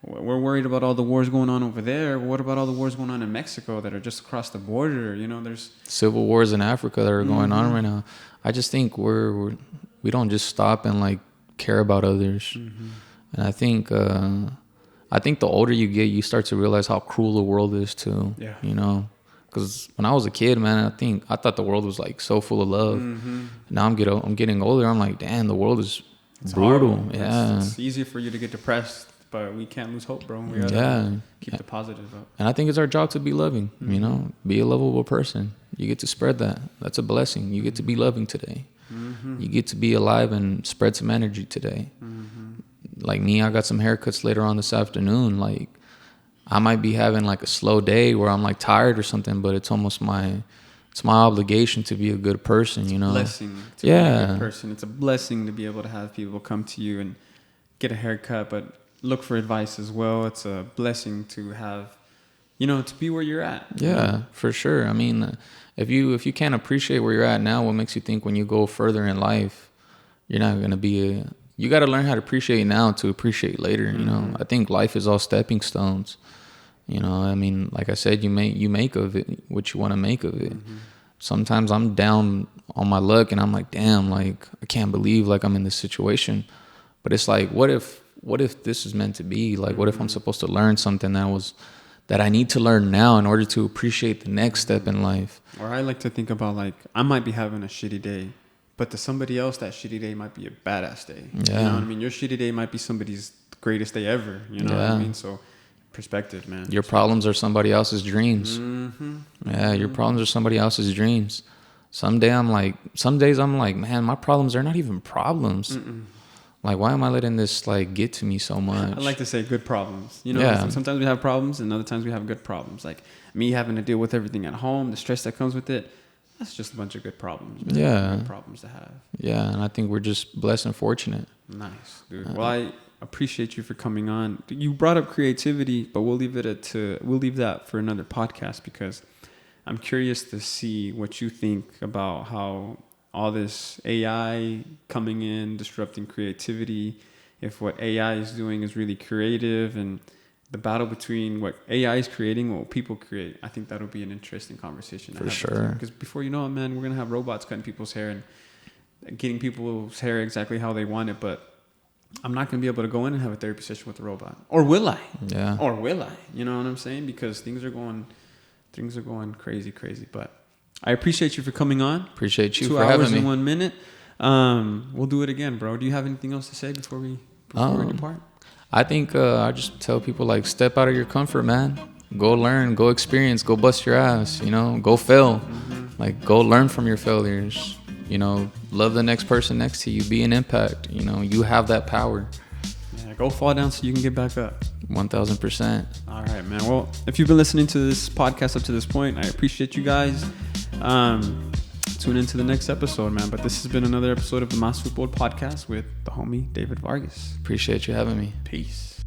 we're worried about all the wars going on over there. What about all the wars going on in Mexico that are just across the border? You know, there's civil wars in Africa that are going on right now. I just think we don't just stop and like care about others. And I think the older you get, you start to realize how cruel the world is too. Yeah. You know, because when I was a kid, man, I thought the world was like so full of love. Now I'm getting older. I'm like, damn, the world is brutal. Horrible. Yeah. It's easy for you to get depressed, but we can't lose hope, bro. We gotta keep the positive up. And I think it's our job to be loving. You know, be a lovable person. You get to spread that. That's a blessing. You get to be loving today. You get to be alive and spread some energy today. Like me, I got some haircuts later on this afternoon. Like I might be having like a slow day where I'm like tired or something, but it's almost my obligation to be a good person, you know. Blessing to be a good person. It's a blessing to be able to have people come to you and get a haircut, but look for advice as well. It's a blessing to have, to be where you're at. Yeah, for sure. I mean, if you can't appreciate where you're at now, what makes you think when you go further in life, you're not going to be you got to learn how to appreciate now to appreciate later, you know. I think life is all stepping stones. You know, I mean, like I said, you make of it what you want to make of it. Sometimes I'm down on my luck and I'm like, damn, like I can't believe like I'm in this situation. But it's like, what if this is meant to be? Like, what if I'm supposed to learn something that I need to learn now in order to appreciate the next step in life? Or I like to think about like, I might be having a shitty day, but to somebody else, that shitty day might be a badass day. Yeah. You know what I mean? Your shitty day might be somebody's greatest day ever. You know what I mean? So perspective, man. Your problems are somebody else's dreams. Yeah, your problems are somebody else's dreams. Some days I'm like, man, my problems are not even problems. Like, why am I letting this like get to me so much? I like to say good problems. You know, sometimes we have problems and other times we have good problems. Like me having to deal with everything at home, the stress that comes with it. That's just a bunch of good problems, man. Yeah. Good problems to have. Yeah, and I think we're just blessed and fortunate. Nice, dude. Well, I appreciate you for coming on. You brought up creativity, but we'll leave that for another podcast because I'm curious to see what you think about how all this AI coming in, disrupting creativity, if what AI is doing is really creative, and the battle between what AI is creating and what people create. I think that'll be an interesting conversation. For sure. Because before you know it, man, we're going to have robots cutting people's hair and getting people's hair exactly how they want it. But I'm not going to be able to go in and have a therapy session with a robot. Or will I? Yeah. Or will I? You know what I'm saying? Because things are going crazy. But I appreciate you for coming on. Appreciate you 2 for having hours me. and 1 minute. We'll do it again, bro. Do you have anything else to say before we depart? I think I just tell people, like, step out of your comfort, man. Go learn, go experience, go bust your ass, you know, go fail. Like, go learn from your failures, you know, love the next person next to you, be an impact, you know, you have that power. Yeah, go fall down so you can get back up. 1000%. All right, man. Well, if you've been listening to this podcast up to this point, I appreciate you guys. Tune into the next episode, man. But this has been another episode of the Mas Futbol Podcast with the homie David Vargas. Appreciate you having me. Peace.